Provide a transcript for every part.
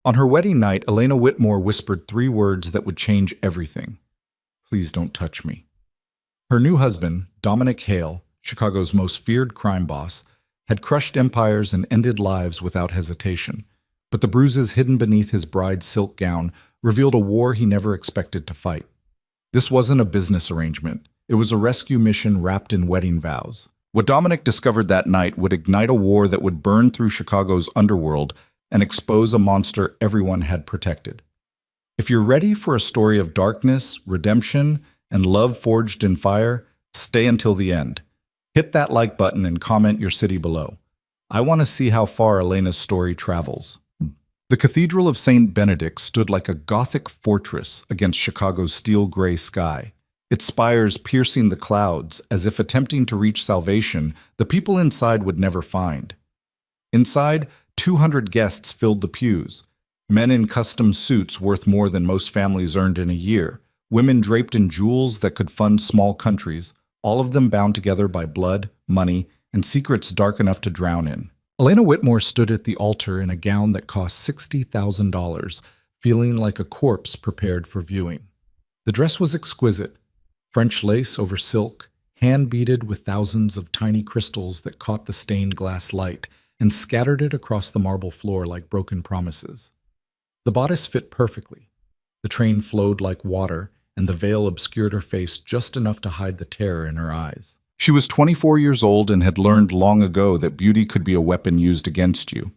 On her wedding night, Elena Whitmore whispered three words that would change everything. Please don't touch me. Her new husband, Dominic Hale, Chicago's most feared crime boss, had crushed empires and ended lives without hesitation. But the bruises hidden beneath his bride's silk gown revealed a war he never expected to fight. This wasn't a business arrangement. It was a rescue mission wrapped in wedding vows. What Dominic discovered that night would ignite a war that would burn through Chicago's underworld and expose a monster everyone had protected. If you're ready for a story of darkness, redemption, and love forged in fire, stay until the end. Hit that like button and comment your city below. I want to see how far Elena's story travels. The Cathedral of St. Benedict stood like a Gothic fortress against Chicago's steel-gray sky. Its spires piercing the clouds as if attempting to reach salvation the people inside would never find. Inside, 200 guests filled the pews. Men in custom suits worth more than most families earned in a year. Women draped in jewels that could fund small countries, all of them bound together by blood, money, and secrets dark enough to drown in. Elena Whitmore stood at the altar in a gown that cost $60,000, feeling like a corpse prepared for viewing. The dress was exquisite. French lace over silk, hand-beaded with thousands of tiny crystals that caught the stained glass light and scattered it across the marble floor like broken promises. The bodice fit perfectly. The train flowed like water, and the veil obscured her face just enough to hide the terror in her eyes. She was 24 years old and had learned long ago that beauty could be a weapon used against you.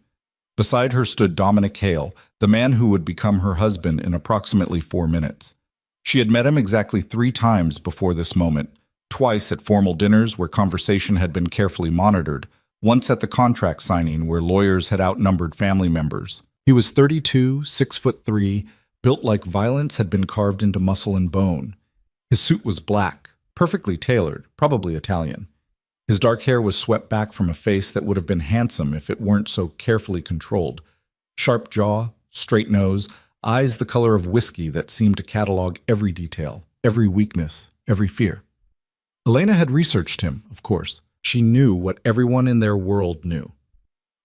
Beside her stood Dominic Hale, the man who would become her husband in approximately 4 minutes. She had met him exactly 3 times before this moment, twice at formal dinners where conversation had been carefully monitored, once at the contract signing where lawyers had outnumbered family members. He was 32, 6'3", built like violence had been carved into muscle and bone. His suit was black, perfectly tailored, probably Italian. His dark hair was swept back from a face that would have been handsome if it weren't so carefully controlled. Sharp jaw, straight nose, eyes the color of whiskey that seemed to catalog every detail, every weakness, every fear. Elena had researched him, of course. She knew what everyone in their world knew.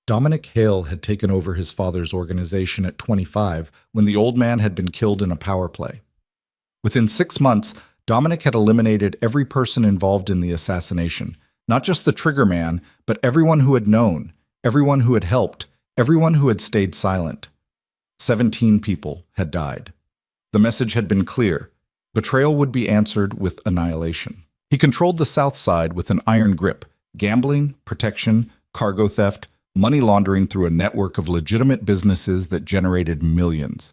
Dominic Hale had taken over his father's organization at 25 when the old man had been killed in a power play. Within 6 months, Dominic had eliminated every person involved in the assassination, not just the trigger man, but everyone who had known, everyone who had helped, everyone who had stayed silent. 17 people had died. The message had been clear. Betrayal would be answered with annihilation. He controlled the South Side with an iron grip: gambling, protection, cargo theft, money laundering through a network of legitimate businesses that generated millions.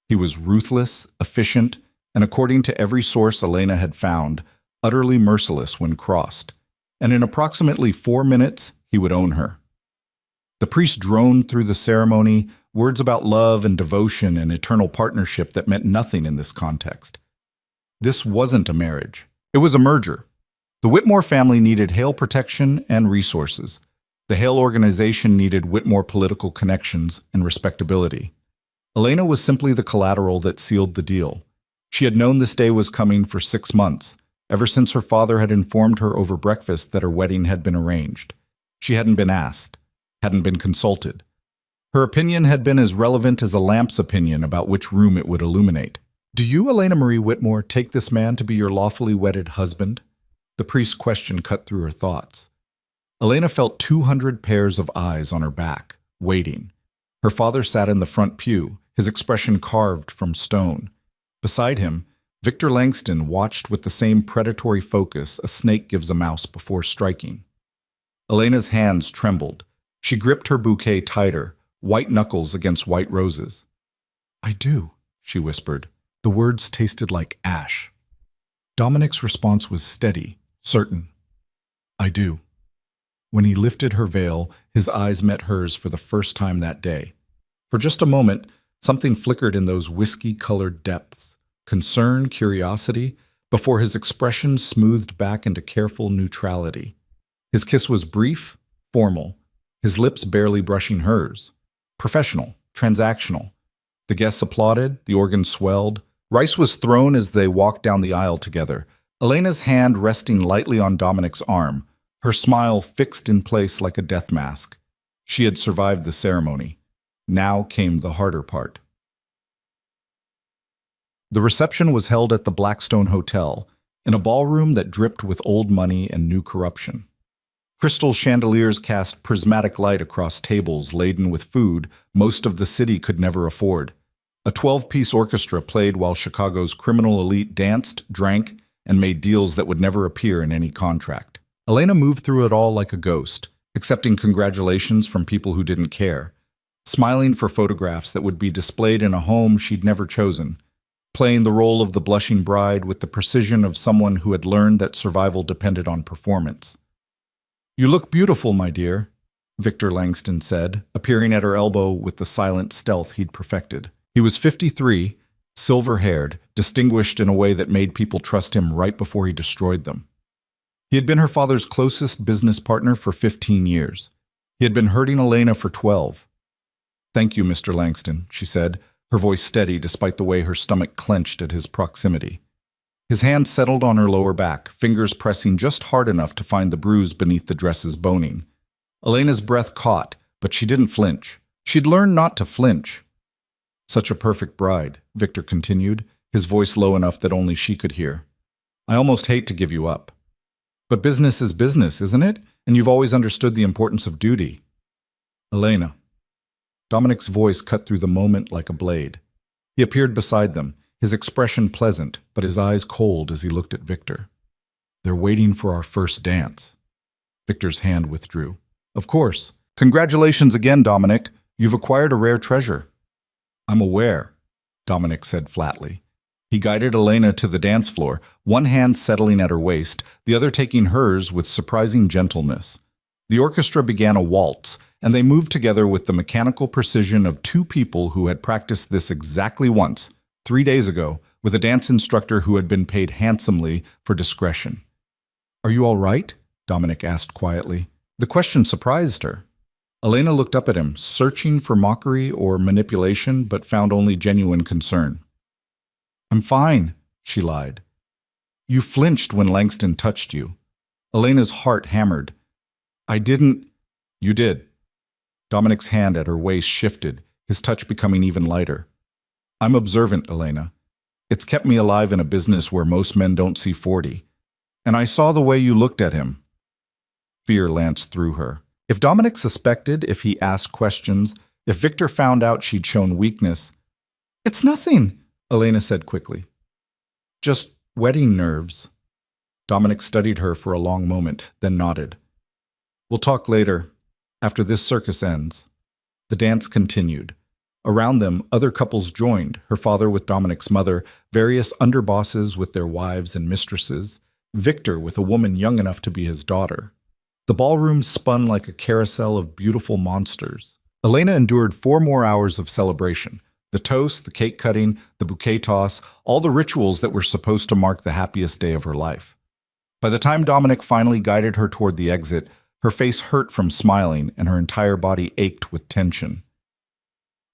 He was ruthless, efficient, and according to every source Elena had found, utterly merciless when crossed. And in approximately 4 minutes, he would own her. The priest droned through the ceremony, words about love and devotion and eternal partnership that meant nothing in this context. This wasn't a marriage. It was a merger. The Whitmore family needed Hale protection and resources. The Hale organization needed Whitmore political connections and respectability. Elena was simply the collateral that sealed the deal. She had known this day was coming for 6 months, ever since her father had informed her over breakfast that her wedding had been arranged. She hadn't been asked, hadn't been consulted. Her opinion had been as relevant as a lamp's opinion about which room it would illuminate. "Do you, Elena Marie Whitmore, take this man to be your lawfully wedded husband?" The priest's question cut through her thoughts. Elena felt 200 pairs of eyes on her back, waiting. Her father sat in the front pew, his expression carved from stone. Beside him, Victor Langston watched with the same predatory focus a snake gives a mouse before striking. Elena's hands trembled. She gripped her bouquet tighter, white knuckles against white roses. "I do," she whispered. The words tasted like ash. Dominic's response was steady, certain. "I do." When he lifted her veil, his eyes met hers for the first time that day. For just a moment, something flickered in those whiskey-colored depths. Concern, curiosity, before his expression smoothed back into careful neutrality. His kiss was brief, formal, his lips barely brushing hers. Professional, transactional. The guests applauded, the organ swelled. Rice was thrown as they walked down the aisle together, Elena's hand resting lightly on Dominic's arm, her smile fixed in place like a death mask. She had survived the ceremony. Now came the harder part. The reception was held at the Blackstone Hotel, in a ballroom that dripped with old money and new corruption. Crystal chandeliers cast prismatic light across tables laden with food most of the city could never afford. A 12-piece orchestra played while Chicago's criminal elite danced, drank, and made deals that would never appear in any contract. Elena moved through it all like a ghost, accepting congratulations from people who didn't care, smiling for photographs that would be displayed in a home she'd never chosen, playing the role of the blushing bride with the precision of someone who had learned that survival depended on performance. "You look beautiful, my dear," Victor Langston said, appearing at her elbow with the silent stealth he'd perfected. He was 53, silver-haired, distinguished in a way that made people trust him right before he destroyed them. He had been her father's closest business partner for 15 years. He had been hurting Elena for 12. "Thank you, Mr. Langston," she said, her voice steady despite the way her stomach clenched at his proximity. His hand settled on her lower back, fingers pressing just hard enough to find the bruise beneath the dress's boning. Elena's breath caught, but she didn't flinch. She'd learned not to flinch. "Such a perfect bride," Victor continued, his voice low enough that only she could hear. "I almost hate to give you up. But business is business, isn't it? And you've always understood the importance of duty." "Elena." Dominic's voice cut through the moment like a blade. He appeared beside them, his expression pleasant, but his eyes cold as he looked at Victor. "They're waiting for our first dance." Victor's hand withdrew. "Of course. Congratulations again, Dominic. You've acquired a rare treasure." "I'm aware," Dominic said flatly. He guided Elena to the dance floor, one hand settling at her waist, the other taking hers with surprising gentleness. The orchestra began a waltz, and they moved together with the mechanical precision of two people who had practiced this exactly once, 3 days ago, with a dance instructor who had been paid handsomely for discretion. "Are you all right?" Dominic asked quietly. The question surprised her. Elena looked up at him, searching for mockery or manipulation, but found only genuine concern. "I'm fine," she lied. "You flinched when Langston touched you." Elena's heart hammered. "I didn't—" "You did." Dominic's hand at her waist shifted, his touch becoming even lighter. "I'm observant, Elena. It's kept me alive in a business where most men don't see 40. And I saw the way you looked at him." Fear lanced through her. If Dominic suspected, if he asked questions, if Victor found out she'd shown weakness— "It's nothing," Elena said quickly. "Just wedding nerves." Dominic studied her for a long moment, then nodded. "We'll talk later, after this circus ends." The dance continued. Around them, other couples joined, her father with Dominic's mother, various underbosses with their wives and mistresses, Victor with a woman young enough to be his daughter. The ballroom spun like a carousel of beautiful monsters. Elena endured 4 more hours of celebration. The toast, the cake cutting, the bouquet toss, all the rituals that were supposed to mark the happiest day of her life. By the time Dominic finally guided her toward the exit, her face hurt from smiling and her entire body ached with tension.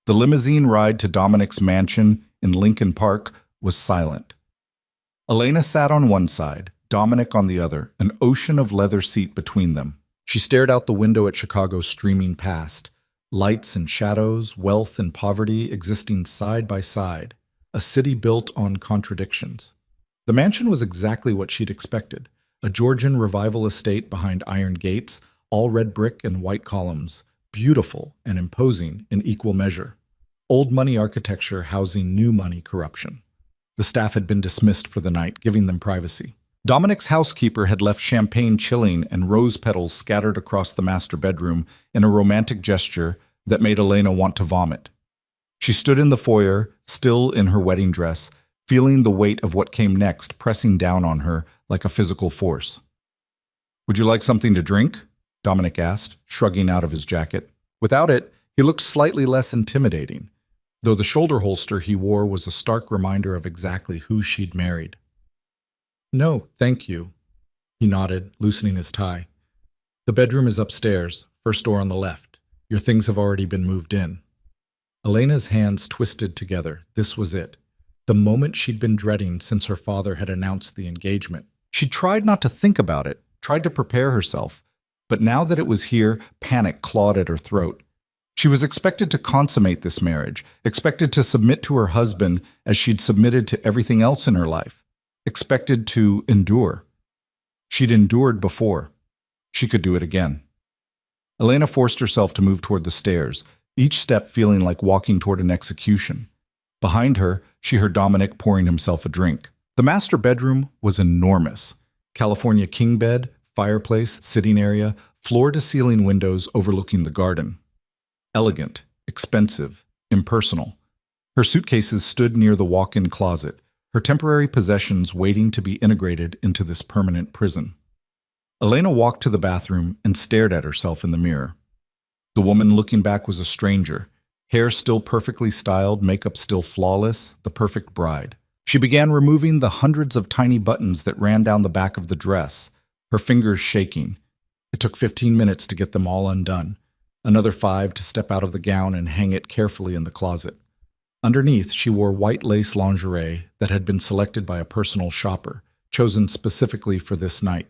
The limousine ride to Dominic's mansion in Lincoln Park was silent. Elena sat on one side, Dominic on the other, an ocean of leather seat between them. She stared out the window at Chicago streaming past, lights and shadows, wealth and poverty existing side by side, a city built on contradictions. The mansion was exactly what she'd expected, a Georgian revival estate behind iron gates, all red brick and white columns, beautiful and imposing in equal measure. Old money architecture housing new money corruption. The staff had been dismissed for the night, giving them privacy. Dominic's housekeeper had left champagne chilling and rose petals scattered across the master bedroom in a romantic gesture that made Elena want to vomit. She stood in the foyer, still in her wedding dress, feeling the weight of what came next pressing down on her like a physical force. "Would you like something to drink?" Dominic asked, shrugging out of his jacket. Without it, he looked slightly less intimidating, though the shoulder holster he wore was a stark reminder of exactly who she'd married. "No, thank you," he nodded, loosening his tie. "The bedroom is upstairs, first door on the left. Your things have already been moved in." Elena's hands twisted together. This was it. The moment she'd been dreading since her father had announced the engagement. She tried not to think about it, tried to prepare herself, but now that it was here, panic clawed at her throat. She was expected to consummate this marriage, expected to submit to her husband as she'd submitted to everything else in her life, expected to endure. She'd endured before. She could do it again. Elena forced herself to move toward the stairs, each step feeling like walking toward an execution. Behind her, she heard Dominic pouring himself a drink. The master bedroom was enormous. California king bed, fireplace, sitting area, floor-to-ceiling windows overlooking the garden. Elegant, expensive, impersonal. Her suitcases stood near the walk-in closet, her temporary possessions waiting to be integrated into this permanent prison. Elena walked to the bathroom and stared at herself in the mirror. The woman looking back was a stranger, hair still perfectly styled, makeup still flawless, the perfect bride. She began removing the hundreds of tiny buttons that ran down the back of the dress, her fingers shaking. It took 15 minutes to get them all undone. Another 5 to step out of the gown and hang it carefully in the closet. Underneath, she wore white lace lingerie that had been selected by a personal shopper, chosen specifically for this night.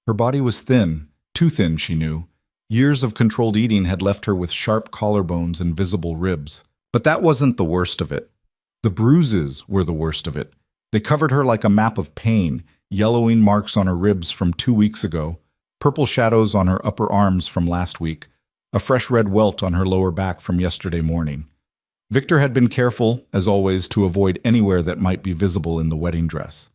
Her body was thin, too thin, she knew. Years of controlled eating had left her with sharp collarbones and visible ribs. But that wasn't the worst of it. The bruises were the worst of it. They covered her like a map of pain, yellowing marks on her ribs from 2 weeks ago, purple shadows on her upper arms from last week, a fresh red welt on her lower back from yesterday morning. Victor had been careful, as always, to avoid anywhere that might be visible in the wedding dress.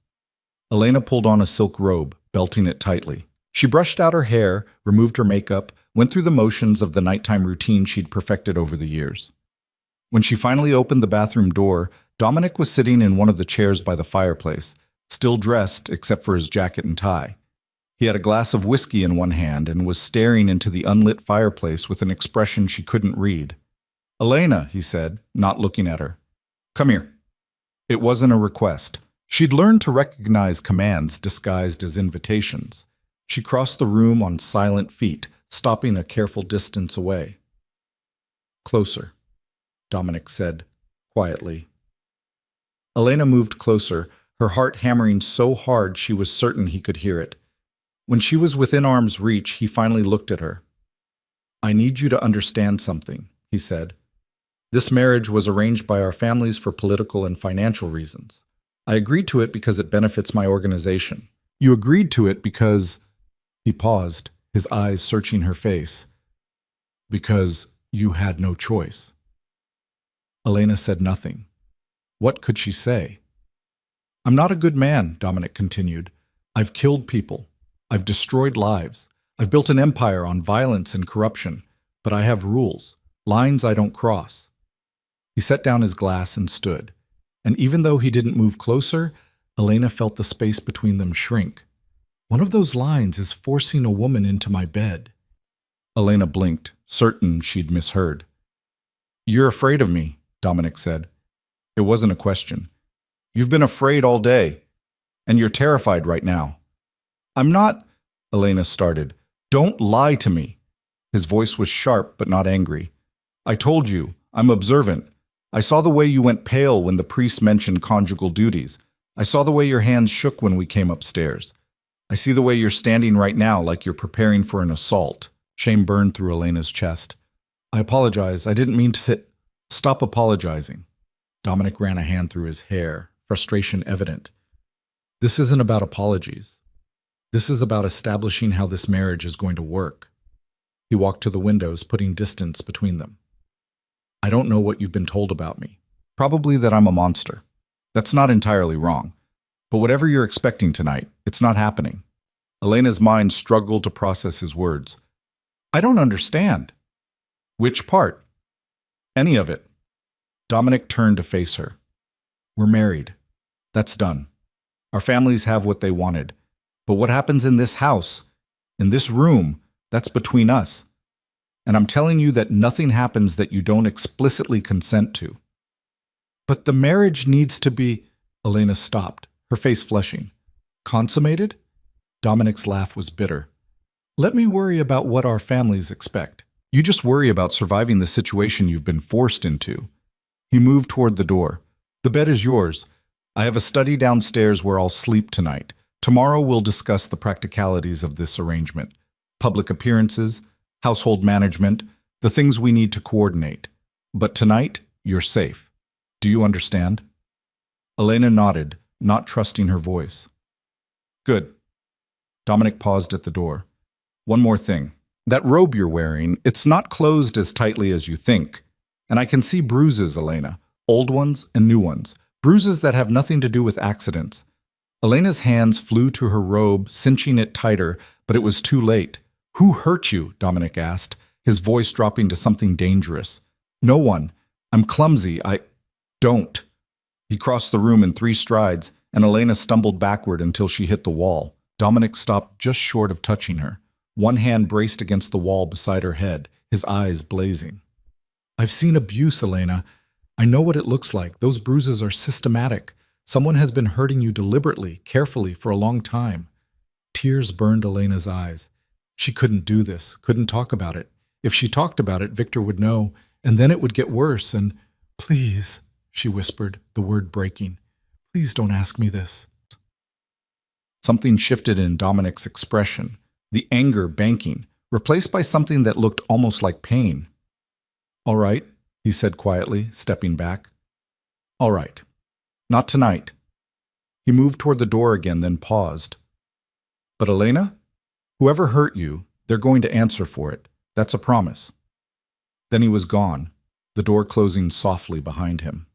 Elena pulled on a silk robe, belting it tightly. She brushed out her hair, removed her makeup, went through the motions of the nighttime routine she'd perfected over the years. When she finally opened the bathroom door, Dominic was sitting in one of the chairs by the fireplace, still dressed except for his jacket and tie. He had a glass of whiskey in one hand and was staring into the unlit fireplace with an expression she couldn't read. "Elena," he said, not looking at her. "Come here." It wasn't a request. She'd learned to recognize commands disguised as invitations. She crossed the room on silent feet, stopping a careful distance away. "Closer," Dominic said, quietly. Elena moved closer, her heart hammering so hard she was certain he could hear it. When she was within arm's reach, he finally looked at her. "I need you to understand something," he said. "This marriage was arranged by our families for political and financial reasons. I agreed to it because it benefits my organization. You agreed to it because—" He paused, his eyes searching her face. "Because you had no choice." Elena said nothing. What could she say? "I'm not a good man," Dominic continued. "I've killed people. I've destroyed lives. I've built an empire on violence and corruption. But I have rules, lines I don't cross." He set down his glass and stood. And even though he didn't move closer, Elena felt the space between them shrink. "One of those lines is forcing a woman into my bed." Elena blinked, certain she'd misheard. "You're afraid of me," Dominic said. It wasn't a question. "You've been afraid all day, and you're terrified right now." "I'm not," Elena started. "Don't lie to me." His voice was sharp but not angry. "I told you, I'm observant. I saw the way you went pale when the priest mentioned conjugal duties. I saw the way your hands shook when we came upstairs. I see the way you're standing right now like you're preparing for an assault." Shame burned through Elena's chest. "I apologize. I didn't mean to Stop apologizing." Dominic ran a hand through his hair, frustration evident. "This isn't about apologies. This is about establishing how this marriage is going to work." He walked to the windows, putting distance between them. "I don't know what you've been told about me. Probably that I'm a monster. That's not entirely wrong. But whatever you're expecting tonight, it's not happening." Elena's mind struggled to process his words. "I don't understand." "Which part?" "Any of it." Dominic turned to face her. "We're married. That's done. Our families have what they wanted. But what happens in this house, in this room, that's between us. And I'm telling you that nothing happens that you don't explicitly consent to." "But the marriage needs to be—" Elena stopped, her face flushing. "Consummated?" Dominic's laugh was bitter. "Let me worry about what our families expect. You just worry about surviving the situation you've been forced into." He moved toward the door. "The bed is yours. I have a study downstairs where I'll sleep tonight. Tomorrow we'll discuss the practicalities of this arrangement. Public appearances, household management, the things we need to coordinate. But tonight, you're safe. Do you understand? Elena nodded, not trusting her voice. Good. Dominic paused at the door. One more thing. That robe you're wearing, it's not closed as tightly as you think. And I can see bruises, Elena. Old ones and new ones. Bruises that have nothing to do with accidents. Elena's hands flew to her robe, cinching it tighter, but it was too late. Who hurt you? Dominic asked, his voice dropping to something dangerous. No one. I'm clumsy. Don't. He crossed the room in 3 strides, and Elena stumbled backward until she hit the wall. Dominic stopped just short of touching her. One hand braced against the wall beside her head, his eyes blazing. I've seen abuse, Elena. I know what it looks like. Those bruises are systematic. Someone has been hurting you deliberately, carefully, for a long time. Tears burned Elena's eyes. She couldn't do this, couldn't talk about it. If she talked about it, Victor would know, and then it would get worse, and please, she whispered, the word breaking. Please don't ask me this. Something shifted in Dominic's expression, the anger banking, replaced by something that looked almost like pain. All right, he said quietly, stepping back. All right. Not tonight. He moved toward the door again, then paused. But Elena, whoever hurt you, they're going to answer for it. That's a promise. Then he was gone, the door closing softly behind him.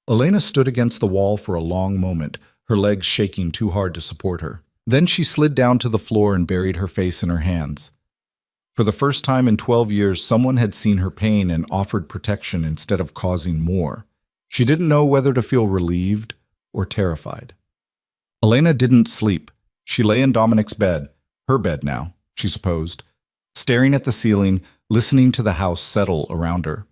Elena stood against the wall for a long moment, her legs shaking too hard to support her. Then she slid down to the floor and buried her face in her hands. For the first time in 12 years, someone had seen her pain and offered protection instead of causing more. She didn't know whether to feel relieved or terrified. Elena didn't sleep. She lay in Dominic's bed, her bed now, she supposed, staring at the ceiling, listening to the house settle around her.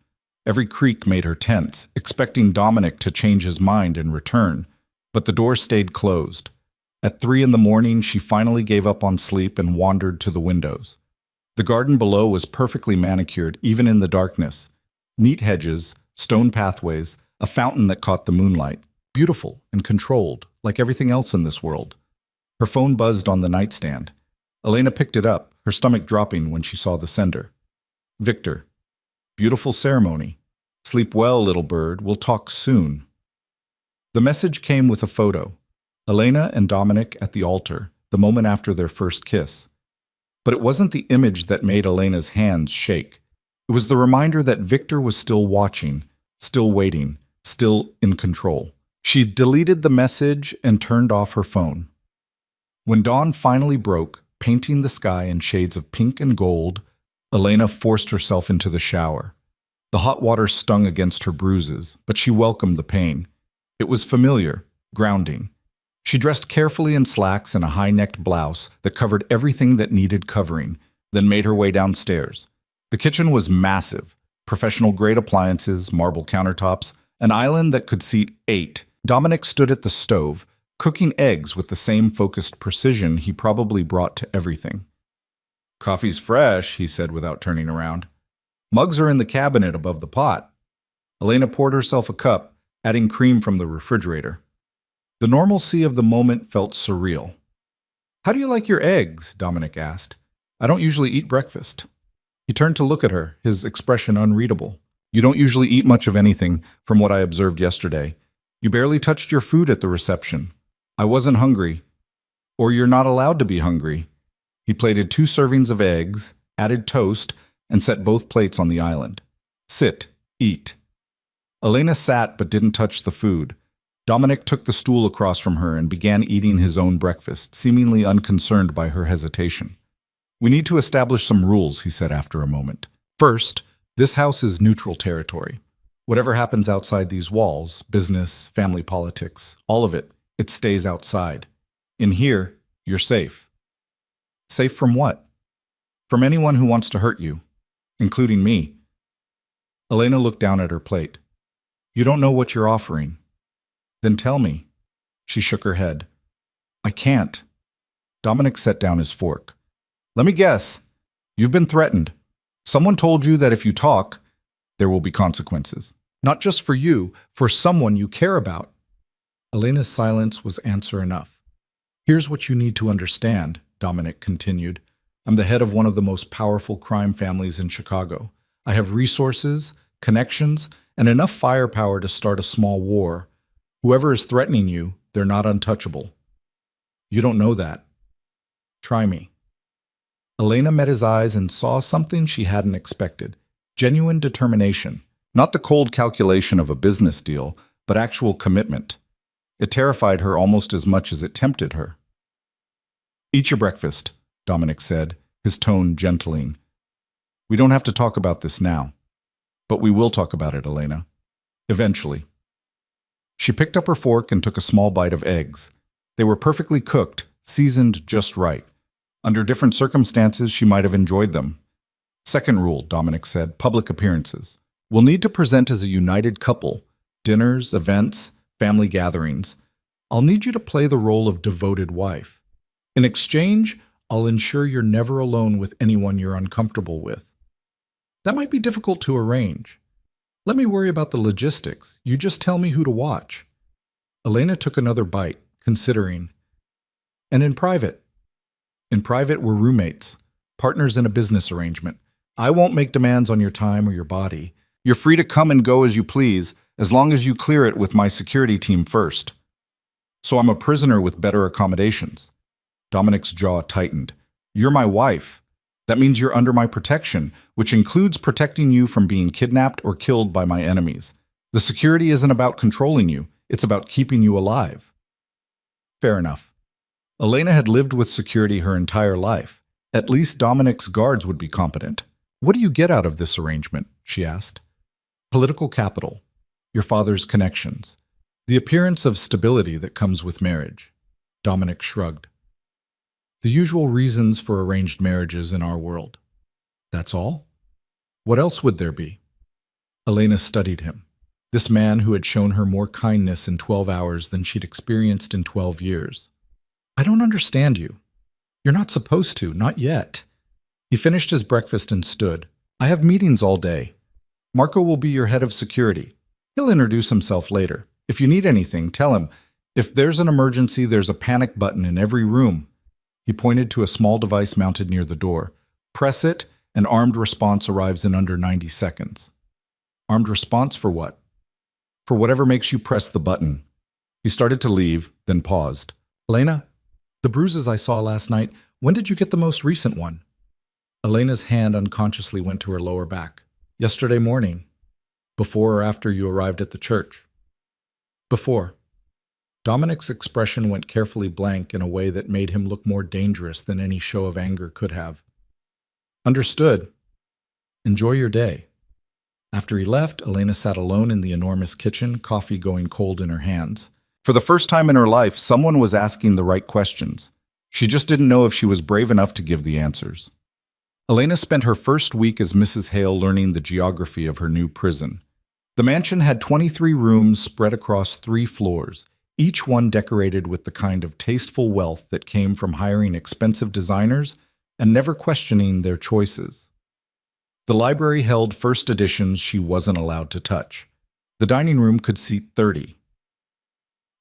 Every creak made her tense, expecting Dominic to change his mind and return, but the door stayed closed. At 3 a.m, she finally gave up on sleep and wandered to the windows. The garden below was perfectly manicured, even in the darkness. Neat hedges, stone pathways, a fountain that caught the moonlight, beautiful and controlled, like everything else in this world. Her phone buzzed on the nightstand. Elena picked it up, her stomach dropping when she saw the sender. Victor. Beautiful ceremony. Sleep well, little bird. We'll talk soon. The message came with a photo. Elena and Dominic at the altar, the moment after their first kiss. But it wasn't the image that made Elena's hands shake. It was the reminder that Victor was still watching, still waiting, still in control. She deleted the message and turned off her phone. When dawn finally broke, painting the sky in shades of pink and gold, Elena forced herself into the shower. The hot water stung against her bruises, but she welcomed the pain. It was familiar, grounding. She dressed carefully in slacks and a high-necked blouse that covered everything that needed covering, then made her way downstairs. The kitchen was massive, professional-grade appliances, marble countertops, an island that could seat 8. Dominic stood at the stove, cooking eggs with the same focused precision he probably brought to everything. Coffee's fresh, he said without turning around. Mugs are in the cabinet above the pot. Elena poured herself a cup, adding cream from the refrigerator. The normalcy of the moment felt surreal. How do you like your eggs? Dominic asked. I don't usually eat breakfast. He turned to look at her, his expression unreadable. You don't usually eat much of anything, from what I observed yesterday. You barely touched your food at the reception. I wasn't hungry. Or you're not allowed to be hungry. He plated 2 servings of eggs, added toast, and set both plates on the island. Sit, eat. Elena sat but didn't touch the food. Dominic took the stool across from her and began eating his own breakfast, seemingly unconcerned by her hesitation. We need to establish some rules, he said after a moment. First, this house is neutral territory. Whatever happens outside these walls, business, family politics, all of it, it stays outside. In here, you're safe. Safe from what? From anyone who wants to hurt you, including me. Elena looked down at her plate. You don't know what you're offering. Then tell me. She shook her head. I can't. Dominic set down his fork. Let me guess. You've been threatened. Someone told you that if you talk, there will be consequences. Not just for you, for someone you care about. Elena's silence was answer enough. Here's what you need to understand, Dominic continued. I'm the head of one of the most powerful crime families in Chicago. I have resources, connections, and enough firepower to start a small war. Whoever is threatening you, they're not untouchable. You don't know that. Try me. Elena met his eyes and saw something she hadn't expected. Genuine determination. Not the cold calculation of a business deal, but actual commitment. It terrified her almost as much as it tempted her. Eat your breakfast, Dominic said, his tone gentling. We don't have to talk about this now. But we will talk about it, Elena. Eventually. She picked up her fork and took a small bite of eggs. They were perfectly cooked, seasoned just right. Under different circumstances, she might have enjoyed them. Second rule, Dominic said, public appearances. We'll need to present as a united couple. Dinners, events, family gatherings. I'll need you to play the role of devoted wife. In exchange, I'll ensure you're never alone with anyone you're uncomfortable with. That might be difficult to arrange. Let me worry about the logistics. You just tell me who to watch. Elena took another bite, considering. And in private? In private, we're roommates, partners in a business arrangement. I won't make demands on your time or your body. You're free to come and go as you please, as long as you clear it with my security team first. So I'm a prisoner with better accommodations. Dominic's jaw tightened. You're my wife. That means you're under my protection, which includes protecting you from being kidnapped or killed by my enemies. The security isn't about controlling you, it's about keeping you alive. Fair enough. Elena had lived with security her entire life. At least Dominic's guards would be competent. What do you get out of this arrangement? She asked. Political capital, your father's connections, the appearance of stability that comes with marriage. Dominic shrugged. The usual reasons for arranged marriages in our world. That's all? What else would there be? Elena studied him. This man who had shown her more kindness in 12 hours than she'd experienced in 12 years. I don't understand you. You're not supposed to, not yet. He finished his breakfast and stood. I have meetings all day. Marco will be your head of security. He'll introduce himself later. If you need anything, tell him. If there's an emergency, there's a panic button in every room. He pointed to a small device mounted near the door. Press it, and armed response arrives in under 90 seconds. Armed response for what? For whatever makes you press the button. He started to leave, then paused. Elena, the bruises I saw last night, when did you get the most recent one? Elena's hand unconsciously went to her lower back. Yesterday morning. Before or after you arrived at the church? Before. Dominic's expression went carefully blank in a way that made him look more dangerous than any show of anger could have. Understood. Enjoy your day. After he left, Elena sat alone in the enormous kitchen, coffee going cold in her hands. For the first time in her life, someone was asking the right questions. She just didn't know if she was brave enough to give the answers. Elena spent her first week as Mrs. Hale learning the geography of her new prison. The mansion had 23 rooms spread across 3 floors, each one decorated with the kind of tasteful wealth that came from hiring expensive designers and never questioning their choices. The library held first editions she wasn't allowed to touch. The dining room could seat 30.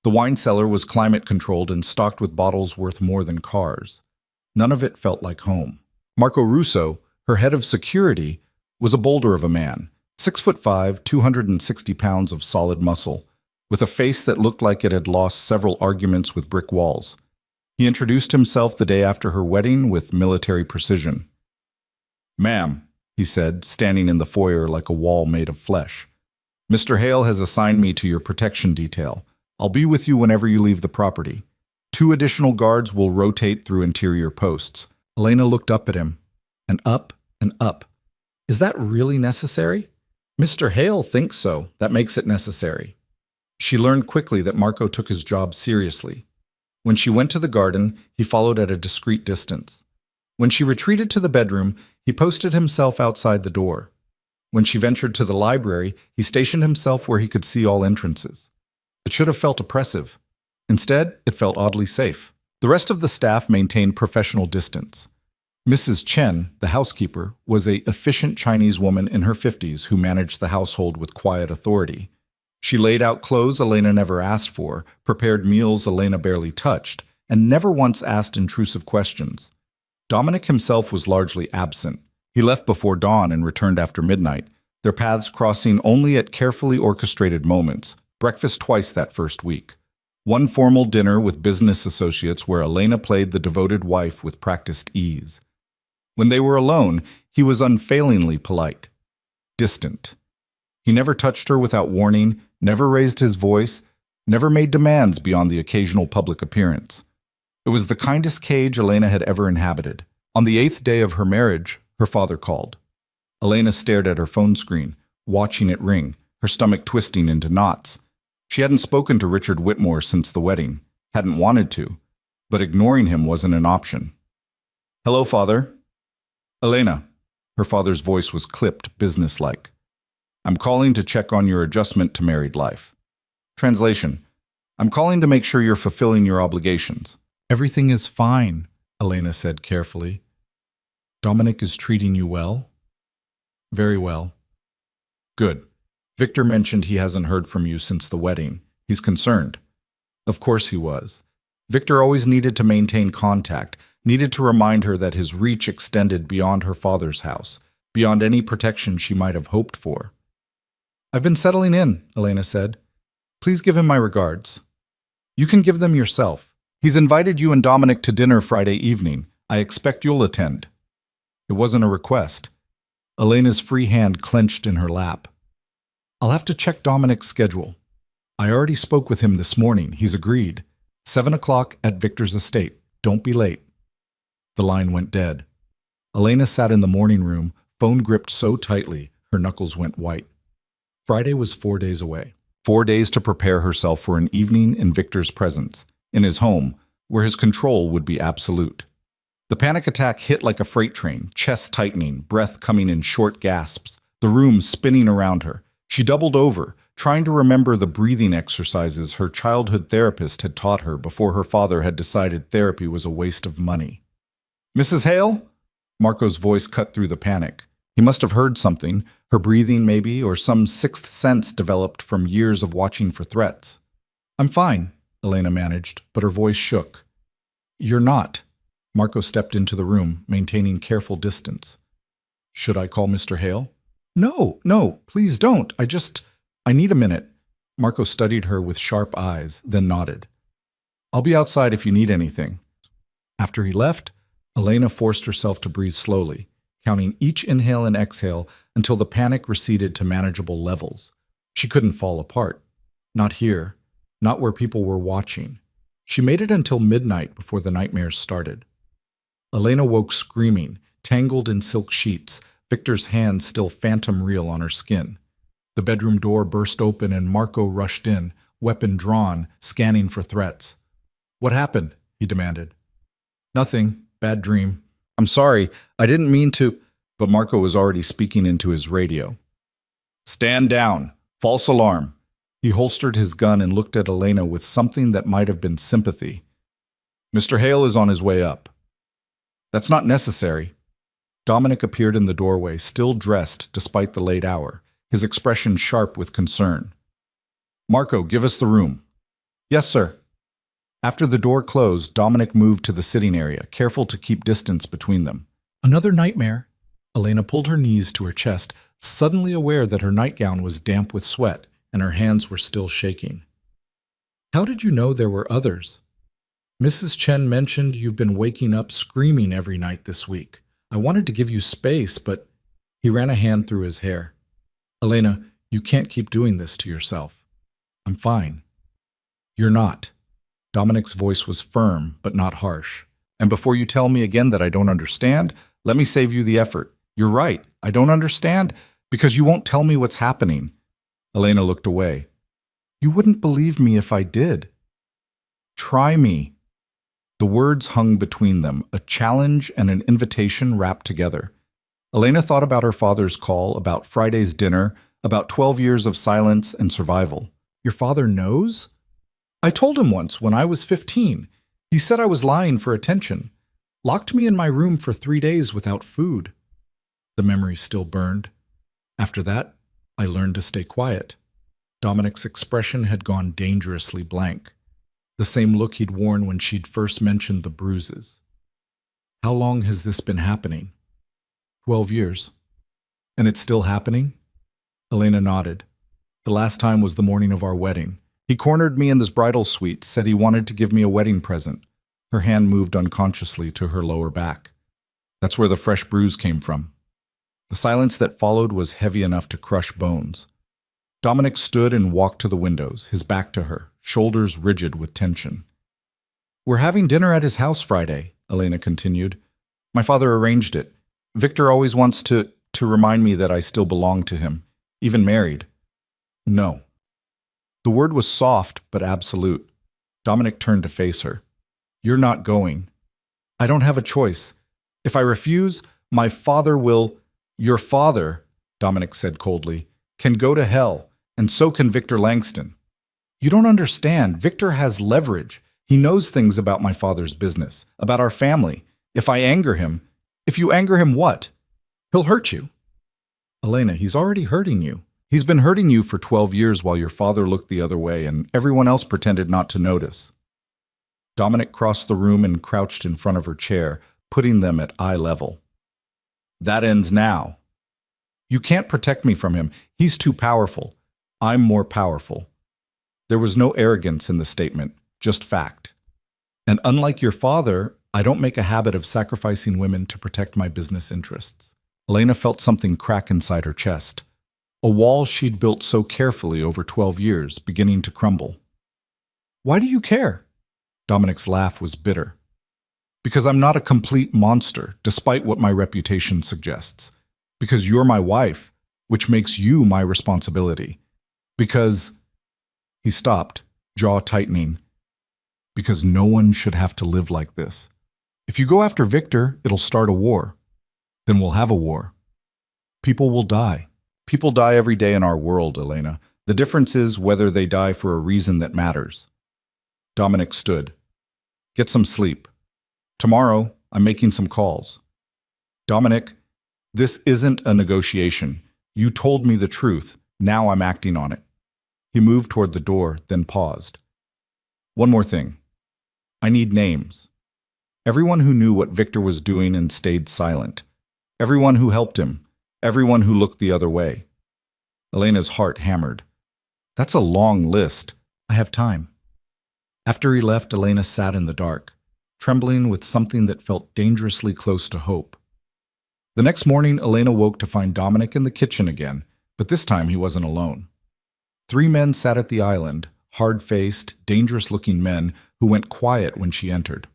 The wine cellar was climate-controlled and stocked with bottles worth more than cars. None of it felt like home. Marco Russo, her head of security, was a boulder of a man, 6'5", 260 pounds of solid muscle, with a face that looked like it had lost several arguments with brick walls. He introduced himself the day after her wedding with military precision. Ma'am, he said, standing in the foyer like a wall made of flesh. Mr. Hale has assigned me to your protection detail. I'll be with you whenever you leave the property. 2 additional guards will rotate through interior posts. Elena looked up at him, and up and up. Is that really necessary? Mr. Hale thinks so. That makes it necessary. She learned quickly that Marco took his job seriously. When she went to the garden, he followed at a discreet distance. When she retreated to the bedroom, he posted himself outside the door. When she ventured to the library, he stationed himself where he could see all entrances. It should have felt oppressive. Instead, it felt oddly safe. The rest of the staff maintained professional distance. Mrs. Chen, the housekeeper, was an efficient Chinese woman in her 50s who managed the household with quiet authority. She laid out clothes Elena never asked for, prepared meals Elena barely touched, and never once asked intrusive questions. Dominic himself was largely absent. He left before dawn and returned after midnight, their paths crossing only at carefully orchestrated moments, breakfast twice that first week. One formal dinner with business associates where Elena played the devoted wife with practiced ease. When they were alone, he was unfailingly polite, distant. He never touched her without warning, never raised his voice, never made demands beyond the occasional public appearance. It was the kindest cage Elena had ever inhabited. On the 8th day of her marriage, her father called. Elena stared at her phone screen, watching it ring, her stomach twisting into knots. She hadn't spoken to Richard Whitmore since the wedding, hadn't wanted to, but ignoring him wasn't an option. "Hello, Father." "Elena." Her father's voice was clipped, businesslike. "I'm calling to check on your adjustment to married life." Translation: "I'm calling to make sure you're fulfilling your obligations." "Everything is fine," Elena said carefully. "Dominic is treating you well?" "Very well." "Good. Victor mentioned he hasn't heard from you since the wedding. He's concerned." Of course he was. Victor always needed to maintain contact, needed to remind her that his reach extended beyond her father's house, beyond any protection she might have hoped for. "I've been settling in," Elena said. "Please give him my regards." "You can give them yourself. He's invited you and Dominic to dinner Friday evening. I expect you'll attend." It wasn't a request. Elena's free hand clenched in her lap. "I'll have to check Dominic's schedule. I already spoke with him this morning. He's agreed. 7 o'clock at Victor's estate. Don't be late." The line went dead. Elena sat in the morning room, phone gripped so tightly, her knuckles went white. Friday was 4 days away. 4 days to prepare herself for an evening in Victor's presence, in his home, where his control would be absolute. The panic attack hit like a freight train, chest tightening, breath coming in short gasps, the room spinning around her. She doubled over, trying to remember the breathing exercises her childhood therapist had taught her before her father had decided therapy was a waste of money. "Mrs. Hale?" Marco's voice cut through the panic. He must have heard something, her breathing maybe, or some sixth sense developed from years of watching for threats. "I'm fine," Elena managed, but her voice shook. "You're not." Marco stepped into the room, maintaining careful distance. "Should I call Mr. Hale?" No, please don't. I need a minute." Marco studied her with sharp eyes, then nodded. "I'll be outside if you need anything." After he left, Elena forced herself to breathe slowly, counting each inhale and exhale until the panic receded to manageable levels. She couldn't fall apart. Not here. Not where people were watching. She made it until midnight before the nightmares started. Elena woke screaming, tangled in silk sheets, Victor's hand still phantom real on her skin. The bedroom door burst open and Marco rushed in, weapon drawn, scanning for threats. "What happened?" he demanded. "Nothing. Bad dream. I'm sorry. I didn't mean to." But Marco was already speaking into his radio. "Stand down. False alarm." He holstered his gun and looked at Elena with something that might have been sympathy. "Mr. Hale is on his way up." "That's not necessary." Dominic appeared in the doorway, still dressed despite the late hour, his expression sharp with concern. "Marco, give us the room." "Yes, sir." After the door closed, Dominic moved to the sitting area, careful to keep distance between them. "Another nightmare." Elena pulled her knees to her chest, suddenly aware that her nightgown was damp with sweat and her hands were still shaking. "How did you know there were others?" "Mrs. Chen mentioned you've been waking up screaming every night this week. I wanted to give you space, but..." He ran a hand through his hair. "Elena, you can't keep doing this to yourself." "I'm fine." "You're not." Dominic's voice was firm, but not harsh. "And before you tell me again that I don't understand, let me save you the effort. You're right, I don't understand, because you won't tell me what's happening." Elena looked away. "You wouldn't believe me if I did." "Try me." The words hung between them, a challenge and an invitation wrapped together. Elena thought about her father's call, about Friday's dinner, about 12 years of silence and survival. "Your father knows?" "I told him once when I was 15. He said I was lying for attention. Locked me in my room for 3 days without food." The memory still burned. "After that, I learned to stay quiet." Dominic's expression had gone dangerously blank. The same look he'd worn when she'd first mentioned the bruises. "How long has this been happening?" 12 years. And it's still happening? Elena nodded. The last time was the morning of our wedding. He cornered me in this bridal suite, said he wanted to give me a wedding present. Her hand moved unconsciously to her lower back. That's where the fresh bruise came from. The silence that followed was heavy enough to crush bones. Dominic stood and walked to the windows, his back to her, shoulders rigid with tension. We're having dinner at his house Friday, Elena continued. My father arranged it. Victor always wants to remind me that I still belong to him, even married. No. The word was soft but absolute. Dominic turned to face her. You're not going. I don't have a choice. If I refuse, my father will— Your father, Dominic said coldly, can go to hell, and so can Victor Langston. You don't understand. Victor has leverage. He knows things about my father's business, about our family. If you anger him, what? He'll hurt you. Elena, he's already hurting you. He's been hurting you for 12 years while your father looked the other way and everyone else pretended not to notice. Dominic crossed the room and crouched in front of her chair, putting them at eye level. That ends now. You can't protect me from him. He's too powerful. I'm more powerful. There was no arrogance in the statement, just fact. And unlike your father, I don't make a habit of sacrificing women to protect my business interests. Elena felt something crack inside her chest. A wall she'd built so carefully over 12 years, beginning to crumble. Why do you care? Dominic's laugh was bitter. Because I'm not a complete monster, despite what my reputation suggests. Because you're my wife, which makes you my responsibility. Because— He stopped, jaw tightening. Because no one should have to live like this. If you go after Victor, it'll start a war. Then we'll have a war. People will die. People die every day in our world, Elena. The difference is whether they die for a reason that matters. Dominic stood. Get some sleep. Tomorrow, I'm making some calls. Dominic, this isn't a negotiation. You told me the truth. Now I'm acting on it. He moved toward the door, then paused. One more thing. I need names. Everyone who knew what Victor was doing and stayed silent. Everyone who helped him. Everyone who looked the other way. Elena's heart hammered. That's a long list. I have time. After he left, Elena sat in the dark, trembling with something that felt dangerously close to hope. The next morning, Elena woke to find Dominic in the kitchen again, but this time he wasn't alone. 3 men sat at the island, hard-faced, dangerous-looking men who went quiet when she entered.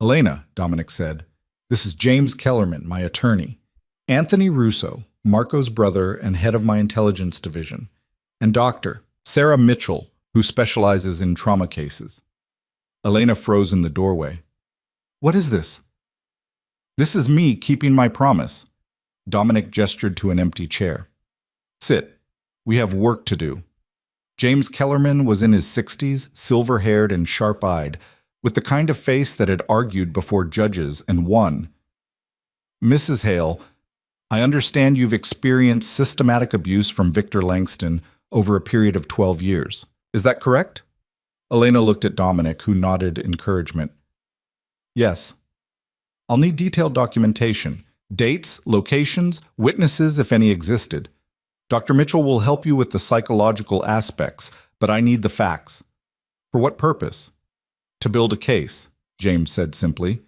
Elena, Dominic said, this is James Kellerman, my attorney. Anthony Russo, Marco's brother and head of my intelligence division. And Dr. Sarah Mitchell, who specializes in trauma cases. Elena froze in the doorway. What is this? This is me keeping my promise. Dominic gestured to an empty chair. Sit. We have work to do. James Kellerman was in his 60s, silver-haired and sharp-eyed, with the kind of face that had argued before judges and won. Mrs. Hale, I understand you've experienced systematic abuse from Victor Langston over a period of 12 years. Is that correct? Elena looked at Dominic, who nodded encouragement. Yes. I'll need detailed documentation, dates, locations, witnesses if any existed. Dr. Mitchell will help you with the psychological aspects, but I need the facts. For what purpose? To build a case, James said simply.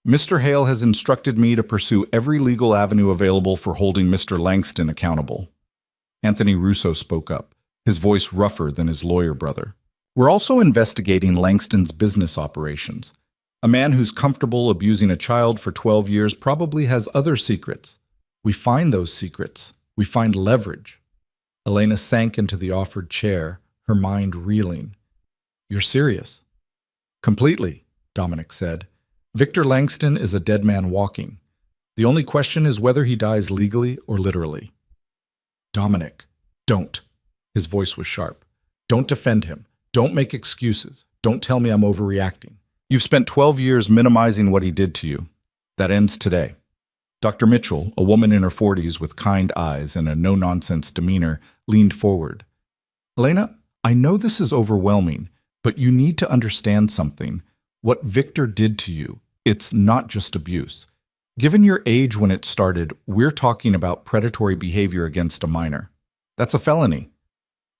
Mr. Hale has instructed me to pursue every legal avenue available for holding Mr. Langston accountable. Anthony Russo spoke up, his voice rougher than his lawyer brother. We're also investigating Langston's business operations. A man who's comfortable abusing a child for 12 years probably has other secrets. We find those secrets. We find leverage. Elena sank into the offered chair, her mind reeling. You're serious? Completely, Dominic said. Victor Langston is a dead man walking. The only question is whether he dies legally or literally. Dominic, don't. His voice was sharp. Don't defend him. Don't make excuses. Don't tell me I'm overreacting. You've spent 12 years minimizing what he did to you. That ends today. Dr. Mitchell, a woman in her 40s with kind eyes and a no-nonsense demeanor, leaned forward. Elena, I know this is overwhelming, but you need to understand something. What Victor did to you, it's not just abuse. Given your age when it started, we're talking about predatory behavior against a minor. That's a felony.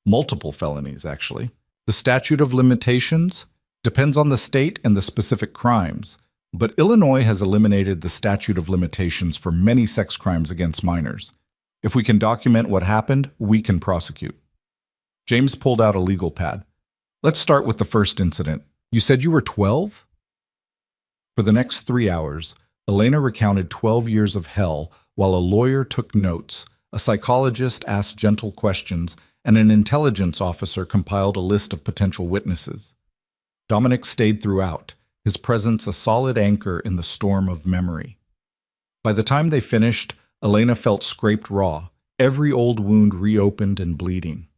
Multiple felonies, actually. The statute of limitations depends on the state and the specific crimes, but Illinois has eliminated the statute of limitations for many sex crimes against minors. If we can document what happened, we can prosecute. James pulled out a legal pad. Let's start with the first incident. You said you were 12? For the next 3 hours, Elena recounted 12 years of hell while a lawyer took notes, a psychologist asked gentle questions, and an intelligence officer compiled a list of potential witnesses. Dominic stayed throughout, his presence a solid anchor in the storm of memory. By the time they finished, Elena felt scraped raw, every old wound reopened and bleeding.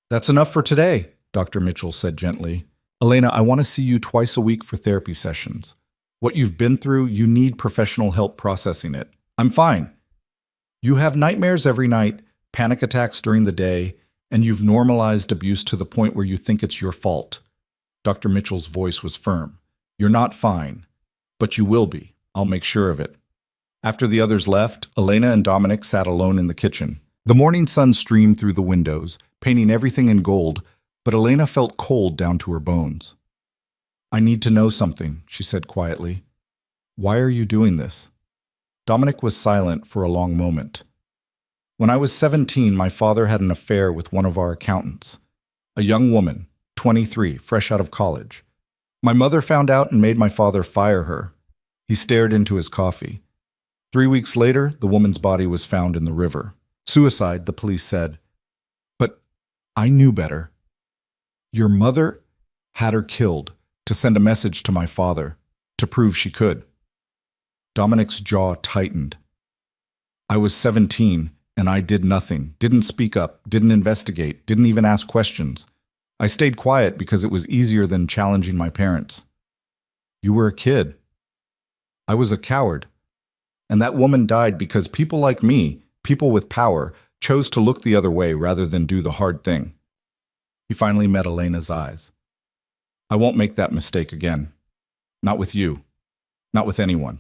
That's enough for today, Dr. Mitchell said gently. Elena, I want to see you twice a week for therapy sessions. What you've been through, you need professional help processing it. I'm fine. You have nightmares every night, panic attacks during the day, and you've normalized abuse to the point where you think it's your fault. Dr. Mitchell's voice was firm. You're not fine, but you will be. I'll make sure of it. After the others left, Elena and Dominic sat alone in the kitchen. The morning sun streamed through the windows, painting everything in gold, but Elena felt cold down to her bones. I need to know something, she said quietly. Why are you doing this? Dominic was silent for a long moment. When I was 17, my father had an affair with one of our accountants, a young woman, 23, fresh out of college. My mother found out and made my father fire her. He stared into his coffee. 3 weeks later, the woman's body was found in the river. Suicide, the police said. But I knew better. Your mother had her killed to send a message to my father, to prove she could. Dominic's jaw tightened. I was 17, and I did nothing, didn't speak up, didn't investigate, didn't even ask questions. I stayed quiet because it was easier than challenging my parents. You were a kid. I was a coward. And that woman died because people like me, people with power, chose to look the other way rather than do the hard thing. He finally met Elena's eyes. I won't make that mistake again. Not with you. Not with anyone.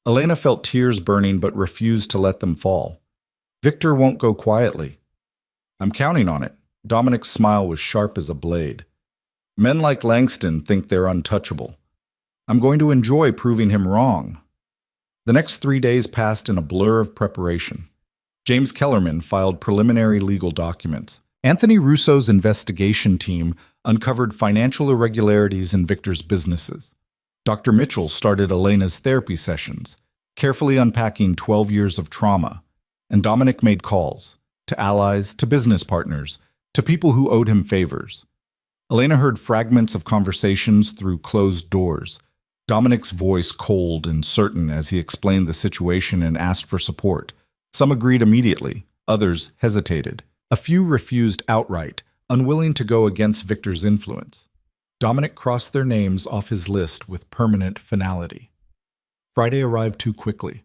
Elena felt tears burning but refused to let them fall. Victor won't go quietly. I'm counting on it. Dominic's smile was sharp as a blade. Men like Langston think they're untouchable. I'm going to enjoy proving him wrong. The next 3 days passed in a blur of preparation. James Kellerman filed preliminary legal documents. Anthony Russo's investigation team uncovered financial irregularities in Victor's businesses. Dr. Mitchell started Elena's therapy sessions, carefully unpacking 12 years of trauma, and Dominic made calls to allies, to business partners, to people who owed him favors. Elena heard fragments of conversations through closed doors, Dominic's voice cold and certain as he explained the situation and asked for support. Some agreed immediately, others hesitated. A few refused outright, unwilling to go against Victor's influence. Dominic crossed their names off his list with permanent finality. Friday arrived too quickly.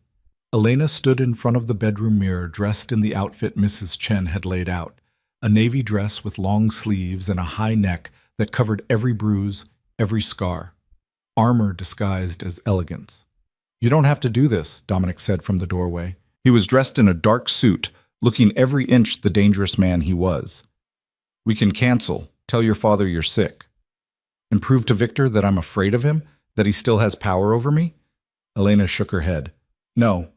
Elena stood in front of the bedroom mirror dressed in the outfit Mrs. Chen had laid out, a navy dress with long sleeves and a high neck that covered every bruise, every scar. Armor disguised as elegance. You don't have to do this, Dominic said from the doorway. He was dressed in a dark suit, looking every inch the dangerous man he was. We can cancel, tell your father you're sick. And prove to Victor that I'm afraid of him, that he still has power over me? Elena shook her head. No,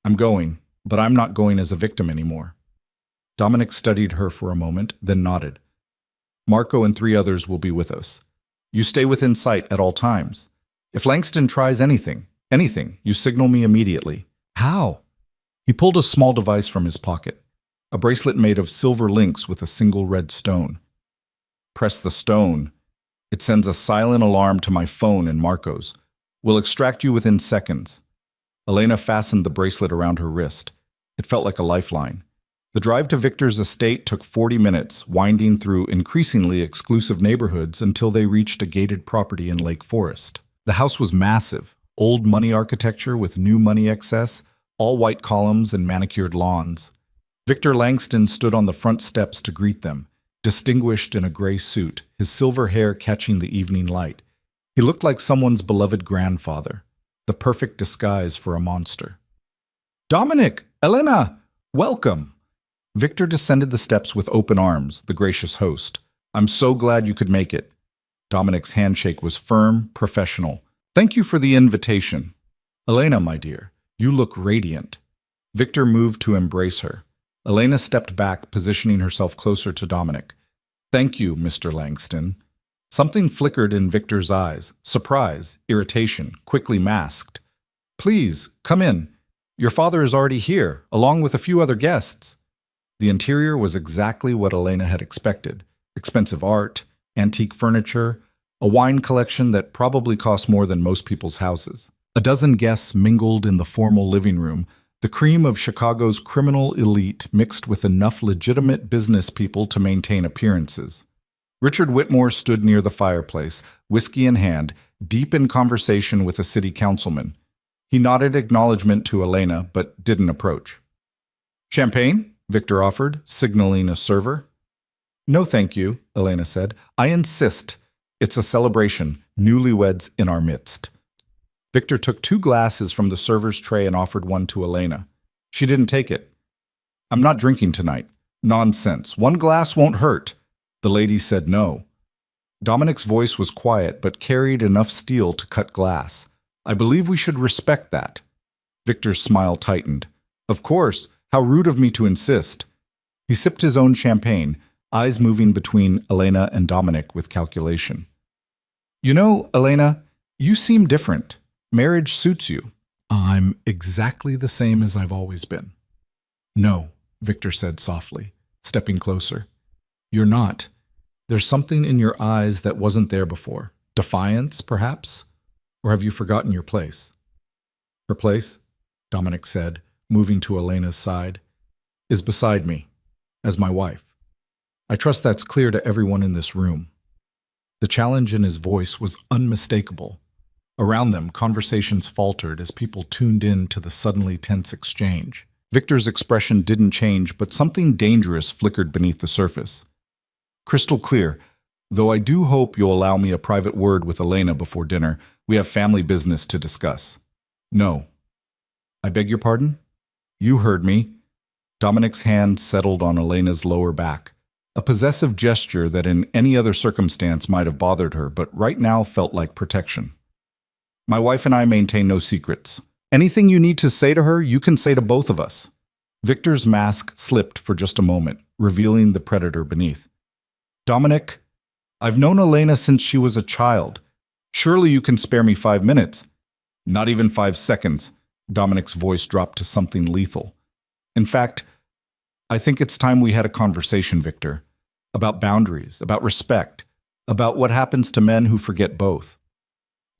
I'm going, but I'm not going as a victim anymore. Dominic studied her for a moment, then nodded. Marco and 3 others will be with us. You stay within sight at all times. If Langston tries anything, you signal me immediately. How? He pulled a small device from his pocket, a bracelet made of silver links with a single red stone. Press the stone. It sends a silent alarm to my phone and Marco's. We'll extract you within seconds. Elena fastened the bracelet around her wrist. It felt like a lifeline. The drive to Victor's estate took 40 minutes, winding through increasingly exclusive neighborhoods until they reached a gated property in Lake Forest. The house was massive, old money architecture with new money excess, all white columns and manicured lawns. Victor Langston stood on the front steps to greet them, distinguished in a gray suit, his silver hair catching the evening light. He looked like someone's beloved grandfather. the perfect disguise for a monster. Dominic! Elena! Welcome! Victor descended the steps with open arms, the gracious host. I'm so glad you could make it. Dominic's handshake was firm, professional. Thank you for the invitation. Elena, my dear, you look radiant. Victor moved to embrace her. Elena stepped back, positioning herself closer to Dominic. Thank you, Mr. Langston. Something flickered in Victor's eyes. Surprise, irritation, quickly masked. Please, come in. Your father is already here, along with a few other guests. The interior was exactly what Elena had expected. Expensive art, antique furniture, a wine collection that probably cost more than most people's houses. A dozen guests mingled in the formal living room, the cream of Chicago's criminal elite mixed with enough legitimate business people to maintain appearances. Richard Whitmore stood near the fireplace, whiskey in hand, deep in conversation with a city councilman. He nodded acknowledgement to Elena, but didn't approach. Champagne? Victor offered, signaling a server. No, thank you, Elena said. I insist. It's a celebration, newlyweds in our midst. Victor took 2 glasses from the server's tray and offered one to Elena. She didn't take it. I'm not drinking tonight. Nonsense. 1 glass won't hurt. The lady said no. Dominic's voice was quiet, but carried enough steel to cut glass. I believe we should respect that. Victor's smile tightened. Of course, how rude of me to insist. He sipped his own champagne, eyes moving between Elena and Dominic with calculation. You know, Elena, you seem different. Marriage suits you. I'm exactly the same as I've always been. No, Victor said softly, stepping closer. You're not. There's something in your eyes that wasn't there before. Defiance, perhaps? Or have you forgotten your place? Her place, Dominic said, moving to Elena's side, is beside me, as my wife. I trust that's clear to everyone in this room. The challenge in his voice was unmistakable. Around them, conversations faltered as people tuned in to the suddenly tense exchange. Victor's expression didn't change, but something dangerous flickered beneath the surface. Crystal clear, though I do hope you'll allow me a private word with Elena before dinner. We have family business to discuss. No. I beg your pardon? You heard me. Dominic's hand settled on Elena's lower back, a possessive gesture that in any other circumstance might have bothered her, but right now felt like protection. My wife and I maintain no secrets. Anything you need to say to her, you can say to both of us. Victor's mask slipped for just a moment, revealing the predator beneath. Dominic, I've known Elena since she was a child. Surely you can spare me 5 minutes. Not even 5 seconds. Dominic's voice dropped to something lethal. In fact, I think it's time we had a conversation, Victor, about boundaries, about respect, about what happens to men who forget both.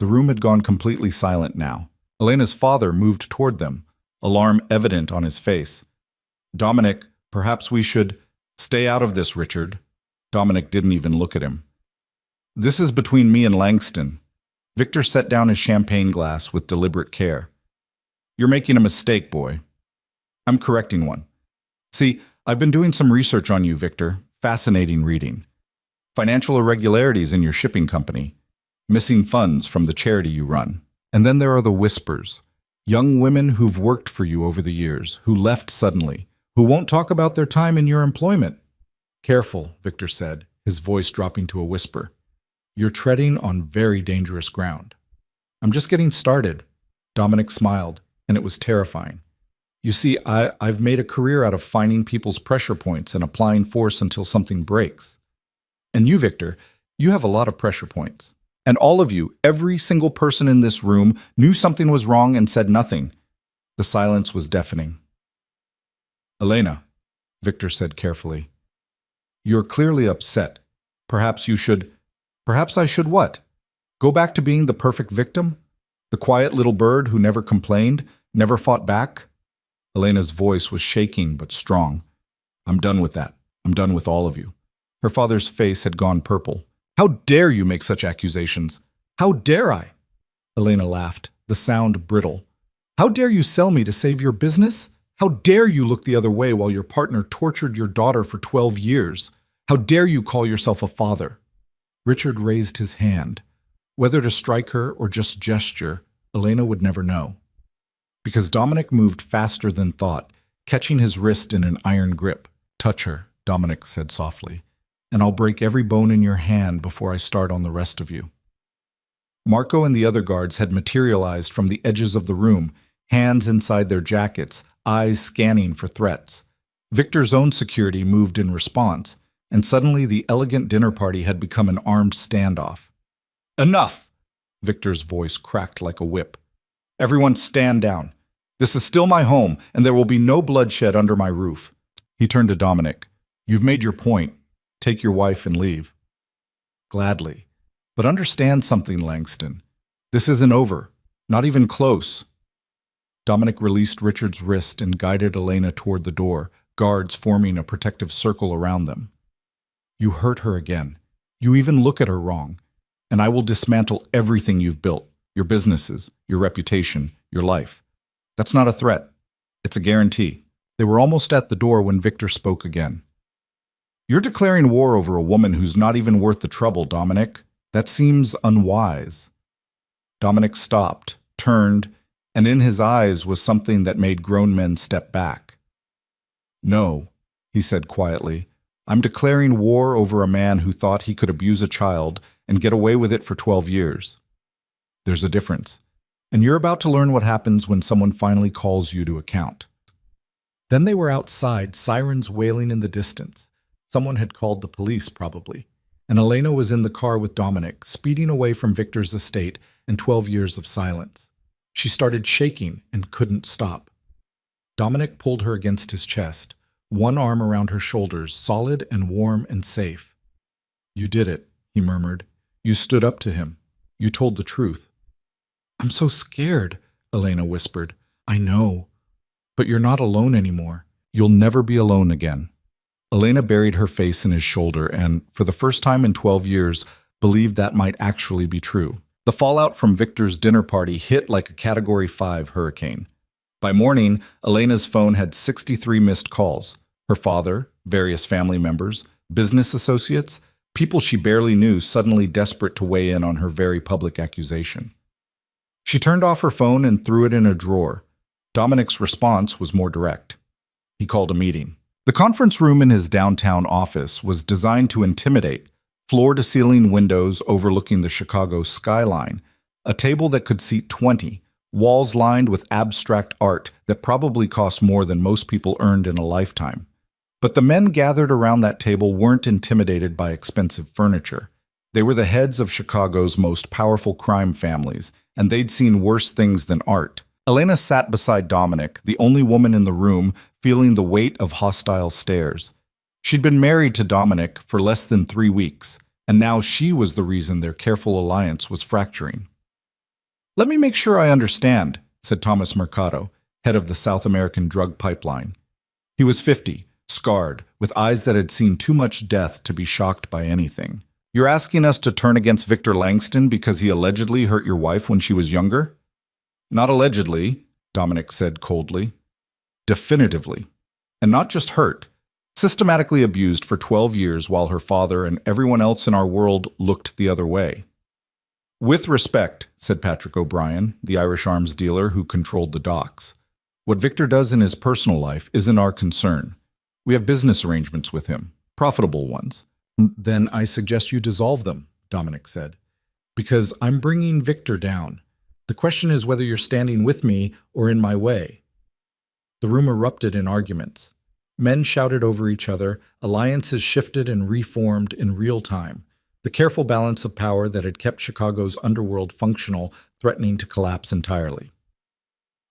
The room had gone completely silent now. Elena's father moved toward them, alarm evident on his face. Dominic, perhaps we should stay out of this, Richard. Dominic didn't even look at him. This is between me and Langston. Victor set down his champagne glass with deliberate care. You're making a mistake, boy. I'm correcting one. See, I've been doing some research on you, Victor. Fascinating reading. Financial irregularities in your shipping company. Missing funds from the charity you run. And then there are the whispers. Young women who've worked for you over the years, who left suddenly, who won't talk about their time in your employment. Careful, Victor said, his voice dropping to a whisper. You're treading on very dangerous ground. I'm just getting started. Dominic smiled, and it was terrifying. You see, I've made a career out of finding people's pressure points and applying force until something breaks. And you, Victor, you have a lot of pressure points. And all of you, every single person in this room, knew something was wrong and said nothing. The silence was deafening. Elena, Victor said carefully, you're clearly upset. Perhaps I should what? Go back to being the perfect victim? The quiet little bird who never complained, never fought back? Elena's voice was shaking but strong. I'm done with that. I'm done with all of you. Her father's face had gone purple. How dare you make such accusations? How dare I? Elena laughed, the sound brittle. How dare you sell me to save your business? How dare you look the other way while your partner tortured your daughter for 12 years? How dare you call yourself a father? Richard raised his hand. Whether to strike her or just gesture, Elena would never know. Because Dominic moved faster than thought, catching his wrist in an iron grip. "Touch her," Dominic said softly, "and I'll break every bone in your hand before I start on the rest of you." Marco and the other guards had materialized from the edges of the room, hands inside their jackets, eyes scanning for threats. Victor's own security moved in response, and suddenly the elegant dinner party had become an armed standoff. "Enough!" Victor's voice cracked like a whip. "Everyone stand down. This is still my home, and there will be no bloodshed under my roof." He turned to Dominic. "You've made your point. Take your wife and leave." "Gladly. But understand something, Langston. This isn't over. Not even close." Dominic released Richard's wrist and guided Elena toward the door, guards forming a protective circle around them. "You hurt her again. You even look at her wrong. And I will dismantle everything you've built, your businesses, your reputation, your life. That's not a threat. It's a guarantee." They were almost at the door when Victor spoke again. "You're declaring war over a woman who's not even worth the trouble, Dominic. That seems unwise." Dominic stopped, turned, and in his eyes was something that made grown men step back. "No," he said quietly, "I'm declaring war over a man who thought he could abuse a child and get away with it for 12 years. There's a difference, and you're about to learn what happens when someone finally calls you to account." Then they were outside, sirens wailing in the distance. Someone had called the police, probably, and Elena was in the car with Dominic, speeding away from Victor's estate and 12 years of silence. She started shaking and couldn't stop. Dominic pulled her against his chest, one arm around her shoulders, solid and warm and safe. "You did it," he murmured. "You stood up to him. You told the truth." "I'm so scared," Elena whispered. "I know. But you're not alone anymore. You'll never be alone again." Elena buried her face in his shoulder and, for the first time in 12 years, believed that might actually be true. The fallout from Victor's dinner party hit like a Category 5 hurricane. By morning, Elena's phone had 63 missed calls. Her father, various family members, business associates, people she barely knew suddenly desperate to weigh in on her very public accusation. She turned off her phone and threw it in a drawer. Dominic's response was more direct. He called a meeting. The conference room in his downtown office was designed to intimidate, floor-to-ceiling windows overlooking the Chicago skyline, a table that could seat 20, walls lined with abstract art that probably cost more than most people earned in a lifetime. But the men gathered around that table weren't intimidated by expensive furniture. They were the heads of Chicago's most powerful crime families, and they'd seen worse things than art. Elena sat beside Dominic, the only woman in the room, feeling the weight of hostile stares. She'd been married to Dominic for less than 3 weeks, and now she was the reason their careful alliance was fracturing. "Let me make sure I understand," said Thomas Mercado, head of the South American drug pipeline. He was 50, scarred, with eyes that had seen too much death to be shocked by anything. "You're asking us to turn against Victor Langston because he allegedly hurt your wife when she was younger?" "Not allegedly," Dominic said coldly. "Definitively. And not just hurt. Systematically abused for 12 years while her father and everyone else in our world looked the other way." "With respect," said Patrick O'Brien, the Irish arms dealer who controlled the docks. "What Victor does in his personal life isn't our concern. We have business arrangements with him, profitable ones." "Then I suggest you dissolve them," Dominic said, "because I'm bringing Victor down. The question is whether you're standing with me or in my way." The room erupted in arguments. Men shouted over each other, alliances shifted and reformed in real time, the careful balance of power that had kept Chicago's underworld functional threatening to collapse entirely.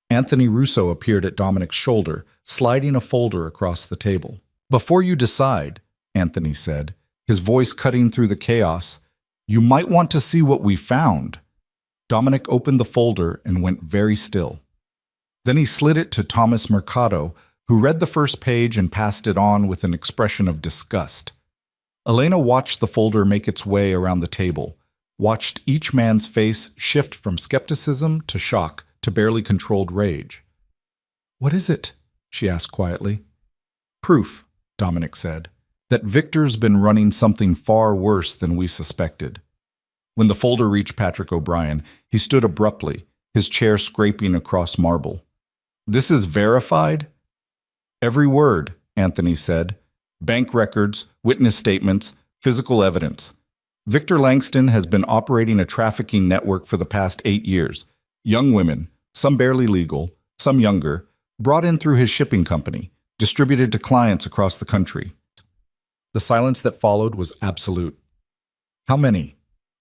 Anthony Russo appeared at Dominic's shoulder, sliding a folder across the table. "Before you decide," Anthony said, his voice cutting through the chaos, "you might want to see what we found." Dominic opened the folder and went very still. Then he slid it to Thomas Mercado, who read the first page and passed it on with an expression of disgust. Elena watched the folder make its way around the table, watched each man's face shift from skepticism to shock to barely controlled rage. "What is it?" she asked quietly. "Proof," Dominic said, "that Victor's been running something far worse than we suspected." When the folder reached Patrick O'Brien, he stood abruptly, his chair scraping across marble. "This is verified?" "Every word," Anthony said. "Bank records, witness statements, physical evidence. Victor Langston has been operating a trafficking network for the past 8 years. Young women, some barely legal, some younger, brought in through his shipping company, distributed to clients across the country." The silence that followed was absolute. "How many?"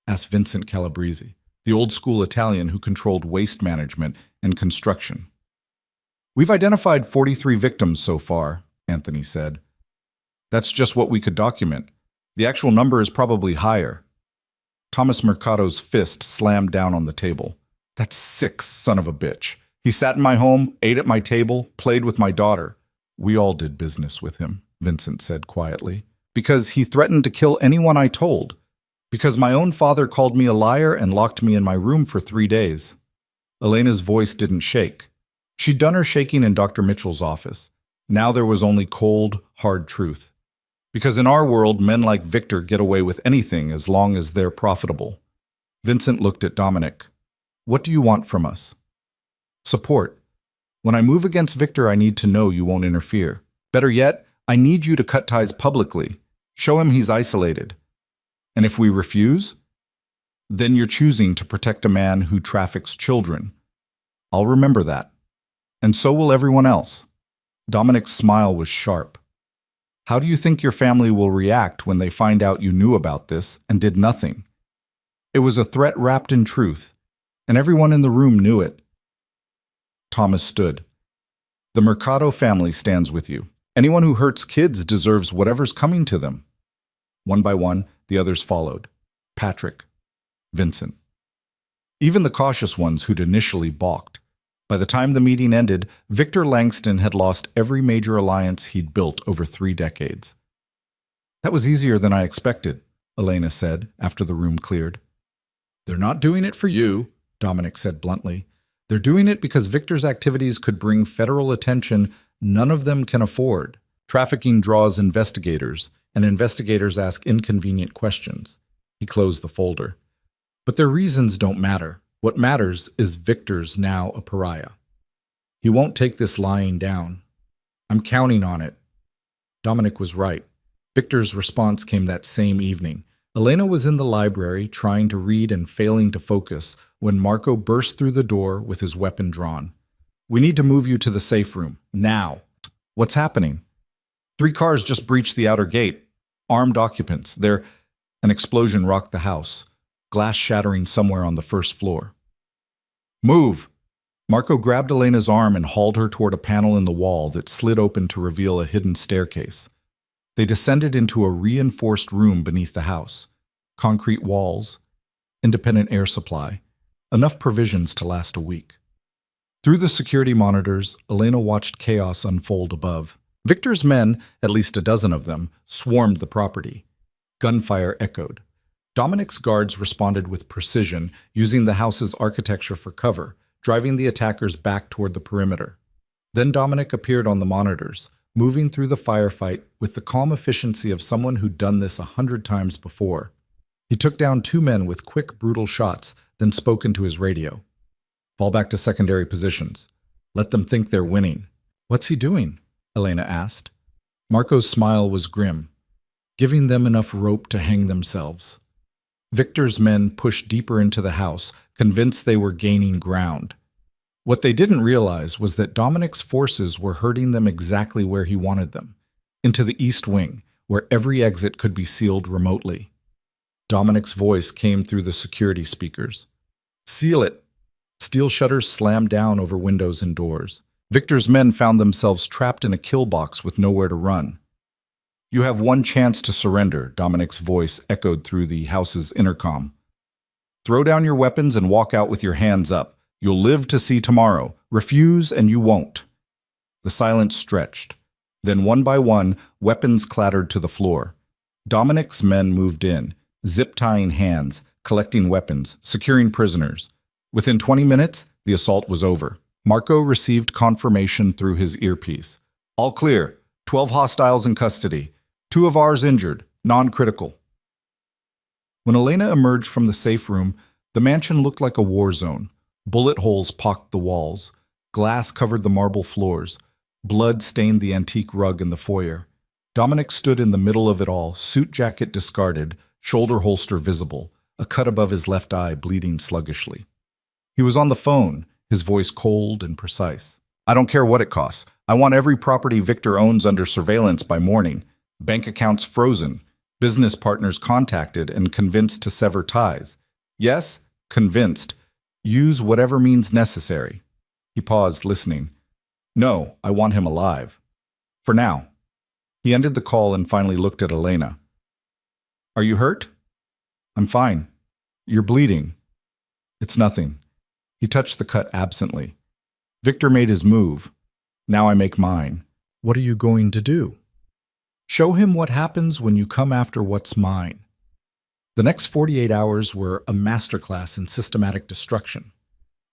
asked Vincent Calabrese, the old-school Italian who controlled waste management and construction. "We've identified 43 victims so far," Anthony said. "That's just what we could document. The actual number is probably higher." Thomas Mercado's fist slammed down on the table. "That's sick, son of a bitch. He sat in my home, ate at my table, played with my daughter." "We all did business with him," Vincent said quietly. "Because he threatened to kill anyone I told. Because my own father called me a liar and locked me in my room for 3 days." Elena's voice didn't shake. She'd done her shaking in Dr. Mitchell's office. Now there was only cold, hard truth. Because in our world, men like Victor get away with anything as long as they're profitable. Vincent looked at Dominic. "What do you want from us?" "Support. When I move against Victor, I need to know you won't interfere. Better yet, I need you to cut ties publicly. Show him he's isolated. And if we refuse, then you're choosing to protect a man who traffics children. I'll remember that. And so will everyone else." Dominic's smile was sharp. "How do you think your family will react when they find out you knew about this and did nothing?" It was a threat wrapped in truth, and everyone in the room knew it. Thomas stood. "The Mercado family stands with you. Anyone who hurts kids deserves whatever's coming to them." One by one, the others followed. Patrick, Vincent. Even the cautious ones who'd initially balked. By the time the meeting ended, Victor Langston had lost every major alliance he'd built over 3 decades. "That was easier than I expected," Elena said after the room cleared. "They're not doing it for you," Dominic said bluntly. "They're doing it because Victor's activities could bring federal attention none of them can afford. Trafficking draws investigators, and investigators ask inconvenient questions." He closed the folder. "But their reasons don't matter. What matters is Victor's now a pariah. He won't take this lying down. I'm counting on it." Dominic was right. Victor's response came that same evening. Elena was in the library trying to read and failing to focus when Marco burst through the door with his weapon drawn. "We need to move you to the safe room, now." "What's happening?" 3 cars just breached the outer gate. Armed occupants. An explosion rocked the house, glass shattering somewhere on the first floor. "Move!" Marco grabbed Elena's arm and hauled her toward a panel in the wall that slid open to reveal a hidden staircase. They descended into a reinforced room beneath the house. Concrete walls, independent air supply, enough provisions to last a week. Through the security monitors, Elena watched chaos unfold above. Victor's men, at least a dozen of them, swarmed the property. Gunfire echoed. Dominic's guards responded with precision, using the house's architecture for cover, driving the attackers back toward the perimeter. Then Dominic appeared on the monitors, moving through the firefight with the calm efficiency of someone who'd done this 100 times before. He took down 2 men with quick, brutal shots, then spoke into his radio. "Fall back to secondary positions. Let them think they're winning." "What's he doing?" Elena asked. Marco's smile was grim. "Giving them enough rope to hang themselves." Victor's men pushed deeper into the house, convinced they were gaining ground. What they didn't realize was that Dominic's forces were herding them exactly where he wanted them, into the east wing, where every exit could be sealed remotely. Dominic's voice came through the security speakers. "Seal it." Steel shutters slammed down over windows and doors. Victor's men found themselves trapped in a kill box with nowhere to run. "You have one chance to surrender," Dominic's voice echoed through the house's intercom. "Throw down your weapons and walk out with your hands up. You'll live to see tomorrow. Refuse and you won't." The silence stretched. Then one by one, weapons clattered to the floor. Dominic's men moved in, zip-tying hands, collecting weapons, securing prisoners. Within 20 minutes, the assault was over. Marco received confirmation through his earpiece. "All clear. 12 hostiles in custody. 2 of ours injured. Non-critical." When Elena emerged from the safe room, the mansion looked like a war zone. Bullet holes pocked the walls. Glass covered the marble floors. Blood stained the antique rug in the foyer. Dominic stood in the middle of it all, suit jacket discarded, shoulder holster visible, a cut above his left eye bleeding sluggishly. He was on the phone, his voice cold and precise. I don't care what it costs. I want every property Victor owns under surveillance by morning. Bank accounts frozen. Business partners contacted and convinced to sever ties. Yes, convinced. Use whatever means necessary. He paused, listening. No, I want him alive. For now. He ended the call and finally looked at Elena. Are you hurt? I'm fine. You're bleeding. It's nothing. He touched the cut absently. Victor made his move. Now I make mine. What are you going to do? Show him what happens when you come after what's mine. The next 48 hours were a masterclass in systematic destruction.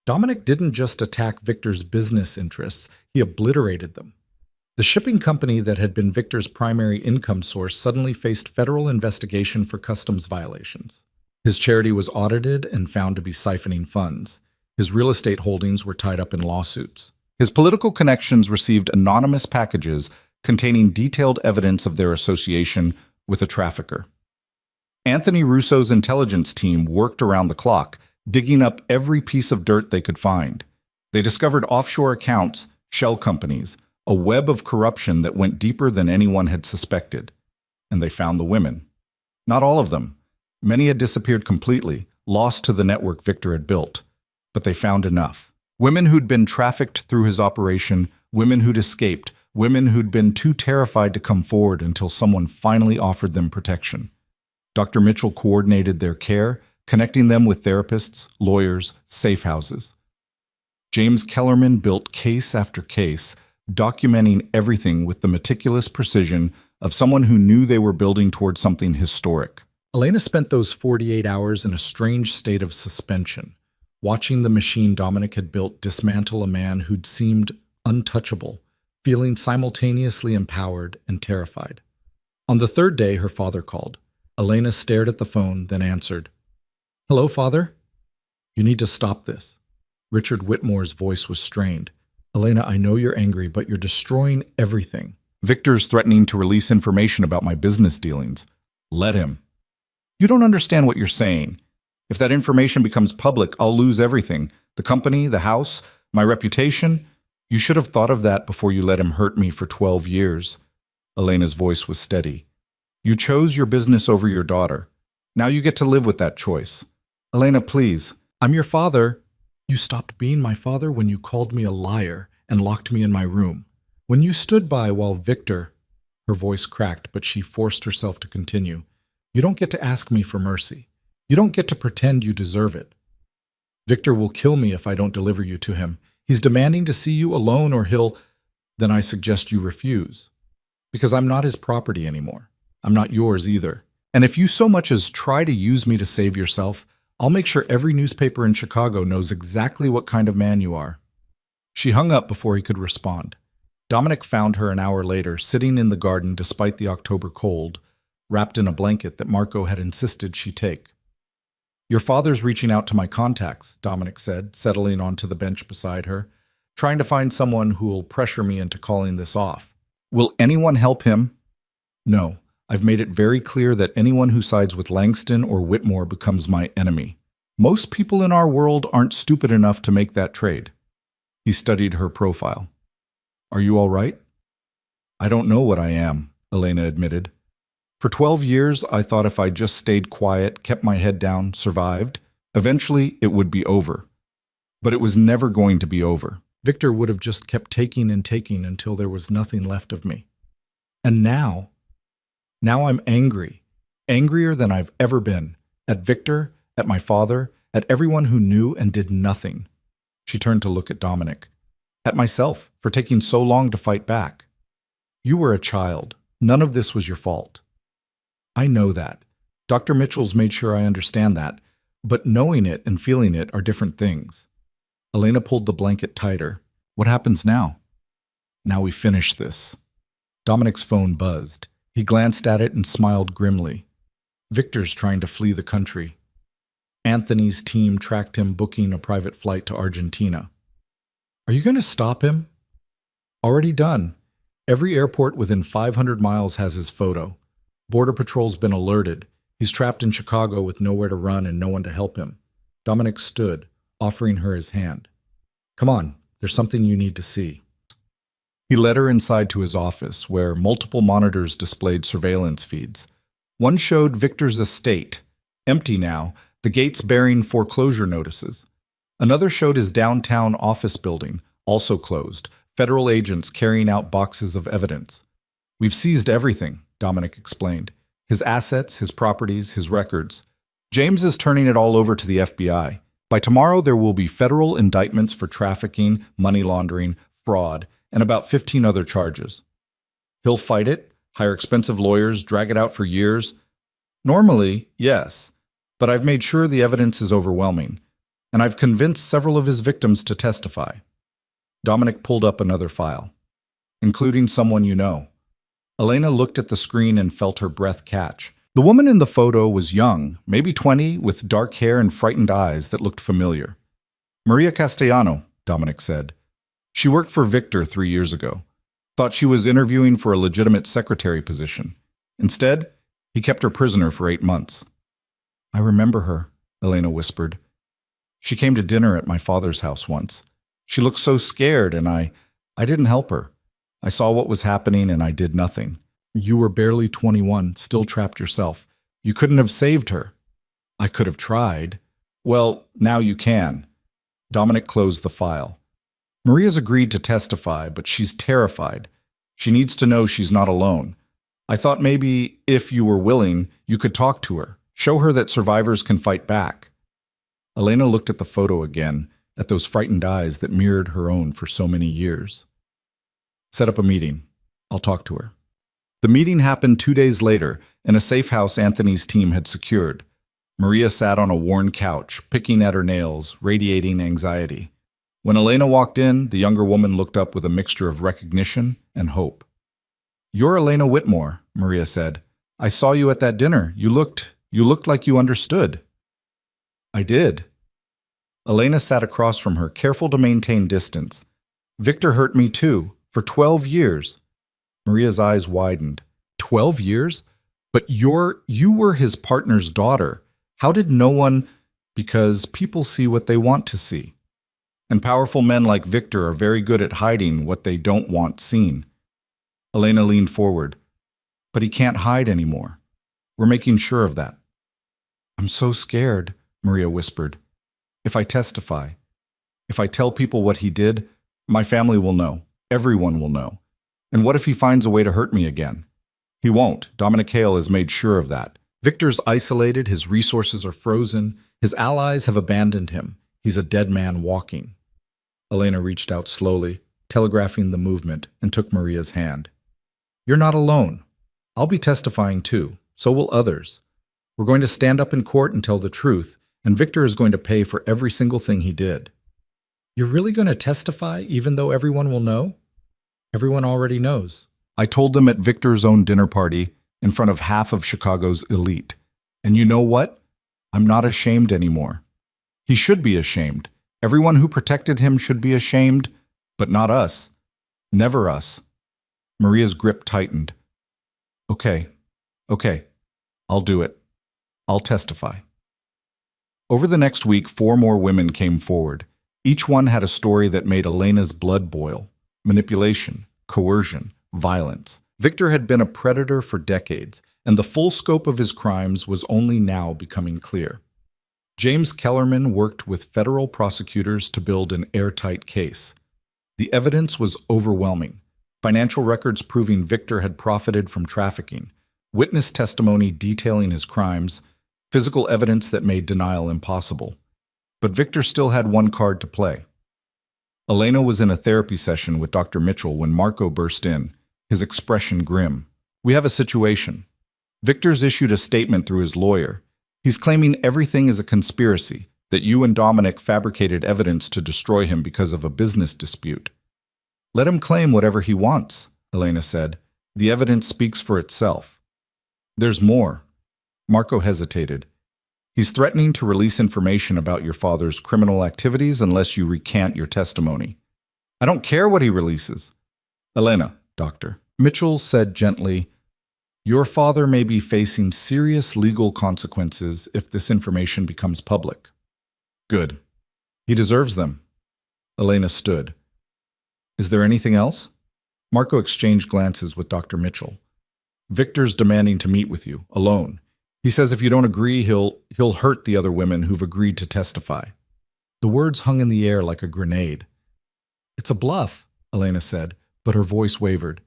Dominic didn't just attack Victor's business interests, he obliterated them. The shipping company that had been Victor's primary income source suddenly faced federal investigation for customs violations. His charity was audited and found to be siphoning funds. His real estate holdings were tied up in lawsuits. His political connections received anonymous packages containing detailed evidence of their association with a trafficker. Anthony Russo's intelligence team worked around the clock, digging up every piece of dirt they could find. They discovered offshore accounts, shell companies, a web of corruption that went deeper than anyone had suspected. And they found the women. Not all of them. Many had disappeared completely, lost to the network Victor had built. But they found enough. Women who'd been trafficked through his operation, women who'd escaped, women who'd been too terrified to come forward until someone finally offered them protection. Dr. Mitchell coordinated their care, connecting them with therapists, lawyers, safe houses. James Kellerman built case after case, documenting everything with the meticulous precision of someone who knew they were building towards something historic. Elena spent those 48 hours in a strange state of suspension, watching the machine Dominic had built dismantle a man who'd seemed untouchable, feeling simultaneously empowered and terrified. On the third day, her father called. Elena stared at the phone, then answered. Hello, Father? You need to stop this. Richard Whitmore's voice was strained. Elena, I know you're angry, but you're destroying everything. Victor's threatening to release information about my business dealings. Let him. You don't understand what you're saying. If that information becomes public, I'll lose everything. The company, the house, my reputation. You should have thought of that before you let him hurt me for 12 years. Elena's voice was steady. You chose your business over your daughter. Now you get to live with that choice. Elena, please. I'm your father. You stopped being my father when you called me a liar and locked me in my room. When you stood by while Victor... Her voice cracked, but she forced herself to continue. You don't get to ask me for mercy. You don't get to pretend you deserve it. Victor will kill me if I don't deliver you to him. He's demanding to see you alone or he'll... Then I suggest you refuse. Because I'm not his property anymore. I'm not yours either. And if you so much as try to use me to save yourself, I'll make sure every newspaper in Chicago knows exactly what kind of man you are. She hung up before he could respond. Dominic found her an hour later, sitting in the garden despite the October cold, wrapped in a blanket that Marco had insisted she take. Your father's reaching out to my contacts, Dominic said, settling onto the bench beside her, trying to find someone who will pressure me into calling this off. Will anyone help him? No. I've made it very clear that anyone who sides with Langston or Whitmore becomes my enemy. Most people in our world aren't stupid enough to make that trade. He studied her profile. Are you all right? I don't know what I am, Elena admitted. For 12 years, I thought if I just stayed quiet, kept my head down, survived, eventually it would be over. But it was never going to be over. Victor would have just kept taking and taking until there was nothing left of me. And now I'm angry, angrier than I've ever been, at Victor, at my father, at everyone who knew and did nothing. She turned to look at Dominic. At myself, for taking so long to fight back. You were a child. None of this was your fault. I know that. Dr. Mitchell's made sure I understand that, but knowing it and feeling it are different things. Elena pulled the blanket tighter. What happens now? Now we finish this. Dominic's phone buzzed. He glanced at it and smiled grimly. Victor's trying to flee the country. Anthony's team tracked him, booking a private flight to Argentina. Are you going to stop him? Already done. Every airport within 500 miles has his photo. Border Patrol's been alerted. He's trapped in Chicago with nowhere to run and no one to help him. Dominic stood, offering her his hand. Come on, there's something you need to see. He led her inside to his office, where multiple monitors displayed surveillance feeds. One showed Victor's estate, empty now, the gates bearing foreclosure notices. Another showed his downtown office building, also closed, federal agents carrying out boxes of evidence. We've seized everything, Dominic explained. His assets, his properties, his records. James is turning it all over to the FBI. By tomorrow, there will be federal indictments for trafficking, money laundering, fraud, and about 15 other charges. He'll fight it, hire expensive lawyers, drag it out for years. Normally, yes, but I've made sure the evidence is overwhelming, and I've convinced several of his victims to testify. Dominic pulled up another file, including someone you know. Elena looked at the screen and felt her breath catch. The woman in the photo was young, maybe 20, with dark hair and frightened eyes that looked familiar. Maria Castellano, Dominic said. She worked for Victor 3 years ago. Thought she was interviewing for a legitimate secretary position. Instead, he kept her prisoner for 8 months. I remember her, Elena whispered. She came to dinner at my father's house once. She looked so scared, and I didn't help her. I saw what was happening, and I did nothing. You were barely 21, still trapped yourself. You couldn't have saved her. I could have tried. Well, now you can. Dominic closed the file. Maria's agreed to testify, but she's terrified. She needs to know she's not alone. I thought maybe, if you were willing, you could talk to her, show her that survivors can fight back. Elena looked at the photo again, at those frightened eyes that mirrored her own for so many years. Set up a meeting. I'll talk to her. The meeting happened 2 days later in a safe house Anthony's team had secured. Maria sat on a worn couch, picking at her nails, radiating anxiety. When Elena walked in, the younger woman looked up with a mixture of recognition and hope. You're Elena Whitmore, Maria said. I saw you at that dinner. You looked like you understood. I did. Elena sat across from her, careful to maintain distance. Victor hurt me too, for 12 years. Maria's eyes widened. 12 years? But you were his partner's daughter. How did no one... Because people see what they want to see. And powerful men like Victor are very good at hiding what they don't want seen. Elena leaned forward. But he can't hide anymore. We're making sure of that. I'm so scared, Maria whispered. If I testify, if I tell people what he did, my family will know. Everyone will know. And what if he finds a way to hurt me again? He won't. Dominic Hale has made sure of that. Victor's isolated, his resources are frozen, his allies have abandoned him. He's a dead man walking. Elena reached out slowly, telegraphing the movement, and took Maria's hand. You're not alone. I'll be testifying too. So will others. We're going to stand up in court and tell the truth, and Victor is going to pay for every single thing he did. You're really going to testify even though everyone will know? Everyone already knows. I told them at Victor's own dinner party in front of half of Chicago's elite. And you know what? I'm not ashamed anymore. He should be ashamed. Everyone who protected him should be ashamed, but not us. Never us. Maria's grip tightened. Okay. I'll do it. I'll testify. Over the next week, 4 more women came forward. Each one had a story that made Elena's blood boil. Manipulation, coercion, violence. Victor had been a predator for decades, and the full scope of his crimes was only now becoming clear. James Kellerman worked with federal prosecutors to build an airtight case. The evidence was overwhelming. Financial records proving Victor had profited from trafficking, witness testimony detailing his crimes, physical evidence that made denial impossible. But Victor still had one card to play. Elena was in a therapy session with Dr. Mitchell when Marco burst in, his expression grim. We have a situation. Victor's issued a statement through his lawyer. He's claiming everything is a conspiracy, that you and Dominic fabricated evidence to destroy him because of a business dispute. Let him claim whatever he wants, Elena said. The evidence speaks for itself. There's more. Marco hesitated. He's threatening to release information about your father's criminal activities unless you recant your testimony. I don't care what he releases. Elena, doctor. Mitchell said gently, your father may be facing serious legal consequences if this information becomes public. Good. He deserves them. Elena stood. Is there anything else? Marco exchanged glances with Dr. Mitchell. Victor's demanding to meet with you, alone. He says if you don't agree, he'll hurt the other women who've agreed to testify. The words hung in the air like a grenade. It's a bluff, Elena said, but her voice wavered.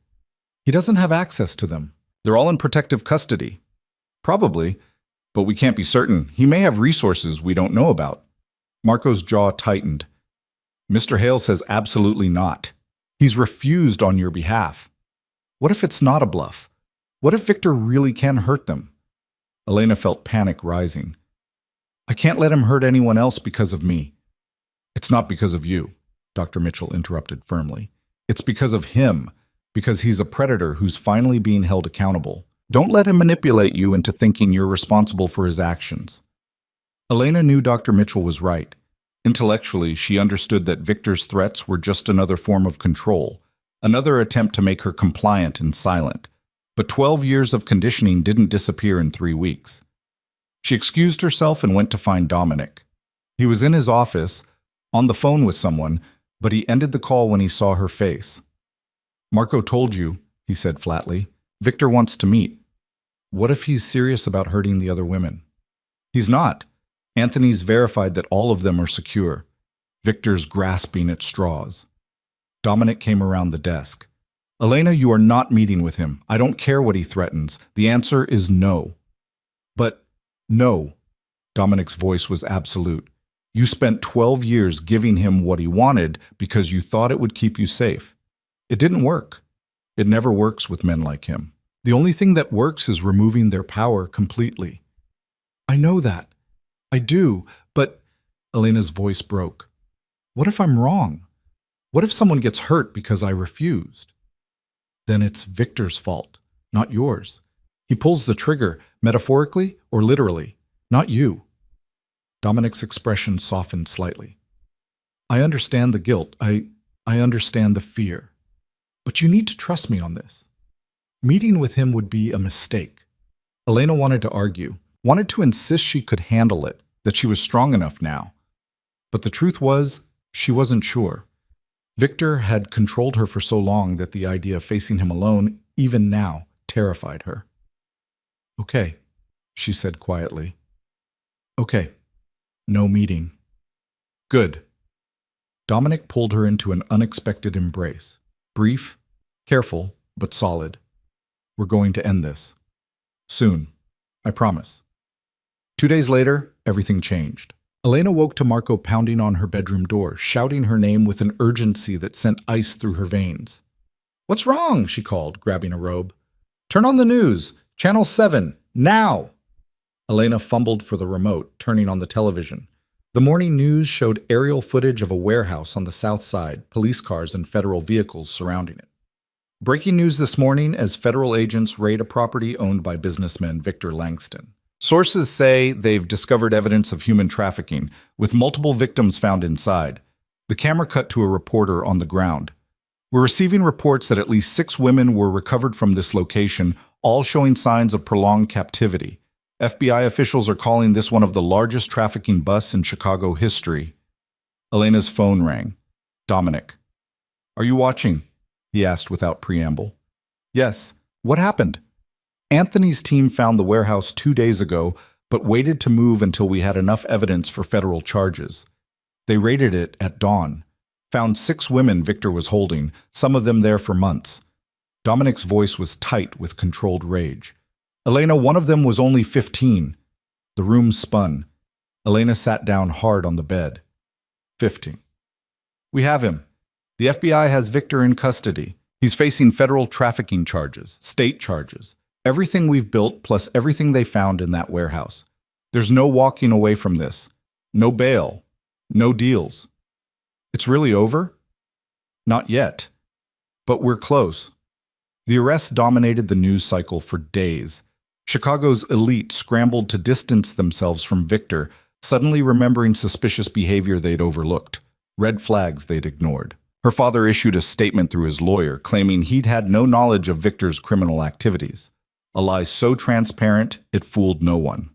He doesn't have access to them. They're all in protective custody. Probably, but we can't be certain. He may have resources we don't know about. Marco's jaw tightened. Mr. Hale says absolutely not. He's refused on your behalf. What if it's not a bluff? What if Victor really can hurt them? Elena felt panic rising. I can't let him hurt anyone else because of me. It's not because of you, Dr. Mitchell interrupted firmly. It's because of him, because he's a predator who's finally being held accountable. Don't let him manipulate you into thinking you're responsible for his actions. Elena knew Dr. Mitchell was right. Intellectually, she understood that Victor's threats were just another form of control, another attempt to make her compliant and silent. But 12 years of conditioning didn't disappear in 3 weeks. She excused herself and went to find Dominic. He was in his office, on the phone with someone, but he ended the call when he saw her face. Marco told you, he said flatly. Victor wants to meet. What if he's serious about hurting the other women? He's not. Anthony's verified that all of them are secure. Victor's grasping at straws. Dominic came around the desk. Elena, you are not meeting with him. I don't care what he threatens. The answer is no. But no. Dominic's voice was absolute. You spent 12 years giving him what he wanted because you thought it would keep you safe. It didn't work. It never works with men like him. The only thing that works is removing their power completely. I know that. I do, but Elena's voice broke. What if I'm wrong? What if someone gets hurt because I refused? Then it's Victor's fault, not yours. He pulls the trigger, metaphorically or literally, not you. Dominic's expression softened slightly. I understand the guilt. I understand the fear. But you need to trust me on this. Meeting with him would be a mistake. Elena wanted to argue, wanted to insist she could handle it, that she was strong enough now. But the truth was, she wasn't sure. Victor had controlled her for so long that the idea of facing him alone, even now, terrified her. Okay, she said quietly. Okay, no meeting. Good. Dominic pulled her into an unexpected embrace. Brief, careful, but solid. We're going to end this. Soon. I promise. 2 days later, everything changed. Elena woke to Marco pounding on her bedroom door, shouting her name with an urgency that sent ice through her veins. What's wrong? She called, grabbing a robe. Turn on the news. Channel 7. Now! Elena fumbled for the remote, turning on the television. The morning news showed aerial footage of a warehouse on the south side, police cars and federal vehicles surrounding it. Breaking news this morning as federal agents raid a property owned by businessman Victor Langston. Sources say they've discovered evidence of human trafficking, with multiple victims found inside. The camera cut to a reporter on the ground. We're receiving reports that at least 6 women were recovered from this location, all showing signs of prolonged captivity. FBI officials are calling this one of the largest trafficking busts in Chicago history. Elena's phone rang. Dominic. Are you watching? He asked without preamble. Yes. What happened? Anthony's team found the warehouse 2 days ago, but waited to move until we had enough evidence for federal charges. They raided it at dawn. Found 6 women Victor was holding, some of them there for months. Dominic's voice was tight with controlled rage. Elena, one of them was only 15. The room spun. Elena sat down hard on the bed. 15. We have him. The FBI has Victor in custody. He's facing federal trafficking charges, state charges. Everything we've built plus everything they found in that warehouse. There's no walking away from this. No bail. No deals. It's really over? Not yet. But we're close. The arrest dominated the news cycle for days. Chicago's elite scrambled to distance themselves from Victor, suddenly remembering suspicious behavior they'd overlooked, red flags they'd ignored. Her father issued a statement through his lawyer, claiming he'd had no knowledge of Victor's criminal activities, a lie so transparent it fooled no one.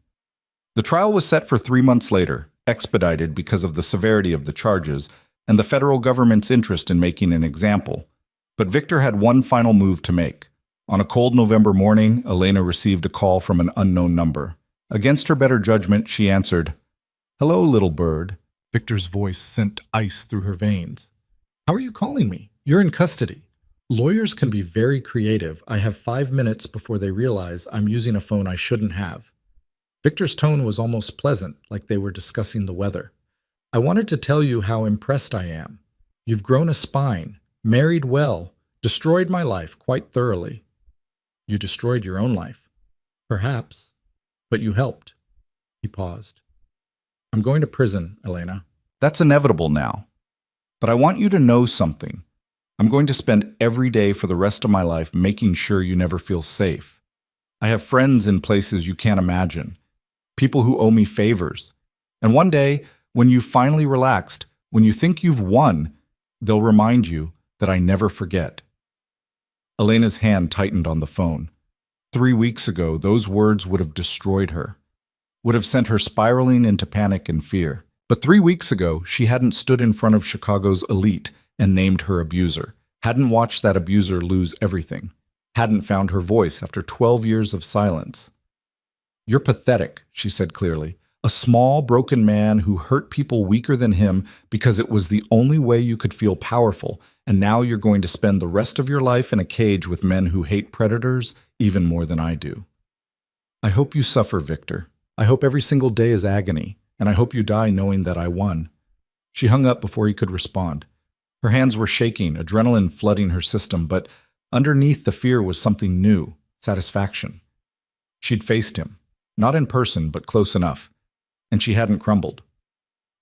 The trial was set for 3 months later, expedited because of the severity of the charges and the federal government's interest in making an example. But Victor had one final move to make. On a cold November morning, Elena received a call from an unknown number. Against her better judgment, she answered, "Hello, little bird." Victor's voice sent ice through her veins. "How are you calling me? You're in custody." Lawyers can be very creative. I have 5 minutes before they realize I'm using a phone I shouldn't have. Victor's tone was almost pleasant, like they were discussing the weather. "I wanted to tell you how impressed I am. You've grown a spine, married well, destroyed my life quite thoroughly." "You destroyed your own life." "Perhaps, but you helped." He paused. "I'm going to prison, Elena." "That's inevitable now. But I want you to know something. I'm going to spend every day for the rest of my life making sure you never feel safe. I have friends in places you can't imagine, people who owe me favors. And one day, when you've finally relaxed, when you think you've won, they'll remind you that I never forget." Elena's hand tightened on the phone. 3 weeks ago, those words would have destroyed her, would have sent her spiraling into panic and fear. But 3 weeks ago, she hadn't stood in front of Chicago's elite and named her abuser, hadn't watched that abuser lose everything, hadn't found her voice after 12 years of silence. "You're pathetic," she said clearly. "A small, broken man who hurt people weaker than him because it was the only way you could feel powerful, and now you're going to spend the rest of your life in a cage with men who hate predators even more than I do. I hope you suffer, Victor. I hope every single day is agony, and I hope you die knowing that I won." She hung up before he could respond. Her hands were shaking, adrenaline flooding her system, but underneath the fear was something new, satisfaction. She'd faced him, not in person, but close enough, and she hadn't crumbled.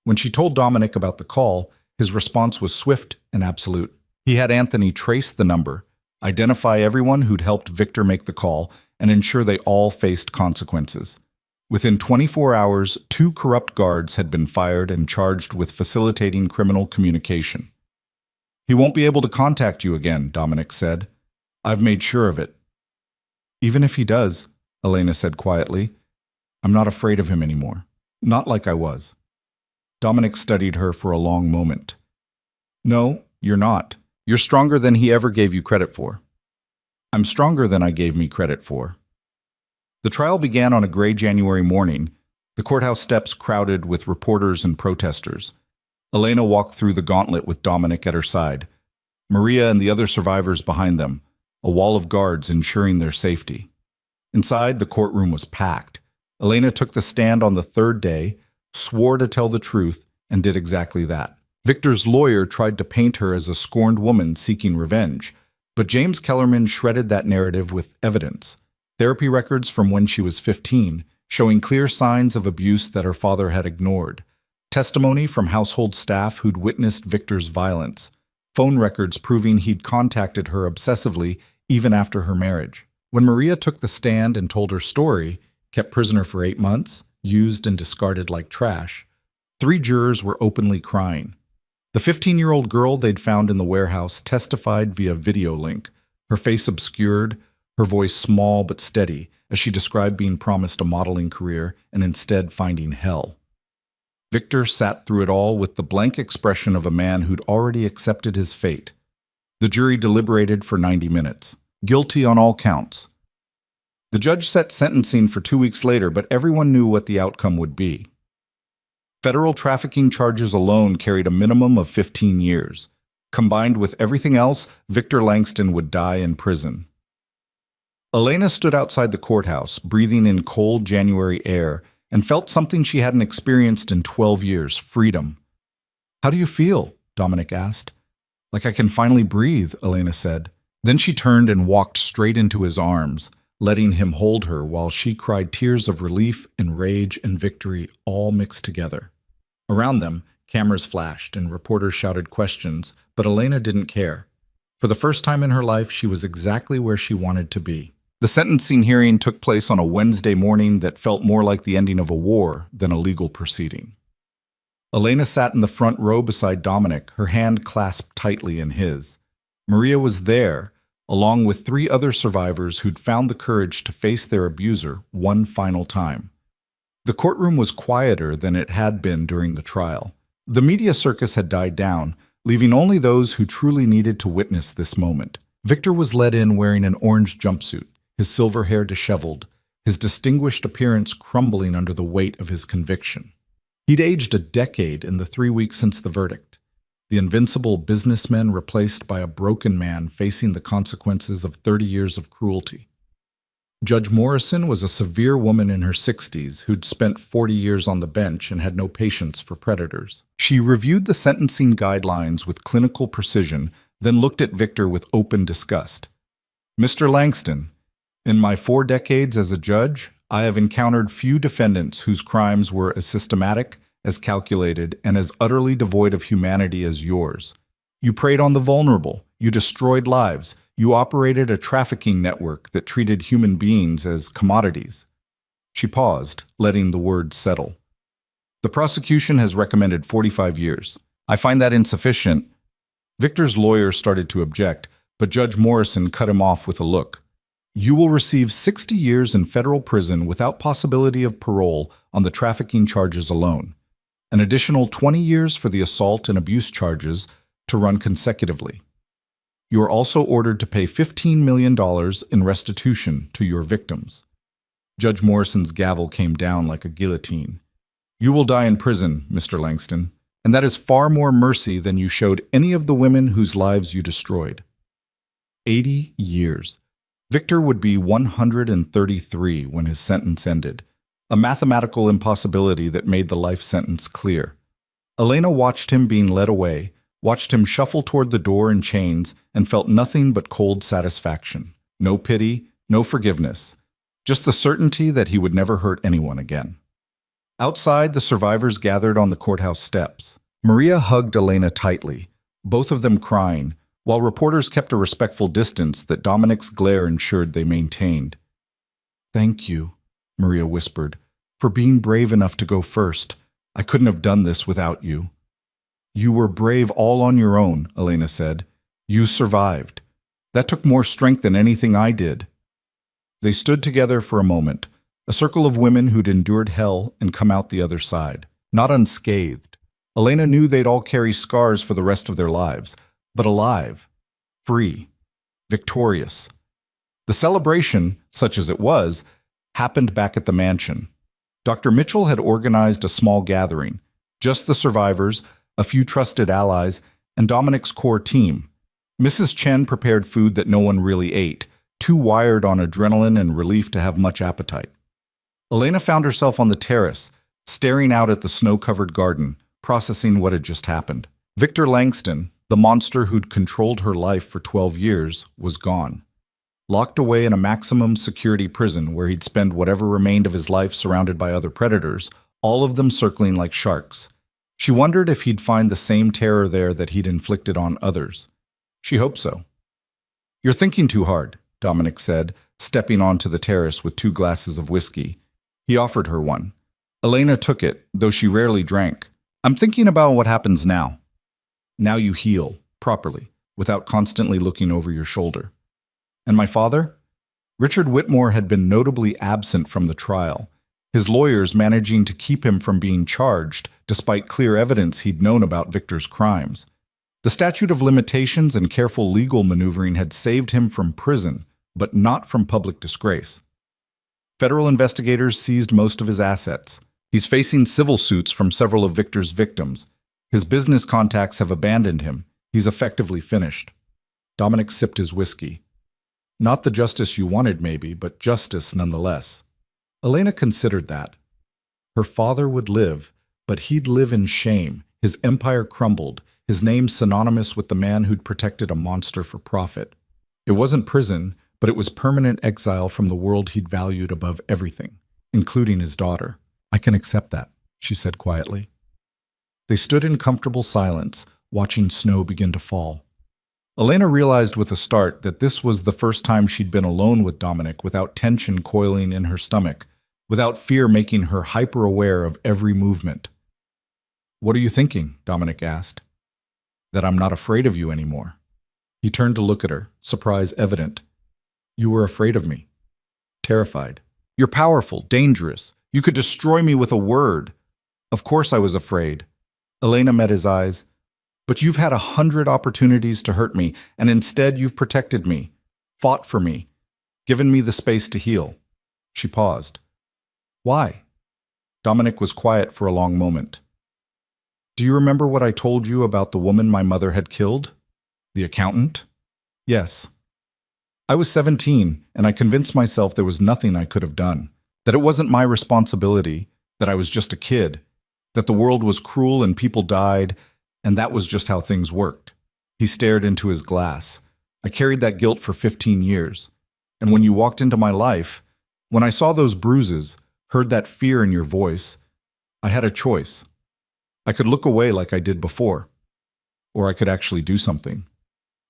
When she told Dominic about the call, his response was swift and absolute. He had Anthony trace the number, identify everyone who'd helped Victor make the call, and ensure they all faced consequences. Within 24 hours, 2 corrupt guards had been fired and charged with facilitating criminal communication. "He won't be able to contact you again," Dominic said. "I've made sure of it." "Even if he does," Elena said quietly, "I'm not afraid of him anymore. Not like I was." Dominic studied her for a long moment. "No, you're not. You're stronger than he ever gave you credit for." "I'm stronger than I gave me credit for." The trial began on a gray January morning, the courthouse steps crowded with reporters and protesters. Elena walked through the gauntlet with Dominic at her side, Maria and the other survivors behind them, a wall of guards ensuring their safety. Inside, the courtroom was packed. Elena took the stand on the 3rd day, swore to tell the truth, and did exactly that. Victor's lawyer tried to paint her as a scorned woman seeking revenge, but James Kellerman shredded that narrative with evidence. Therapy records from when she was 15, showing clear signs of abuse that her father had ignored. Testimony from household staff who'd witnessed Victor's violence. Phone records proving he'd contacted her obsessively even after her marriage. When Maria took the stand and told her story, kept prisoner for 8 months, used and discarded like trash, 3 jurors were openly crying. The 15-year-old girl they'd found in the warehouse testified via video link, her face obscured, her voice small but steady, as she described being promised a modeling career and instead finding hell. Victor sat through it all with the blank expression of a man who'd already accepted his fate. The jury deliberated for 90 minutes. Guilty on all counts. The judge set sentencing for 2 weeks later, but everyone knew what the outcome would be. Federal trafficking charges alone carried a minimum of 15 years. Combined with everything else, Victor Langston would die in prison. Elena stood outside the courthouse, breathing in cold January air, and felt something she hadn't experienced in 12 years, freedom. "How do you feel?" Dominic asked. "Like I can finally breathe," Elena said. Then she turned and walked straight into his arms, letting him hold her while she cried tears of relief and rage and victory all mixed together. Around them, cameras flashed and reporters shouted questions, but Elena didn't care. For the first time in her life, she was exactly where she wanted to be. The sentencing hearing took place on a Wednesday morning that felt more like the ending of a war than a legal proceeding. Elena sat in the front row beside Dominic, her hand clasped tightly in his. Maria was there, along with 3 other survivors who'd found the courage to face their abuser one final time. The courtroom was quieter than it had been during the trial. The media circus had died down, leaving only those who truly needed to witness this moment. Victor was led in wearing an orange jumpsuit, his silver hair disheveled, his distinguished appearance crumbling under the weight of his conviction. He'd aged a decade in the 3 weeks since the verdict, the invincible businessman replaced by a broken man facing the consequences of 30 years of cruelty. Judge Morrison was a severe woman in her 60s who'd spent 40 years on the bench and had no patience for predators. She reviewed the sentencing guidelines with clinical precision, then looked at Victor with open disgust. "Mr. Langston, in my 4 decades as a judge, I have encountered few defendants whose crimes were as systematic, as calculated, and as utterly devoid of humanity as yours. You preyed on the vulnerable, you destroyed lives, you operated a trafficking network that treated human beings as commodities." She paused, letting the words settle. "The prosecution has recommended 45 years. I find that insufficient." Victor's lawyer started to object, but Judge Morrison cut him off with a look. "You will receive 60 years in federal prison without possibility of parole on the trafficking charges alone. An additional 20 years for the assault and abuse charges to run consecutively. You are also ordered to pay $15 million in restitution to your victims." Judge Morrison's gavel came down like a guillotine. "You will die in prison, Mr. Langston, and that is far more mercy than you showed any of the women whose lives you destroyed." 80 years. Victor would be 133 when his sentence ended, a mathematical impossibility that made the life sentence clear. Elena watched him being led away, watched him shuffle toward the door in chains, and felt nothing but cold satisfaction. No pity, no forgiveness, just the certainty that he would never hurt anyone again. Outside, the survivors gathered on the courthouse steps. Maria hugged Elena tightly, both of them crying, while reporters kept a respectful distance that Dominic's glare ensured they maintained. "Thank you," Maria whispered, "for being brave enough to go first. I couldn't have done this without you." "You were brave all on your own," Elena said. "You survived. That took more strength than anything I did." They stood together for a moment, a circle of women who'd endured hell and come out the other side. Not unscathed. Elena knew they'd all carry scars for the rest of their lives, but alive, free, victorious. The celebration, such as it was, happened back at the mansion. Dr. Mitchell had organized a small gathering, just the survivors, a few trusted allies, and Dominic's core team. Mrs. Chen prepared food that no one really ate, too wired on adrenaline and relief to have much appetite. Elena found herself on the terrace, staring out at the snow-covered garden, processing what had just happened. Victor Langston, the monster who'd controlled her life for 12 years, was gone. Locked away in a maximum security prison where he'd spend whatever remained of his life surrounded by other predators, all of them circling like sharks. She wondered if he'd find the same terror there that he'd inflicted on others. She hoped so. "You're thinking too hard," Dominic said, stepping onto the terrace with 2 glasses of whiskey. He offered her one. Elena took it, though she rarely drank. "I'm thinking about what happens now. Now you heal, properly, without constantly looking over your shoulder." "And my father?" Richard Whitmore had been notably absent from the trial, his lawyers managing to keep him from being charged, despite clear evidence he'd known about Victor's crimes. The statute of limitations and careful legal maneuvering had saved him from prison, but not from public disgrace. Federal investigators seized most of his assets. He's facing civil suits from several of Victor's victims. His business contacts have abandoned him. He's effectively finished. Dominic sipped his whiskey. "Not the justice you wanted, maybe, but justice nonetheless." Elena considered that. Her father would live, but he'd live in shame. His empire crumbled, his name synonymous with the man who'd protected a monster for profit. It wasn't prison, but it was permanent exile from the world he'd valued above everything, including his daughter. "I can accept that," she said quietly. They stood in comfortable silence, watching snow begin to fall. Elena realized with a start that this was the first time she'd been alone with Dominic without tension coiling in her stomach, without fear making her hyper-aware of every movement. "What are you thinking?" Dominic asked. "That I'm not afraid of you anymore." He turned to look at her, surprise evident. "You were afraid of me." "Terrified." "You're powerful, dangerous. You could destroy me with a word." "Of course I was afraid." Elena met his eyes. "But you've had 100 opportunities to hurt me, and instead you've protected me, fought for me, given me the space to heal." She paused. "Why?" Dominic was quiet for a long moment. "Do you remember what I told you about the woman my mother had killed? The accountant?" "Yes." "I was 17, and I convinced myself there was nothing I could have done, that it wasn't my responsibility, that I was just a kid, that the world was cruel and people died, and that was just how things worked." He stared into his glass. "I carried that guilt for 15 years. And when you walked into my life, when I saw those bruises, heard that fear in your voice, I had a choice. I could look away like I did before, or I could actually do something.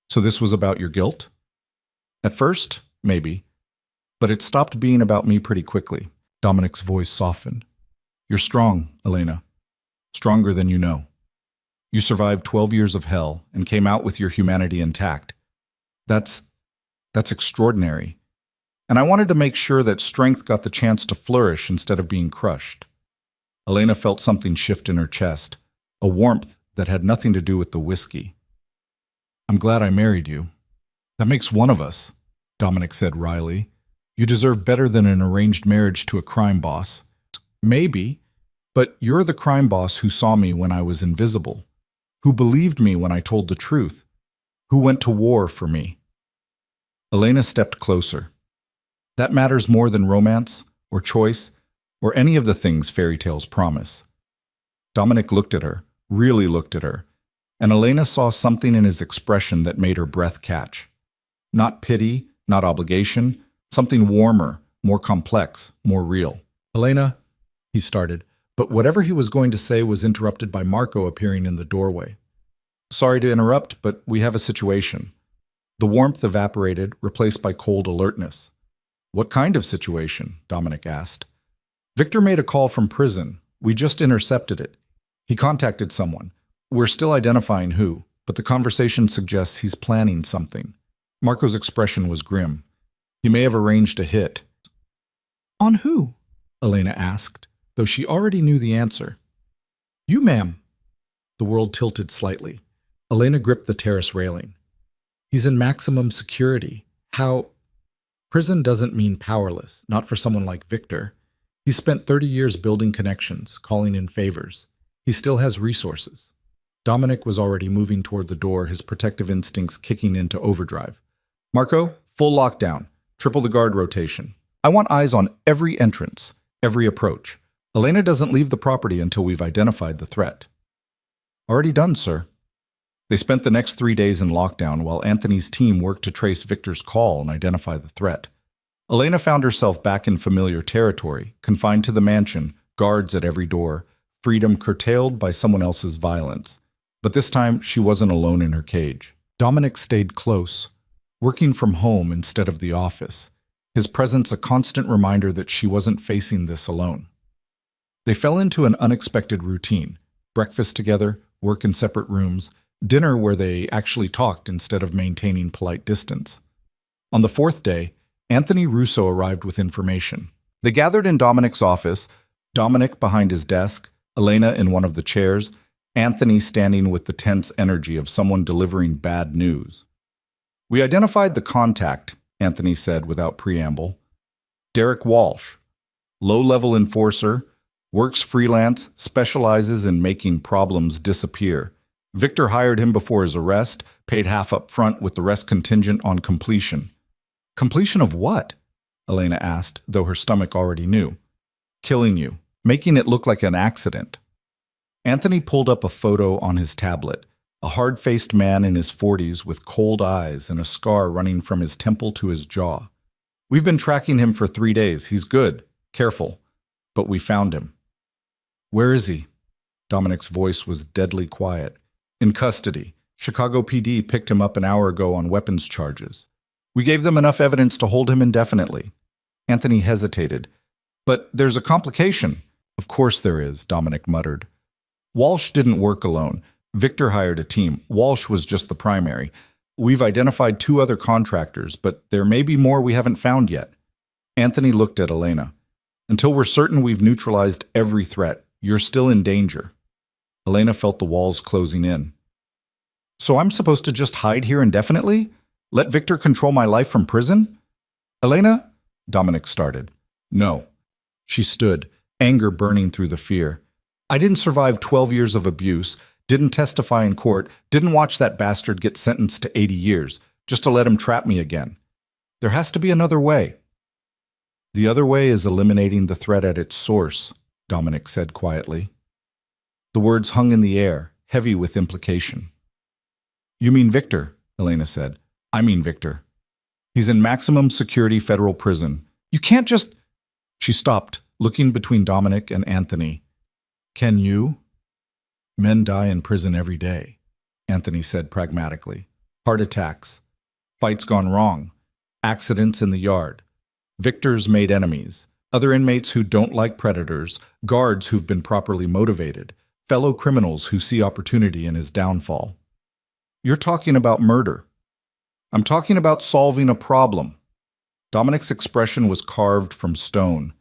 So this was about your guilt?" "At first, maybe. But it stopped being about me pretty quickly." Dominic's voice softened. "You're strong, Elena. Stronger than you know. You survived 12 years of hell and came out with your humanity intact. That's extraordinary. And I wanted to make sure that strength got the chance to flourish instead of being crushed." Elena felt something shift in her chest, a warmth that had nothing to do with the whiskey. "I'm glad I married you. That makes one of us," Dominic said wryly. "You deserve better than an arranged marriage to a crime boss." "Maybe, but you're the crime boss who saw me when I was invisible, who believed me when I told the truth, who went to war for me." Elena stepped closer. "That matters more than romance, or choice, or any of the things fairy tales promise." Dominic looked at her, really looked at her, and Elena saw something in his expression that made her breath catch. Not pity, not obligation, something warmer, more complex, more real. "Elena," he started, but whatever he was going to say was interrupted by Marco appearing in the doorway. "Sorry to interrupt, but we have a situation." The warmth evaporated, replaced by cold alertness. "What kind of situation?" Dominic asked. "Victor made a call from prison. We just intercepted it. He contacted someone. We're still identifying who, but the conversation suggests he's planning something." Marco's expression was grim. "He may have arranged a hit." "On who?" Elena asked, though she already knew the answer. "You, ma'am." The world tilted slightly. Elena gripped the terrace railing. "He's in maximum security. How?" "Prison doesn't mean powerless, not for someone like Victor. He's spent 30 years building connections, calling in favors. He still has resources." Dominic was already moving toward the door, his protective instincts kicking into overdrive. "Marco, full lockdown. Triple the guard rotation. I want eyes on every entrance, every approach. Elena doesn't leave the property until we've identified the threat." "Already done, sir." They spent the next 3 days in lockdown while Anthony's team worked to trace Victor's call and identify the threat. Elena found herself back in familiar territory, confined to the mansion, guards at every door, freedom curtailed by someone else's violence. But this time, she wasn't alone in her cage. Dominic stayed close, working from home instead of the office, his presence a constant reminder that she wasn't facing this alone. They fell into an unexpected routine: breakfast together, work in separate rooms, dinner where they actually talked instead of maintaining polite distance. On the 4th day, Anthony Russo arrived with information. They gathered in Dominic's office, Dominic behind his desk, Elena in one of the chairs, Anthony standing with the tense energy of someone delivering bad news. "We identified the contact," Anthony said without preamble. "Derek Walsh, low-level enforcer, works freelance, specializes in making problems disappear. Victor hired him before his arrest, paid half up front with the rest contingent on completion." "Completion of what?" Elena asked, though her stomach already knew. "Killing you, making it look like an accident." Anthony pulled up a photo on his tablet, a hard-faced man in his 40s with cold eyes and a scar running from his temple to his jaw. "We've been tracking him for 3 days. He's good, careful, but we found him." "Where is he?" Dominic's voice was deadly quiet. "In custody. Chicago PD picked him up an hour ago on weapons charges. We gave them enough evidence to hold him indefinitely. Anthony hesitated. But there's a complication. Of course there is, Dominic muttered. Walsh didn't work alone. Victor hired a team. Walsh was just the primary. We've identified 2 other contractors, but there may be more we haven't found yet. Anthony looked at Elena. Until we're certain we've neutralized every threat, you're still in danger. Elena felt the walls closing in. So I'm supposed to just hide here indefinitely? Let Victor control my life from prison? Elena? Dominic started. No. She stood, anger burning through the fear. I didn't survive 12 years of abuse, didn't testify in court, didn't watch that bastard get sentenced to 80 years, just to let him trap me again. There has to be another way. The other way is eliminating the threat at its source, Dominic said quietly. The words hung in the air, heavy with implication. You mean Victor, Elena said. I mean Victor. He's in maximum security federal prison. You can't just... She stopped, looking between Dominic and Anthony. Can you? Men die in prison every day, Anthony said pragmatically. Heart attacks. Fights gone wrong. Accidents in the yard. Victor's made enemies. Other inmates who don't like predators. Guards who've been properly motivated. Fellow criminals who see opportunity in his downfall. You're talking about murder. I'm talking about solving a problem. Dominic's expression was carved from stone.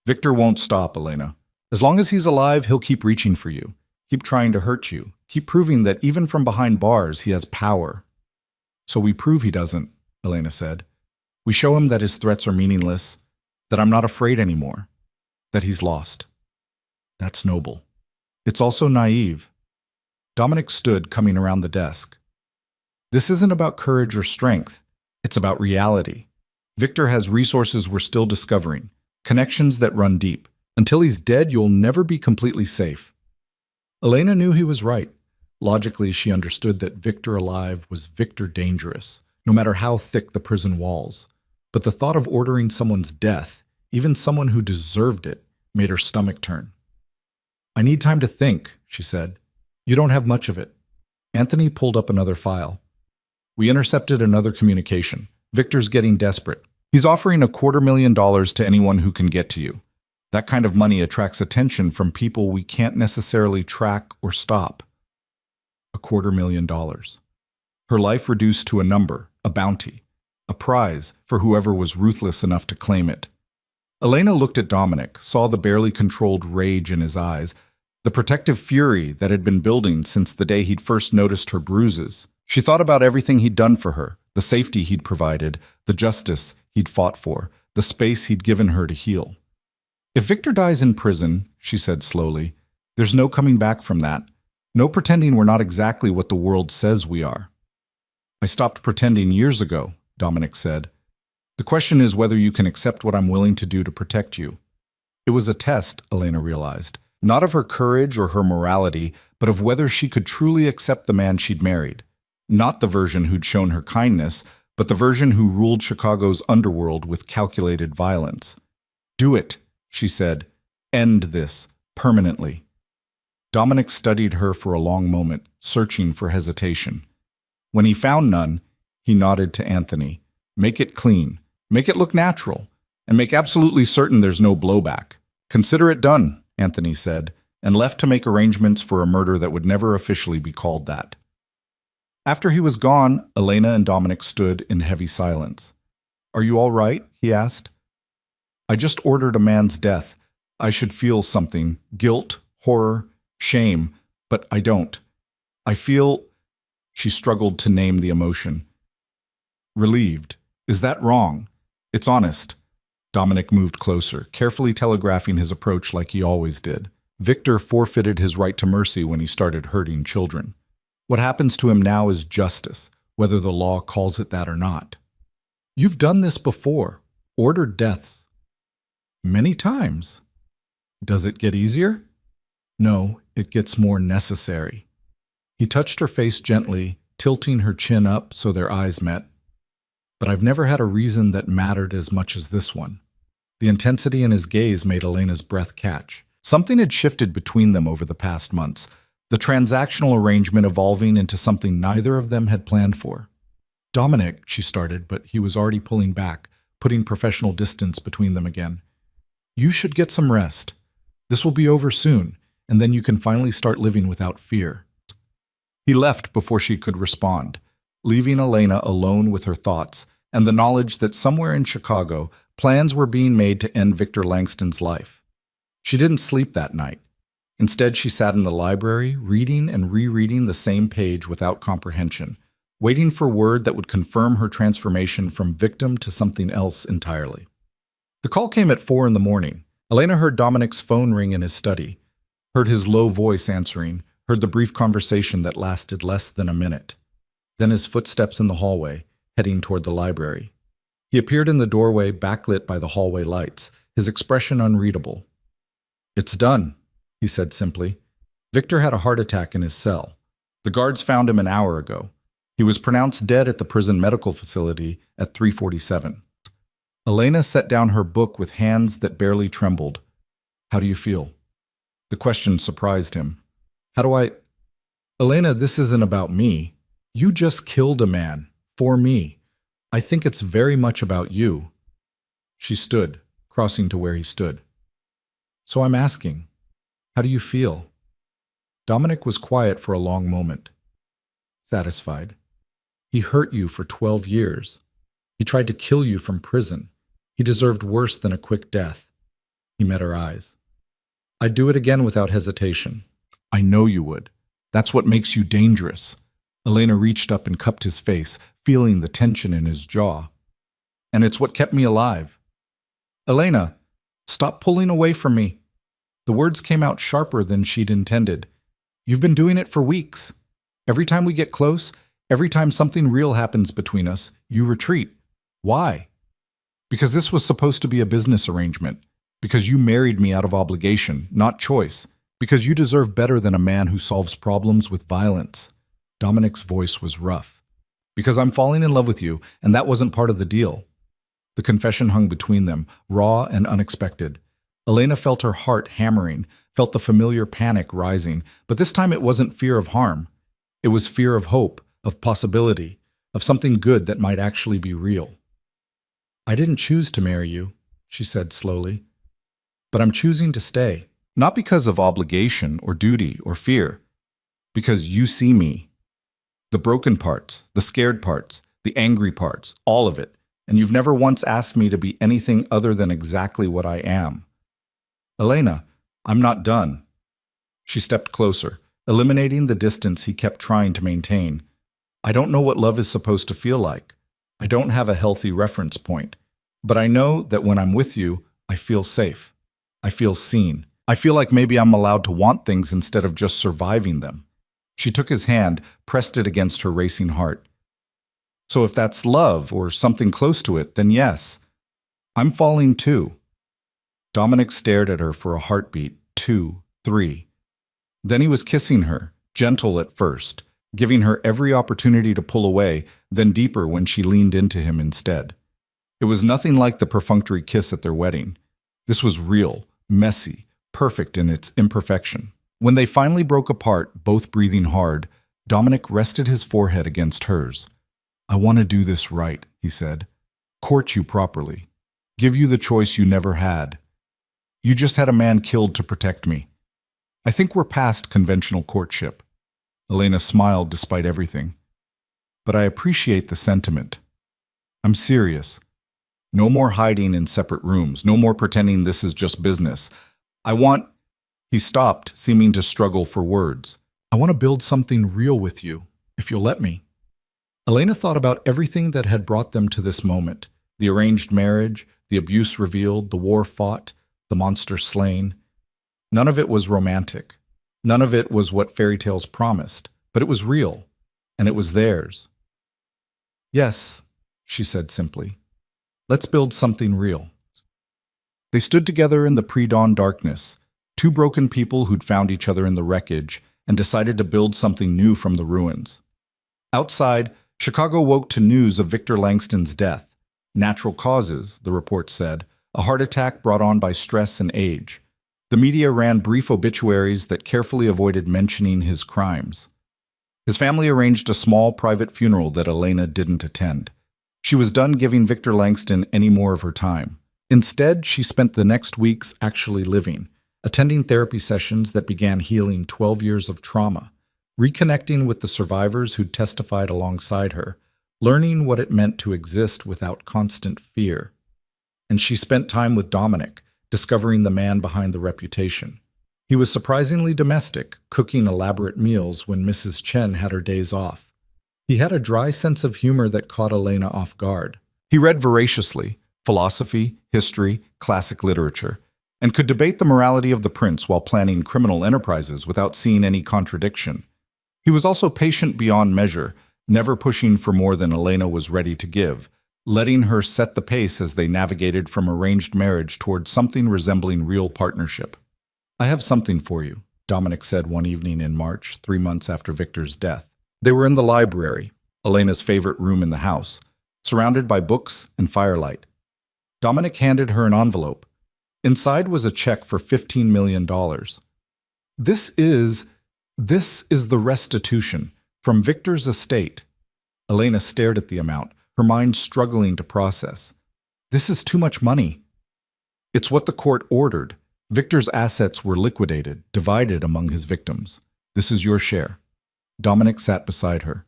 Victor won't stop, Elena. As long as he's alive, he'll keep reaching for you. Keep trying to hurt you. Keep proving that even from behind bars, he has power. So we prove he doesn't, Elena said. We show him that his threats are meaningless, that I'm not afraid anymore, that he's lost. That's noble. It's also naive. Dominic stood, coming around the desk. This isn't about courage or strength. It's about reality. Victor has resources we're still discovering, connections that run deep. Until he's dead, you'll never be completely safe. Elena knew he was right. Logically, she understood that Victor alive was Victor dangerous, no matter how thick the prison walls. But the thought of ordering someone's death, even someone who deserved it, made her stomach turn. I need time to think, she said. You don't have much of it. Anthony pulled up another file. We intercepted another communication. Victor's getting desperate. He's offering $250,000 to anyone who can get to you. That kind of money attracts attention from people we can't necessarily track or stop. $250,000. Her life reduced to a number, a bounty, a prize for whoever was ruthless enough to claim it. Elena looked at Dominic, saw the barely controlled rage in his eyes, the protective fury that had been building since the day he'd first noticed her bruises. She thought about everything he'd done for her, the safety he'd provided, the justice he'd fought for, the space he'd given her to heal. If Victor dies in prison, she said slowly, there's no coming back from that. No pretending we're not exactly what the world says we are. I stopped pretending years ago, Dominic said. The question is whether you can accept what I'm willing to do to protect you. It was a test, Elena realized, not of her courage or her morality, but of whether she could truly accept the man she'd married. Not the version who'd shown her kindness, but the version who ruled Chicago's underworld with calculated violence. Do it, she said. End this, permanently. Dominic studied her for a long moment, searching for hesitation. When he found none, he nodded to Anthony. Make it clean. Make it look natural. And make absolutely certain there's no blowback. Consider it done, Anthony said, and left to make arrangements for a murder that would never officially be called that. After he was gone, Elena and Dominic stood in heavy silence. Are you all right? He asked. I just ordered a man's death. I should feel something, guilt, horror, shame, but I don't. I feel, she struggled to name the emotion. Relieved. Is that wrong? It's honest. Dominic moved closer, carefully telegraphing his approach like he always did. Victor forfeited his right to mercy when he started hurting children. What happens to him now is justice, whether the law calls it that or not. You've done this before, ordered deaths. Many times. Does it get easier? No, it gets more necessary. He touched her face gently, tilting her chin up so their eyes met. But I've never had a reason that mattered as much as this one. The intensity in his gaze made Elena's breath catch. Something had shifted between them over the past months. the transactional arrangement evolving into something neither of them had planned for. Dominic, she started, but he was already pulling back, putting professional distance between them again. You should get some rest. This will be over soon, and then you can finally start living without fear. He left before she could respond, leaving Elena alone with her thoughts and the knowledge that somewhere in Chicago, plans were being made to end Victor Langston's life. She didn't sleep that night. Instead, she sat in the library, reading and rereading the same page without comprehension, waiting for word that would confirm her transformation from victim to something else entirely. The call came at 4 in the morning. Elena heard Dominic's phone ring in his study, heard his low voice answering, heard the brief conversation that lasted less than a minute. Then his footsteps in the hallway, heading toward the library. He appeared in the doorway, backlit by the hallway lights, his expression unreadable. It's done, he said simply. Victor had a heart attack in his cell. The guards found him an hour ago. He was pronounced dead at the prison medical facility at 3:47. Elena set down her book with hands that barely trembled. How do you feel? The question surprised him. How do I... Elena, this isn't about me. You just killed a man. For me. I think it's very much about you. She stood, crossing to where he stood. So I'm asking, how do you feel? Dominic was quiet for a long moment. Satisfied. He hurt you for 12 years. He tried to kill you from prison. He deserved worse than a quick death. He met her eyes. I'd do it again without hesitation. I know you would. That's what makes you dangerous. Elena reached up and cupped his face, feeling the tension in his jaw. And it's what kept me alive. Elena, stop pulling away from me. The words came out sharper than she'd intended. You've been doing it for weeks. Every time we get close, every time something real happens between us, you retreat. Why? Because this was supposed to be a business arrangement. Because you married me out of obligation, not choice. Because you deserve better than a man who solves problems with violence. Dominic's voice was rough. Because I'm falling in love with you, and that wasn't part of the deal. The confession hung between them, raw and unexpected. Elena felt her heart hammering, felt the familiar panic rising, but this time it wasn't fear of harm. It was fear of hope, of possibility, of something good that might actually be real. I didn't choose to marry you, she said slowly. But I'm choosing to stay, not because of obligation or duty or fear, because you see me. The broken parts, the scared parts, the angry parts, all of it, and you've never once asked me to be anything other than exactly what I am. Elena, I'm not done. She stepped closer, eliminating the distance he kept trying to maintain. I don't know what love is supposed to feel like. I don't have a healthy reference point. But I know that when I'm with you, I feel safe. I feel seen. I feel like maybe I'm allowed to want things instead of just surviving them. She took his hand, pressed it against her racing heart. So if that's love or something close to it, then yes. I'm falling too. Dominic stared at her for a heartbeat, 2, 3. Then he was kissing her, gentle at first, giving her every opportunity to pull away, then deeper when she leaned into him instead. It was nothing like the perfunctory kiss at their wedding. This was real, messy, perfect in its imperfection. When they finally broke apart, both breathing hard, Dominic rested his forehead against hers. I want to do this right, he said. Court you properly. Give you the choice you never had. You just had a man killed to protect me. I think we're past conventional courtship. Elena smiled despite everything. But I appreciate the sentiment. I'm serious. No more hiding in separate rooms. No more pretending this is just business. I want... He stopped, seeming to struggle for words. I want to build something real with you, if you'll let me. Elena thought about everything that had brought them to this moment. The arranged marriage, the abuse revealed, the war fought, the monster slain. None of it was romantic. None of it was what fairy tales promised, but it was real, and it was theirs. Yes, she said simply. Let's build something real. They stood together in the pre-dawn darkness, two broken people who'd found each other in the wreckage and decided to build something new from the ruins. Outside, Chicago woke to news of Victor Langston's death. Natural causes, the report said, a heart attack brought on by stress and age. The media ran brief obituaries that carefully avoided mentioning his crimes. His family arranged a small private funeral that Elena didn't attend. She was done giving Victor Langston any more of her time. Instead, she spent the next weeks actually living, attending therapy sessions that began healing 12 years of trauma, reconnecting with the survivors who'd testified alongside her, learning what it meant to exist without constant fear. And she spent time with Dominic, discovering the man behind the reputation. He was surprisingly domestic, cooking elaborate meals when Mrs. Chen had her days off. He had a dry sense of humor that caught Elena off guard. He read voraciously, philosophy, history, classic literature, and could debate the morality of the prince while planning criminal enterprises without seeing any contradiction. He was also patient beyond measure, never pushing for more than Elena was ready to give, letting her set the pace as they navigated from arranged marriage toward something resembling real partnership. "I have something for you," Dominic said one evening in March, 3 months after Victor's death. They were in the library, Elena's favorite room in the house, surrounded by books and firelight. Dominic handed her an envelope. Inside was a check for $15 million. This is the restitution from Victor's estate." Elena stared at the amount, her mind struggling to process. "This is too much money." "It's what the court ordered. Victor's assets were liquidated, divided among his victims. This is your share." Dominic sat beside her.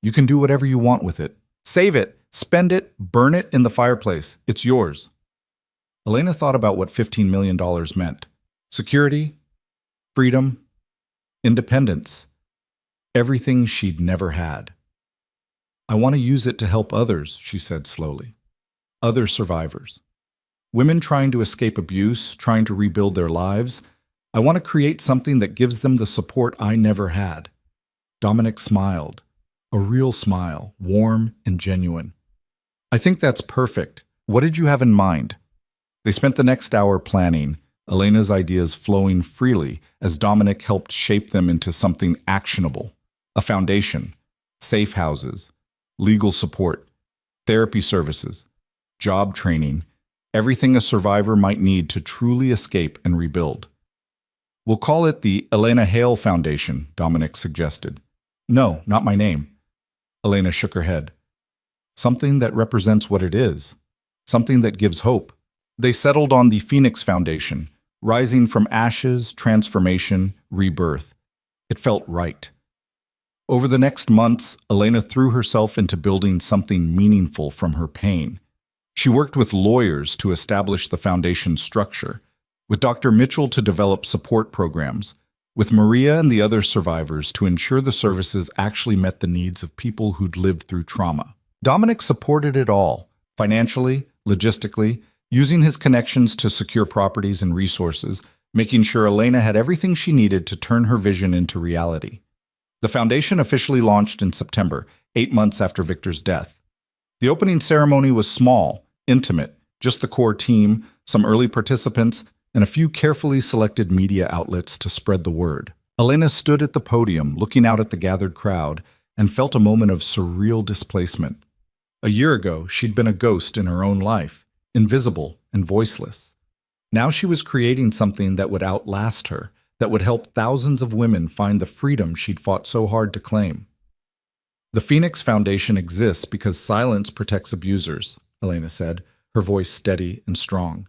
"You can do whatever you want with it. Save it, spend it, burn it in the fireplace. It's yours." Elena thought about what $15 million meant. Security, freedom, independence, everything she'd never had. "I want to use it to help others," she said slowly. "Other survivors. Women trying to escape abuse, trying to rebuild their lives. I want to create something that gives them the support I never had." Dominic smiled, a real smile, warm and genuine. "I think that's perfect. What did you have in mind?" They spent the next hour planning, Elena's ideas flowing freely as Dominic helped shape them into something actionable. A foundation, safe houses, legal support, therapy services, job training, everything a survivor might need to truly escape and rebuild. "We'll call it the Elena Hale Foundation," Dominic suggested. "No, not my name." Elena shook her head. "Something that represents what it is. Something that gives hope." They settled on the Phoenix Foundation, rising from ashes, transformation, rebirth. It felt right. Over the next months, Elena threw herself into building something meaningful from her pain. She worked with lawyers to establish the foundation's structure, with Dr. Mitchell to develop support programs, with Maria and the other survivors to ensure the services actually met the needs of people who'd lived through trauma. Dominic supported it all, financially, logistically, using his connections to secure properties and resources, making sure Elena had everything she needed to turn her vision into reality. The foundation officially launched in September, 8 months after Victor's death. The opening ceremony was small, intimate, just the core team, some early participants, and a few carefully selected media outlets to spread the word. Elena stood at the podium, looking out at the gathered crowd, and felt a moment of surreal displacement. A year ago, she'd been a ghost in her own life, invisible and voiceless. Now she was creating something that would outlast her, that would help thousands of women find the freedom she'd fought so hard to claim. "The Phoenix Foundation exists because silence protects abusers," Elena said, her voice steady and strong.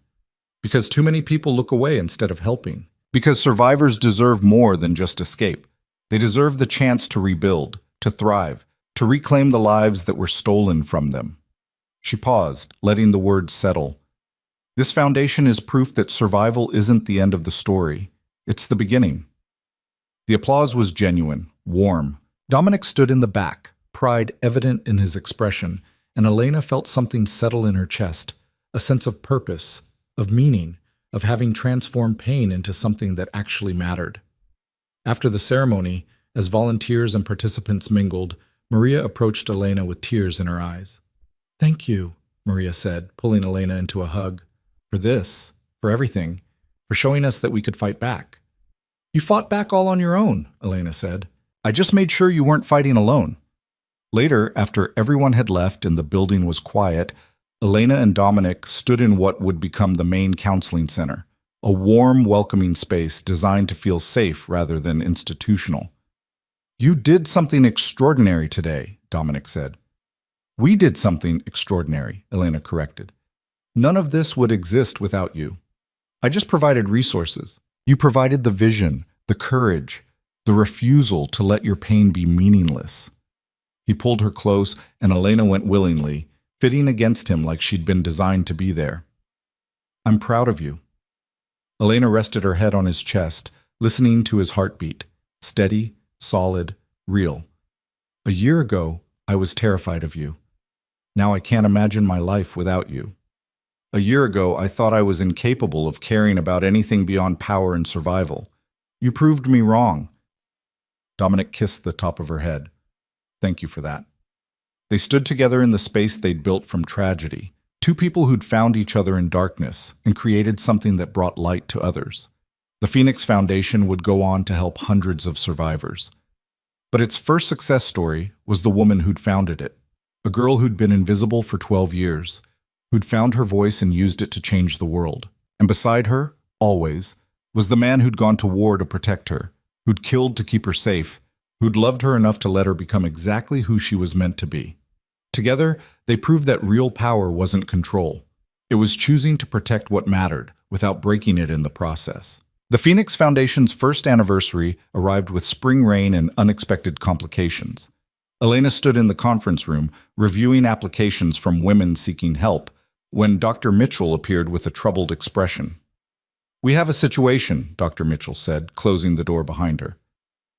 "Because too many people look away instead of helping. Because survivors deserve more than just escape. They deserve the chance to rebuild, to thrive, to reclaim the lives that were stolen from them." She paused, letting the words settle. "This foundation is proof that survival isn't the end of the story. It's the beginning." The applause was genuine, warm. Dominic stood in the back, pride evident in his expression, and Elena felt something settle in her chest, a sense of purpose, of meaning, of having transformed pain into something that actually mattered. After the ceremony, as volunteers and participants mingled, Maria approached Elena with tears in her eyes. "Thank you," Maria said, pulling Elena into a hug. "For this, for everything, for showing us that we could fight back." "You fought back all on your own," Elena said. "I just made sure you weren't fighting alone." Later, after everyone had left and the building was quiet, Elena and Dominic stood in what would become the main counseling center, a warm, welcoming space designed to feel safe rather than institutional. "You did something extraordinary today," Dominic said. "We did something extraordinary," Elena corrected. "None of this would exist without you. I just provided resources. You provided the vision, the courage, the refusal to let your pain be meaningless." He pulled her close, and Elena went willingly, fitting against him like she'd been designed to be there. "I'm proud of you." Elena rested her head on his chest, listening to his heartbeat, steady, solid, real. "A year ago, I was terrified of you. Now I can't imagine my life without you. A year ago, I thought I was incapable of caring about anything beyond power and survival. You proved me wrong." Dominic kissed the top of her head. "Thank you for that." They stood together in the space they'd built from tragedy, two people who'd found each other in darkness and created something that brought light to others. The Phoenix Foundation would go on to help hundreds of survivors. But its first success story was the woman who'd founded it, a girl who'd been invisible for 12 years, who'd found her voice and used it to change the world. And beside her, always, was the man who'd gone to war to protect her, who'd killed to keep her safe, who'd loved her enough to let her become exactly who she was meant to be. Together, they proved that real power wasn't control. It was choosing to protect what mattered without breaking it in the process. The Phoenix Foundation's first anniversary arrived with spring rain and unexpected complications. Elena stood in the conference room, reviewing applications from women seeking help, when Dr. Mitchell appeared with a troubled expression. "We have a situation," Dr. Mitchell said, closing the door behind her.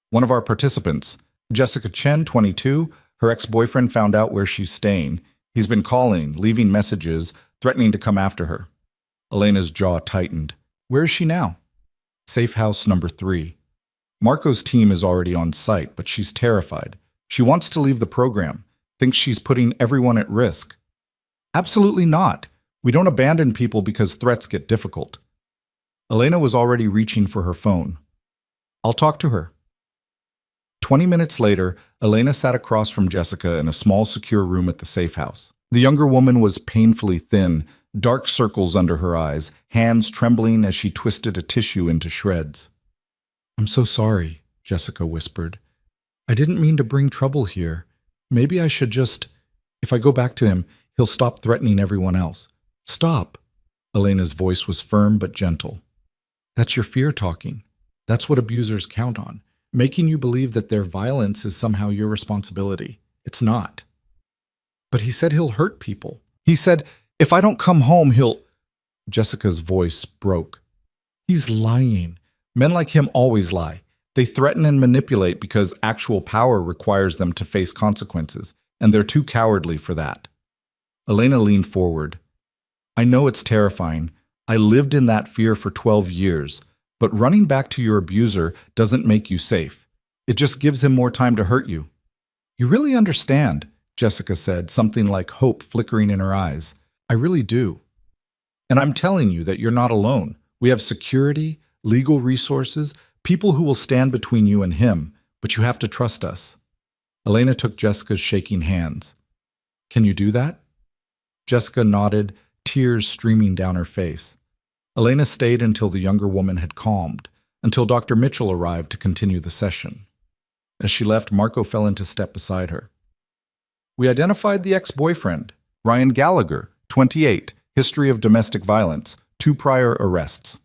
"One of our participants, Jessica Chen, 22, her ex-boyfriend found out where she's staying. He's been calling, leaving messages, threatening to come after her." Elena's jaw tightened. "Where is she now?" "Safe house number 3. Marco's team is already on site, but she's terrified. She wants to leave the program, thinks she's putting everyone at risk." "Absolutely not. We don't abandon people because threats get difficult." Elena was already reaching for her phone. "I'll talk to her." 20 minutes later, Elena sat across from Jessica in a small, secure room at the safe house. The younger woman was painfully thin, dark circles under her eyes, hands trembling as she twisted a tissue into shreds. "I'm so sorry," Jessica whispered. "I didn't mean to bring trouble here. Maybe I should just... If I go back to him, he'll stop threatening everyone else." "Stop." Elena's voice was firm but gentle. "That's your fear talking. That's what abusers count on, making you believe that their violence is somehow your responsibility. It's not." "But he said he'll hurt people. He said, if I don't come home, he'll..." Jessica's voice broke. "He's lying. Men like him always lie. They threaten and manipulate because actual power requires them to face consequences, and they're too cowardly for that." Elena leaned forward. "I know it's terrifying. I lived in that fear for 12 years, but running back to your abuser doesn't make you safe. It just gives him more time to hurt you." "You really understand," Jessica said, something like hope flickering in her eyes. "I really do. And I'm telling you that you're not alone. We have security, legal resources, people who will stand between you and him, but you have to trust us." Elena took Jessica's shaking hands. "Can you do that?" Jessica nodded, tears streaming down her face. Elena stayed until the younger woman had calmed, until Dr. Mitchell arrived to continue the session. As she left, Marco fell into step beside her. "We identified the ex-boyfriend, Ryan Gallagher, 28, history of domestic violence, 2 prior arrests."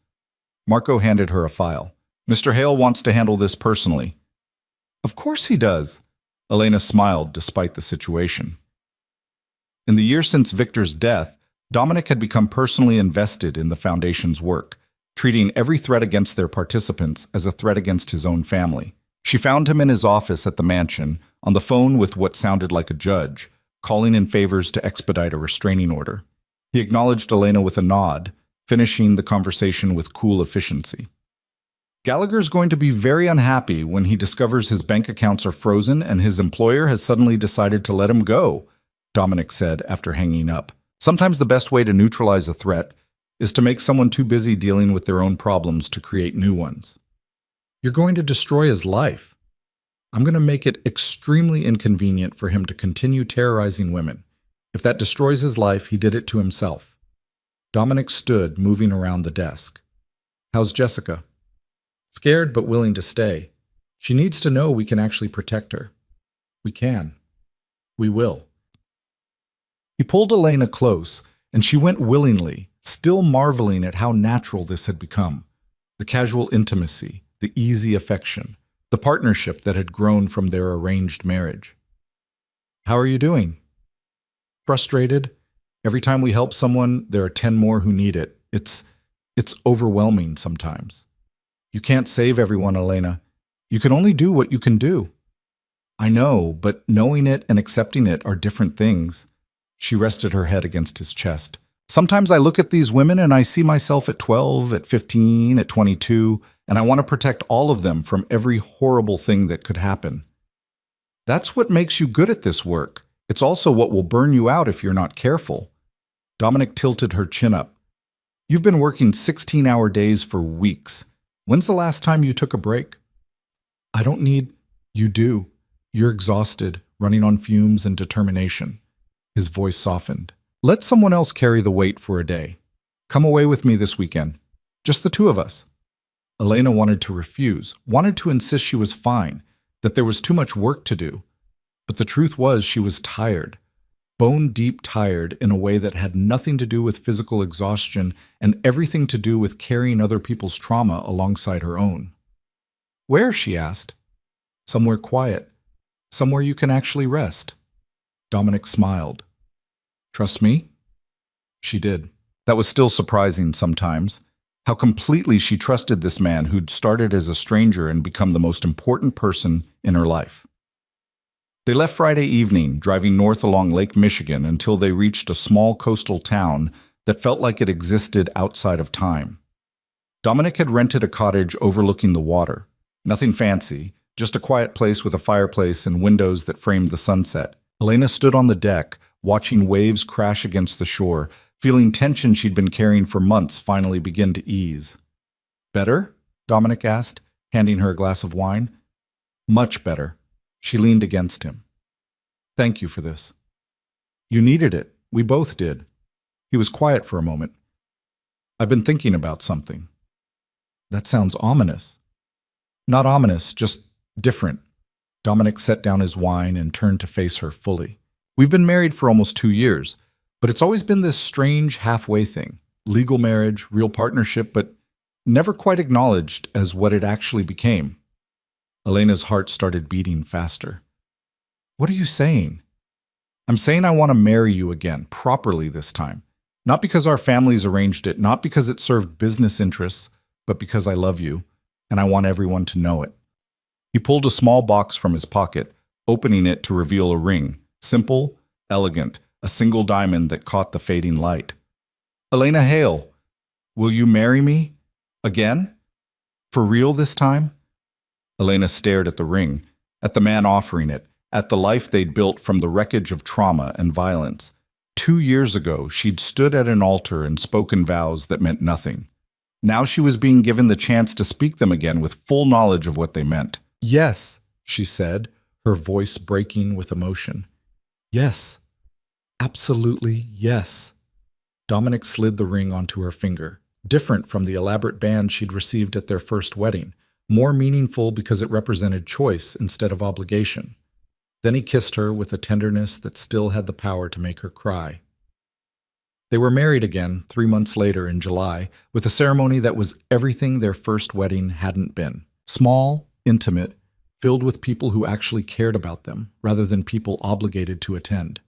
Marco handed her a file. "Mr. Hale wants to handle this personally." "Of course he does." Elena smiled despite the situation. In the year since Victor's death, Dominic had become personally invested in the Foundation's work, treating every threat against their participants as a threat against his own family. She found him in his office at the mansion, on the phone with what sounded like a judge, calling in favors to expedite a restraining order. He acknowledged Elena with a nod, finishing the conversation with cool efficiency. "Gallagher's going to be very unhappy when he discovers his bank accounts are frozen and his employer has suddenly decided to let him go," Dominic said after hanging up. "Sometimes the best way to neutralize a threat is to make someone too busy dealing with their own problems to create new ones." "You're going to destroy his life. I'm going to make it extremely inconvenient for him to continue terrorizing women. If that destroys his life, he did it to himself." Dominic stood, moving around the desk. How's Jessica? Scared but willing to stay. She needs to know we can actually protect her. We can. We will. He pulled Elena close, and she went willingly, still marveling at how natural this had become. The casual intimacy, the easy affection, the partnership that had grown from their arranged marriage. How are you doing? Frustrated? Every time we help someone, there are 10 more who need it. It's overwhelming sometimes. You can't save everyone, Elena. You can only do what you can do. I know, but knowing it and accepting it are different things. She rested her head against his chest. Sometimes I look at these women and I see myself at 12, at 15, at 22, and I want to protect all of them from every horrible thing that could happen. That's what makes you good at this work. It's also what will burn you out if you're not careful. Dominic tilted her chin up. You've been working 16-hour days for weeks. When's the last time you took a break? I don't need... You do. You're exhausted, running on fumes and determination. His voice softened. Let someone else carry the weight for a day. Come away with me this weekend. Just the two of us. Elena wanted to refuse, wanted to insist she was fine, that there was too much work to do. But the truth was she was tired, bone-deep tired in a way that had nothing to do with physical exhaustion and everything to do with carrying other people's trauma alongside her own. Where? She asked. Somewhere quiet. Somewhere you can actually rest. Dominic smiled. Trust me? She did. That was still surprising sometimes. How completely she trusted this man who'd started as a stranger and become the most important person in her life. They left Friday evening, driving north along Lake Michigan until they reached a small coastal town that felt like it existed outside of time. Dominic had rented a cottage overlooking the water. Nothing fancy, just a quiet place with a fireplace and windows that framed the sunset. Elena stood on the deck, watching waves crash against the shore, feeling tension she'd been carrying for months finally begin to ease. Better? Dominic asked, handing her a glass of wine. Much better. She leaned against him. Thank you for this. You needed it. We both did. He was quiet for a moment. I've been thinking about something. That sounds ominous. Not ominous, just different. Dominic set down his wine and turned to face her fully. We've been married for almost 2 years, but it's always been this strange halfway thing. Legal marriage, real partnership, but never quite acknowledged as what it actually became. Elena's heart started beating faster. What are you saying? I'm saying I want to marry you again, properly this time. Not because our families arranged it, not because it served business interests, but because I love you, and I want everyone to know it. He pulled a small box from his pocket, opening it to reveal a ring. Simple, elegant, a single diamond that caught the fading light. Elena Hale, will you marry me? Again? For real this time? Elena stared at the ring, at the man offering it, at the life they'd built from the wreckage of trauma and violence. 2 years ago, she'd stood at an altar and spoken vows that meant nothing. Now she was being given the chance to speak them again with full knowledge of what they meant. Yes, she said, her voice breaking with emotion. Yes, absolutely yes. Dominic slid the ring onto her finger, different from the elaborate band she'd received at their first wedding, more meaningful because it represented choice instead of obligation. Then he kissed her with a tenderness that still had the power to make her cry. They were married again 3 months later in July, with a ceremony that was everything their first wedding hadn't been. Small, intimate, filled with people who actually cared about them, rather than people obligated to attend.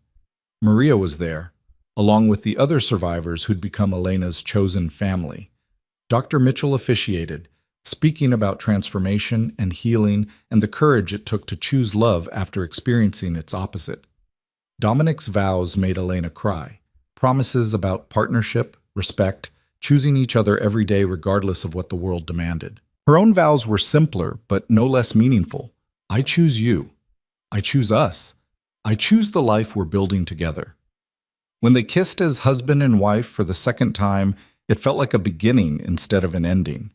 Maria was there, along with the other survivors who'd become Elena's chosen family. Dr. Mitchell officiated, speaking about transformation and healing and the courage it took to choose love after experiencing its opposite. Dominic's vows made Elena cry. Promises about partnership, respect, choosing each other every day regardless of what the world demanded. Her own vows were simpler, but no less meaningful. I choose you. I choose us. I choose the life we're building together. When they kissed as husband and wife for the second time, it felt like a beginning instead of an ending.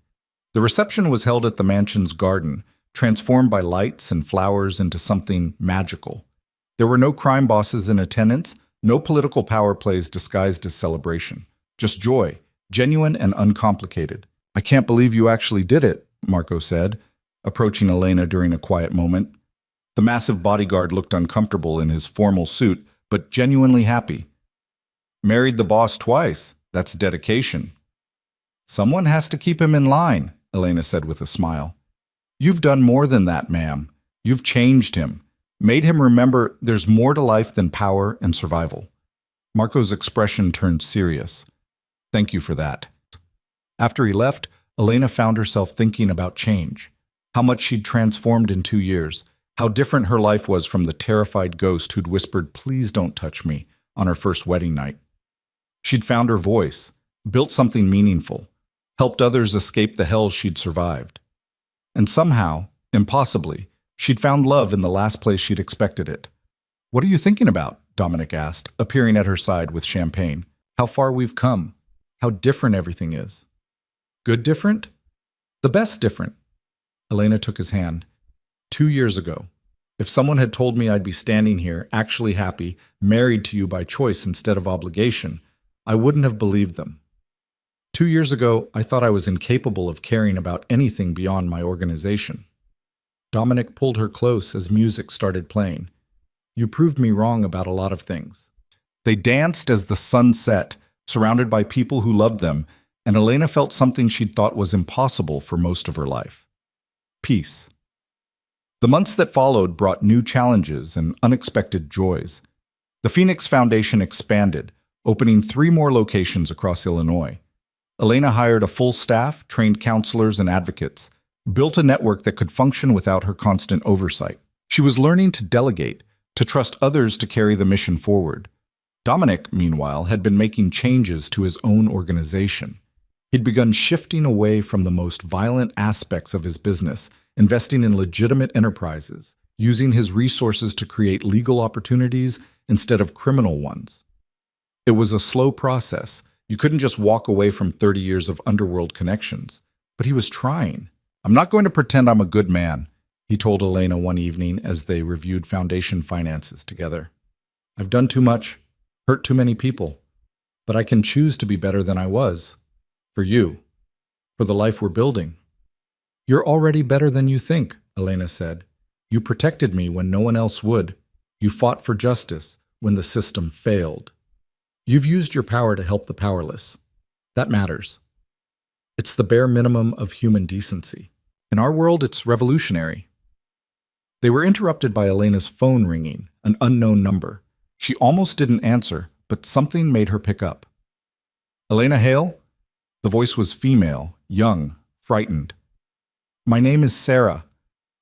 The reception was held at the mansion's garden, transformed by lights and flowers into something magical. There were no crime bosses in attendance, no political power plays disguised as celebration. Just joy, genuine and uncomplicated. I can't believe you actually did it, Marco said, approaching Elena during a quiet moment. The massive bodyguard looked uncomfortable in his formal suit, but genuinely happy. Married the boss twice. That's dedication. Someone has to keep him in line, Elena said with a smile. You've done more than that, ma'am. You've changed him, made him remember there's more to life than power and survival. Marco's expression turned serious. Thank you for that. After he left, Elena found herself thinking about change, how much she'd transformed in 2 years, how different her life was from the terrified ghost who'd whispered, "Please don't touch me," on her first wedding night. She'd found her voice, built something meaningful, helped others escape the hell she'd survived. And somehow, impossibly, she'd found love in the last place she'd expected it. "What are you thinking about?" Dominic asked, appearing at her side with champagne. "How far we've come. How different everything is." "Good different?" "The best different." Elena took his hand. 2 years ago, if someone had told me I'd be standing here, actually happy, married to you by choice instead of obligation, I wouldn't have believed them. 2 years ago, I thought I was incapable of caring about anything beyond my organization. Dominic pulled her close as music started playing. "You proved me wrong about a lot of things." They danced as the sun set, surrounded by people who loved them, and Elena felt something she'd thought was impossible for most of her life. Peace. The months that followed brought new challenges and unexpected joys. The Phoenix Foundation expanded, opening 3 more locations across Illinois. Elena hired a full staff, trained counselors and advocates, built a network that could function without her constant oversight. She was learning to delegate, to trust others to carry the mission forward. Dominic, meanwhile, had been making changes to his own organization. He'd begun shifting away from the most violent aspects of his business, investing in legitimate enterprises, using his resources to create legal opportunities instead of criminal ones. It was a slow process. You couldn't just walk away from 30 years of underworld connections. But he was trying. "I'm not going to pretend I'm a good man," he told Elena one evening as they reviewed foundation finances together. "I've done too much, hurt too many people, but I can choose to be better than I was. For you. For the life we're building." "You're already better than you think," Elena said. "You protected me when no one else would. You fought for justice when the system failed. You've used your power to help the powerless. That matters. It's the bare minimum of human decency. In our world, it's revolutionary." They were interrupted by Elena's phone ringing, an unknown number. She almost didn't answer, but something made her pick up. "Elena Hale?" The voice was female, young, frightened. "My name is Sarah.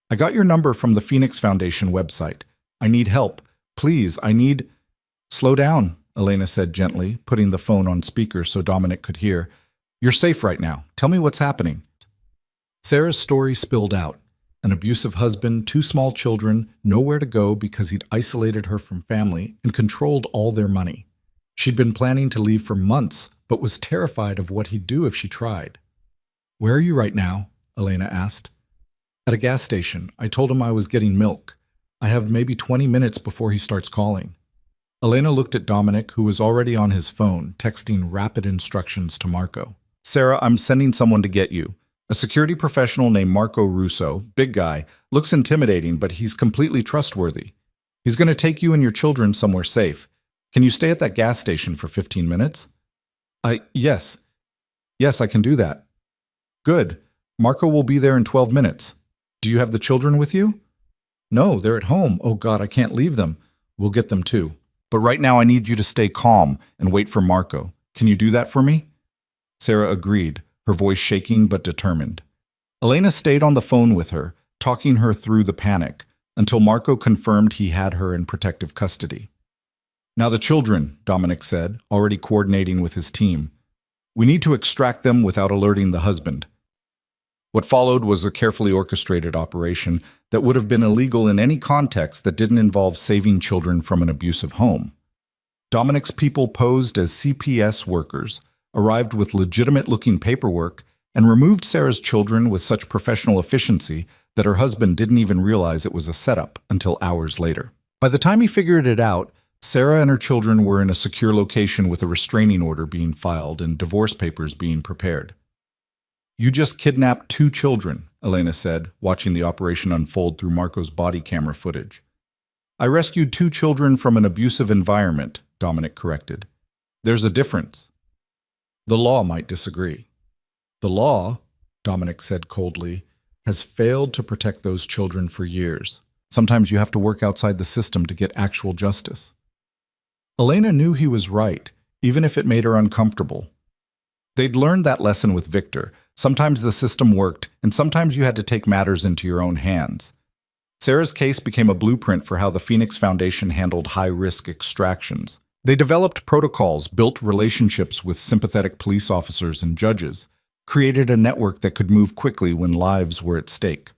I got your number from the Phoenix Foundation website. I need help. Please, I need—" "Slow down," Elena said gently, putting the phone on speaker so Dominic could hear. "You're safe right now. Tell me what's happening." Sarah's story spilled out. An abusive husband, 2 small children, nowhere to go because he'd isolated her from family and controlled all their money. She'd been planning to leave for months, but was terrified of what he'd do if she tried. "Where are you right now?" Elena asked. "At a gas station. I told him I was getting milk. I have maybe 20 minutes before he starts calling." Elena looked at Dominic, who was already on his phone, texting rapid instructions to Marco. "Sarah, I'm sending someone to get you. A security professional named Marco Russo, big guy, looks intimidating, but he's completely trustworthy. He's going to take you and your children somewhere safe. Can you stay at that gas station for 15 minutes? Yes. Yes, I can do that." "Good. Marco will be there in 12 minutes. Do you have the children with you?" "No, they're at home. Oh God, I can't leave them." "We'll get them too. But right now I need you to stay calm and wait for Marco. Can you do that for me?" Sarah agreed, her voice shaking but determined. Elena stayed on the phone with her, talking her through the panic, until Marco confirmed he had her in protective custody. "Now the children," Dominic said, already coordinating with his team. "We need to extract them without alerting the husband." What followed was a carefully orchestrated operation that would have been illegal in any context that didn't involve saving children from an abusive home. Dominic's people posed as CPS workers, arrived with legitimate-looking paperwork, and removed Sarah's children with such professional efficiency that her husband didn't even realize it was a setup until hours later. By the time he figured it out, Sarah and her children were in a secure location with a restraining order being filed and divorce papers being prepared. You just kidnapped 2 children, Elena said, watching the operation unfold through Marco's body camera footage. I rescued 2 children from an abusive environment, Dominic corrected. There's a difference. The law might disagree. The law, Dominic said coldly, has failed to protect those children for years. Sometimes you have to work outside the system to get actual justice. Elena knew he was right, even if it made her uncomfortable. They'd learned that lesson with Victor. Sometimes the system worked, and sometimes you had to take matters into your own hands. Sarah's case became a blueprint for how the Phoenix Foundation handled high-risk extractions. They developed protocols, built relationships with sympathetic police officers and judges, created a network that could move quickly when lives were at stake.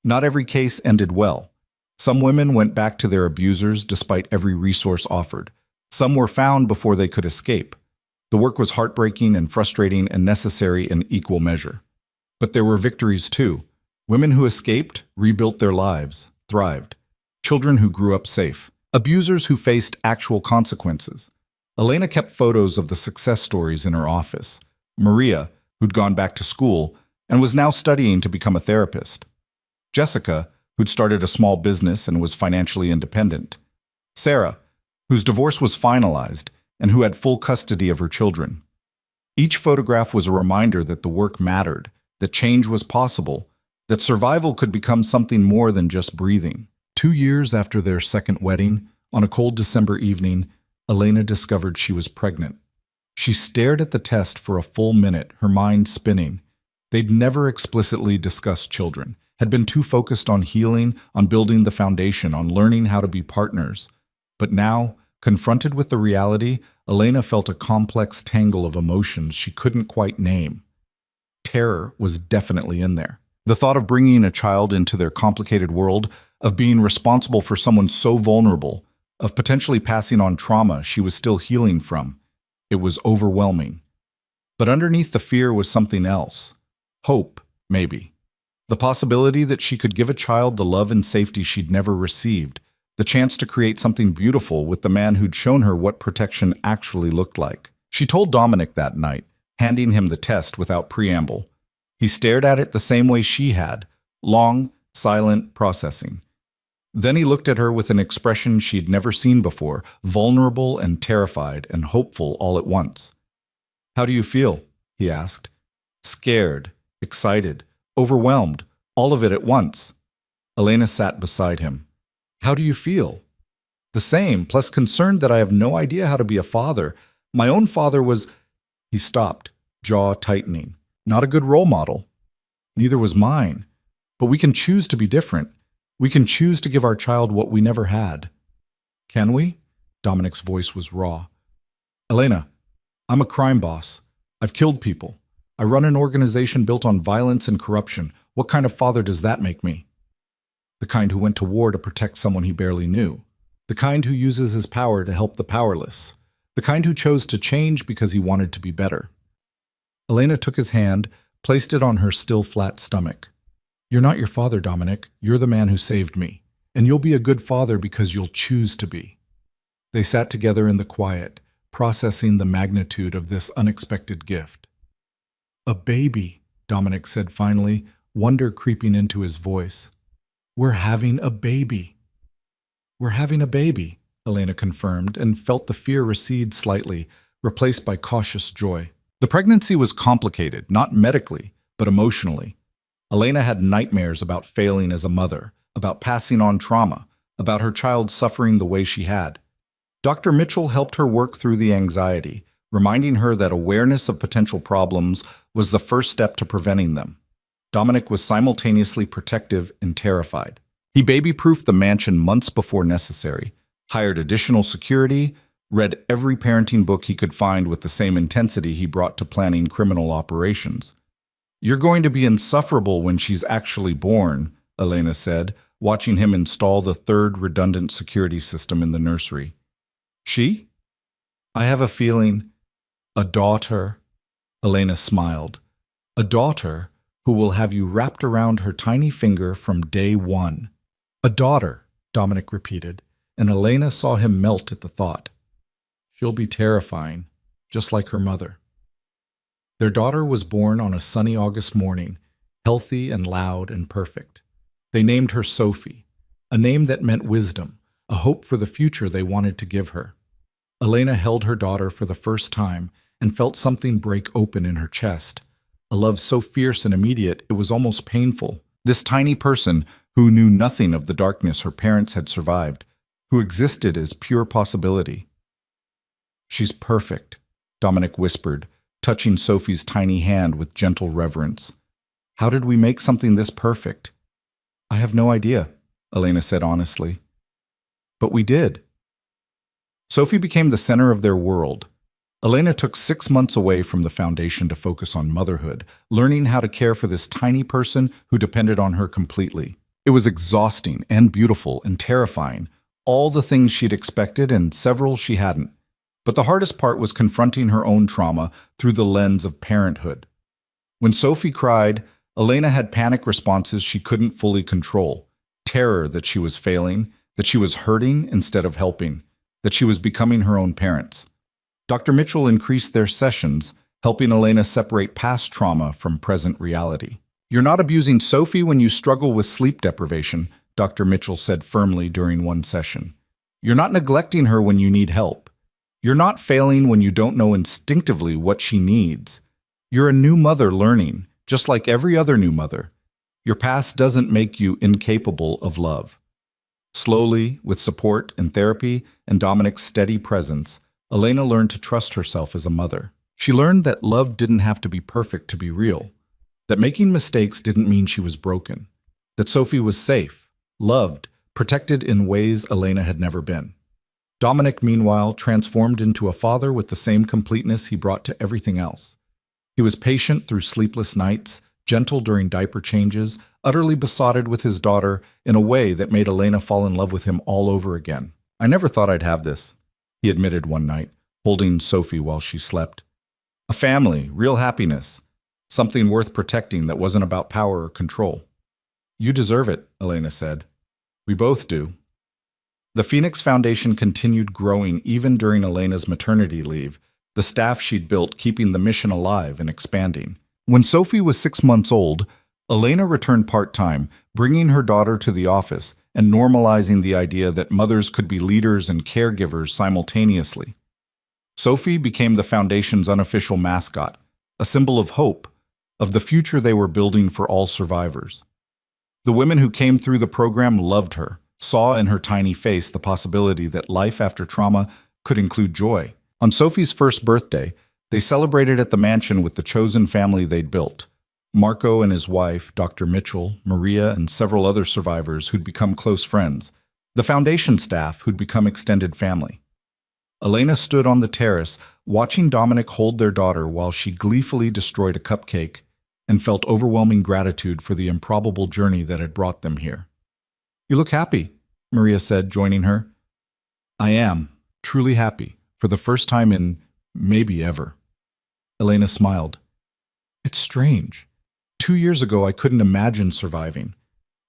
Not every case ended well. Some women went back to their abusers despite every resource offered. Some were found before they could escape. The work was heartbreaking and frustrating and necessary in equal measure. But there were victories too. Women who escaped, rebuilt their lives, thrived. Children who grew up safe. Abusers who faced actual consequences. Elena kept photos of the success stories in her office. Maria, who'd gone back to school and was now studying to become a therapist. Jessica, who'd started a small business and was financially independent. Sarah, whose divorce was finalized and who had full custody of her children. Each photograph was a reminder that the work mattered, that change was possible, that survival could become something more than just breathing. 2 years after their second wedding, on a cold December evening, Elena discovered she was pregnant. She stared at the test for a full minute, her mind spinning. They'd never explicitly discussed children, had been too focused on healing, on building the foundation, on learning how to be partners. But now, confronted with the reality, Elena felt a complex tangle of emotions she couldn't quite name. Terror was definitely in there. The thought of bringing a child into their complicated world, of being responsible for someone so vulnerable, of potentially passing on trauma she was still healing from, it was overwhelming. But underneath the fear was something else. Hope, maybe. The possibility that she could give a child the love and safety she'd never received, the chance to create something beautiful with the man who'd shown her what protection actually looked like. She told Dominic that night, handing him the test without preamble. He stared at it the same way she had, long, silent, processing. Then he looked at her with an expression she'd never seen before, vulnerable and terrified and hopeful all at once. "How do you feel?" he asked. Scared, excited, overwhelmed, all of it at once. Elena sat beside him. "How do you feel?" "The same, plus concerned that I have no idea how to be a father. My own father was—" He stopped, jaw tightening. "Not a good role model. Neither was mine. But we can choose to be different. We can choose to give our child what we never had." "Can we?" Dominic's voice was raw. "Elena, I'm a crime boss. I've killed people. I run an organization built on violence and corruption. What kind of father does that make me?" "The kind who went to war to protect someone he barely knew. The kind who uses his power to help the powerless. The kind who chose to change because he wanted to be better." Elena took his hand, placed it on her still flat stomach. "You're not your father, Dominic. You're the man who saved me. And you'll be a good father because you'll choose to be." They sat together in the quiet, processing the magnitude of this unexpected gift. "A baby," Dominic said finally, wonder creeping into his voice. "We're having a baby." "We're having a baby," Elena confirmed, and felt the fear recede slightly, replaced by cautious joy. The pregnancy was complicated, not medically, but emotionally. Elena had nightmares about failing as a mother, about passing on trauma, about her child suffering the way she had. Dr. Mitchell helped her work through the anxiety, reminding her that awareness of potential problems was the first step to preventing them. Dominic was simultaneously protective and terrified. He baby-proofed the mansion months before necessary, hired additional security, read every parenting book he could find with the same intensity he brought to planning criminal operations. "You're going to be insufferable when she's actually born," Elena said, watching him install the third redundant security system in the nursery. "She? I have a feeling—" "A daughter," Elena smiled. "A daughter who will have you wrapped around her tiny finger from day one." "A daughter," Dominic repeated, and Elena saw him melt at the thought. "She'll be terrifying, just like her mother." Their daughter was born on a sunny August morning, healthy and loud and perfect. They named her Sophie, a name that meant wisdom, a hope for the future they wanted to give her. Elena held her daughter for the first time and felt something break open in her chest, a love so fierce and immediate it was almost painful. This tiny person, who knew nothing of the darkness her parents had survived, who existed as pure possibility. "She's perfect," Dominic whispered, touching Sophie's tiny hand with gentle reverence. "How did we make something this perfect?" "I have no idea," Elena said honestly. "But we did." Sophie became the center of their world. Elena took 6 months away from the foundation to focus on motherhood, learning how to care for this tiny person who depended on her completely. It was exhausting and beautiful and terrifying, all the things she'd expected and several she hadn't. But the hardest part was confronting her own trauma through the lens of parenthood. When Sophie cried, Elena had panic responses she couldn't fully control. Terror that she was failing, that she was hurting instead of helping, that she was becoming her own parents. Dr. Mitchell increased their sessions, helping Elena separate past trauma from present reality. "You're not abusing Sophie when you struggle with sleep deprivation," Dr. Mitchell said firmly during one session. "You're not neglecting her when you need help. You're not failing when you don't know instinctively what she needs. You're a new mother learning, just like every other new mother. Your past doesn't make you incapable of love." Slowly, with support and therapy and Dominic's steady presence, Elena learned to trust herself as a mother. She learned that love didn't have to be perfect to be real, that making mistakes didn't mean she was broken, that Sophie was safe, loved, protected in ways Elena had never been. Dominic, meanwhile, transformed into a father with the same completeness he brought to everything else. He was patient through sleepless nights, gentle during diaper changes, utterly besotted with his daughter in a way that made Elena fall in love with him all over again. "I never thought I'd have this," he admitted one night, holding Sophie while she slept. "A family, real happiness, something worth protecting that wasn't about power or control." "You deserve it," Elena said. "We both do." The Phoenix Foundation continued growing even during Elena's maternity leave, the staff she'd built keeping the mission alive and expanding. When Sophie was 6 months old, Elena returned part-time, bringing her daughter to the office and normalizing the idea that mothers could be leaders and caregivers simultaneously. Sophie became the Foundation's unofficial mascot, a symbol of hope, of the future they were building for all survivors. The women who came through the program loved her, saw in her tiny face the possibility that life after trauma could include joy. On Sophie's first birthday, they celebrated at the mansion with the chosen family they'd built. Marco and his wife, Dr. Mitchell, Maria, and several other survivors who'd become close friends. The Foundation staff who'd become extended family. Elena stood on the terrace, watching Dominic hold their daughter while she gleefully destroyed a cupcake and felt overwhelming gratitude for the improbable journey that had brought them here. "You look happy," Maria said, joining her. "I am, truly happy, for the first time in maybe ever." Elena smiled. "It's strange. 2 years ago I couldn't imagine surviving.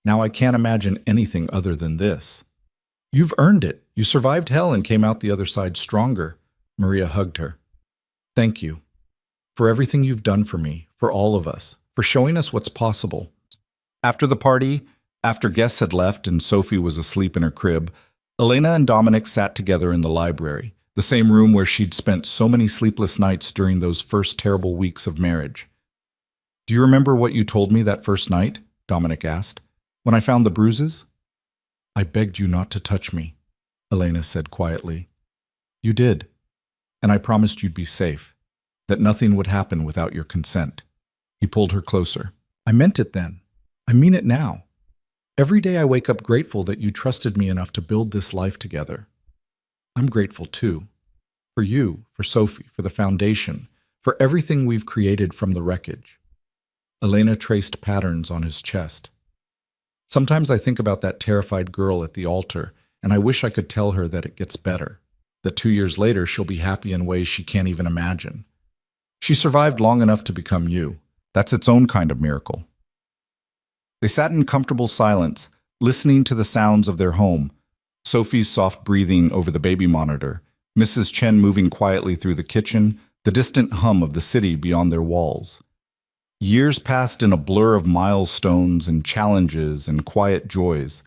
Now I can't imagine anything other than this." "You've earned it. You survived hell and came out the other side stronger." Maria hugged her. "Thank you. For everything you've done for me, for all of us, for showing us what's possible." After the party, after guests had left and Sophie was asleep in her crib, Elena and Dominic sat together in the library, the same room where she'd spent so many sleepless nights during those first terrible weeks of marriage. "Do you remember what you told me that first night?" Dominic asked. "When I found the bruises?" "I begged you not to touch me," Elena said quietly. "You did. And I promised you'd be safe, that nothing would happen without your consent." He pulled her closer. "I meant it then. I mean it now. Every day I wake up grateful that you trusted me enough to build this life together. I'm grateful too. For you, for Sophie, for the Foundation, for everything we've created from the wreckage." Elena traced patterns on his chest. "Sometimes I think about that terrified girl at the altar, and I wish I could tell her that it gets better, that 2 years later she'll be happy in ways she can't even imagine. She survived long enough to become you. That's its own kind of miracle." They sat in comfortable silence, listening to the sounds of their home. Sophie's soft breathing over the baby monitor, Mrs. Chen moving quietly through the kitchen, the distant hum of the city beyond their walls. Years passed in a blur of milestones and challenges and quiet joys.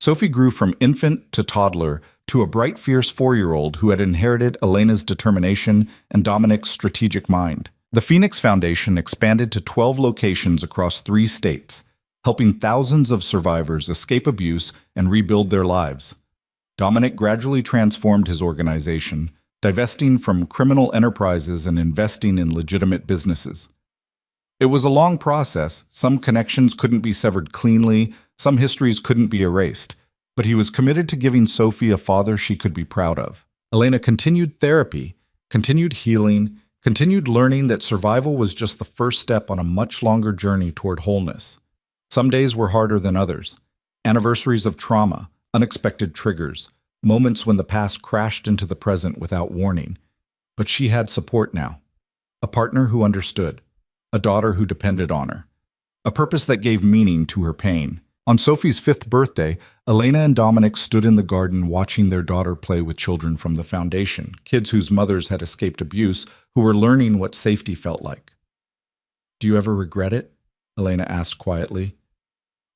Sophie grew from infant to toddler to a bright, fierce 4-year-old who had inherited Elena's determination and Dominic's strategic mind. The Phoenix Foundation expanded to 12 locations across 3 states, helping thousands of survivors escape abuse and rebuild their lives. Dominic gradually transformed his organization, divesting from criminal enterprises and investing in legitimate businesses. It was a long process. Some connections couldn't be severed cleanly, some histories couldn't be erased, but he was committed to giving Sophie a father she could be proud of. Elena continued therapy, continued healing, continued learning that survival was just the first step on a much longer journey toward wholeness. Some days were harder than others. Anniversaries of trauma, unexpected triggers, moments when the past crashed into the present without warning. But she had support now. A partner who understood. A daughter who depended on her. A purpose that gave meaning to her pain. On Sophie's 5th birthday, Elena and Dominic stood in the garden watching their daughter play with children from the foundation, kids whose mothers had escaped abuse, who were learning what safety felt like. "Do you ever regret it?" Elena asked quietly.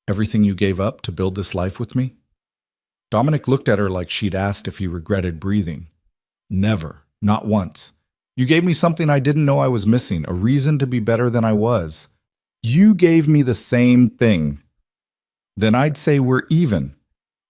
"Everything you gave up to build this life with me?" Dominic looked at her like she'd asked if he regretted breathing. "Never, not once. You gave me something I didn't know I was missing, a reason to be better than I was. You gave me the same thing." "Then I'd say we're even."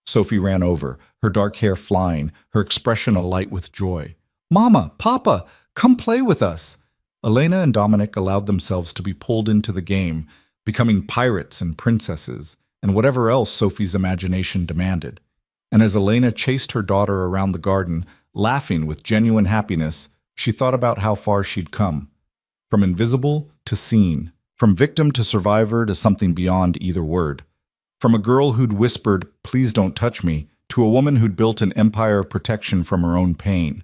Sophie ran over, her dark hair flying, her expression alight with joy. "Mama, Papa, come play with us." Elena and Dominic allowed themselves to be pulled into the game, becoming pirates and princesses, and whatever else Sophie's imagination demanded. And as Elena chased her daughter around the garden, laughing with genuine happiness, she thought about how far she'd come. From invisible to seen, from victim to survivor to something beyond either word. From a girl who'd whispered, "Please don't touch me," to a woman who'd built an empire of protection from her own pain.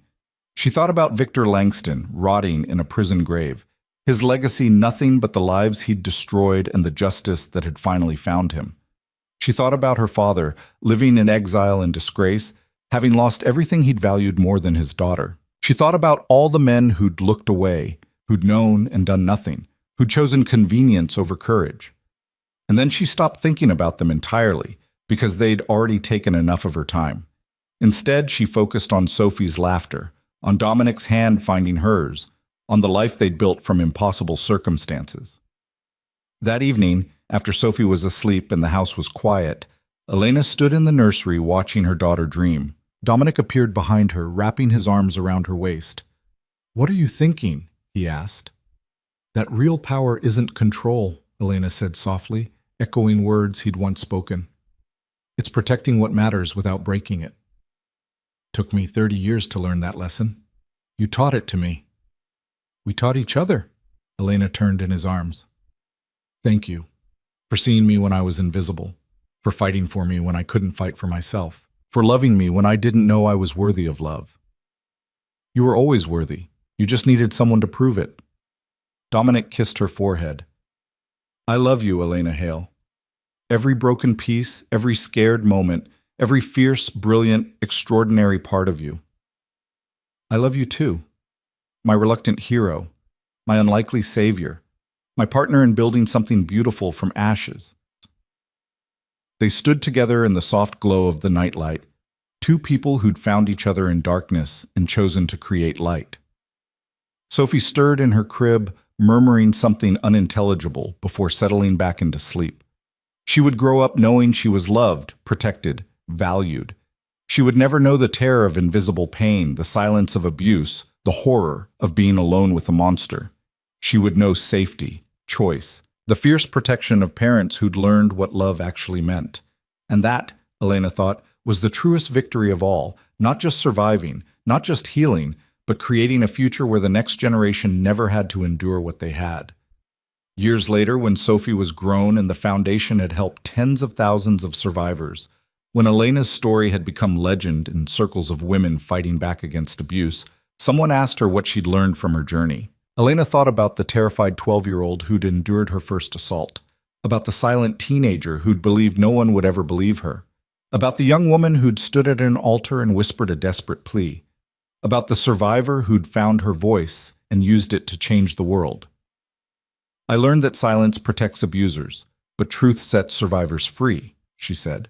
She thought about Victor Langston, rotting in a prison grave. His legacy nothing but the lives he'd destroyed and the justice that had finally found him. She thought about her father, living in exile and disgrace, having lost everything he'd valued more than his daughter. She thought about all the men who'd looked away, who'd known and done nothing, who'd chosen convenience over courage. And then she stopped thinking about them entirely, because they'd already taken enough of her time. Instead, she focused on Sophie's laughter, on Dominic's hand finding hers, on the life they'd built from impossible circumstances. That evening, after Sophie was asleep and the house was quiet, Elena stood in the nursery watching her daughter dream. Dominic appeared behind her, wrapping his arms around her waist. "What are you thinking?" he asked. "That real power isn't control," Elena said softly, echoing words he'd once spoken. "It's protecting what matters without breaking it. Took me 30 years to learn that lesson. You taught it to me." "We taught each other." Elena turned in his arms. "Thank you for seeing me when I was invisible, for fighting for me when I couldn't fight for myself, for loving me when I didn't know I was worthy of love. You were always worthy. You just needed someone to prove it." Dominic kissed her forehead. "I love you, Elena Hale. Every broken piece, every scared moment, every fierce, brilliant, extraordinary part of you. I love you too. My reluctant hero, my unlikely savior, my partner in building something beautiful from ashes." They stood together in the soft glow of the nightlight, two people who'd found each other in darkness and chosen to create light. Sophie stirred in her crib, murmuring something unintelligible before settling back into sleep. She would grow up knowing she was loved, protected, valued. She would never know the terror of invisible pain, the silence of abuse, the horror of being alone with a monster. She would know safety, choice, the fierce protection of parents who'd learned what love actually meant. And that, Elena thought, was the truest victory of all, not just surviving, not just healing, but creating a future where the next generation never had to endure what they had. Years later, when Sophie was grown and the foundation had helped tens of thousands of survivors, when Elena's story had become legend in circles of women fighting back against abuse, someone asked her what she'd learned from her journey. Elena thought about the terrified 12-year-old who'd endured her first assault, about the silent teenager who'd believed no one would ever believe her, about the young woman who'd stood at an altar and whispered a desperate plea, about the survivor who'd found her voice, and used it to change the world. I learned that silence protects abusers, but truth sets survivors free, she said.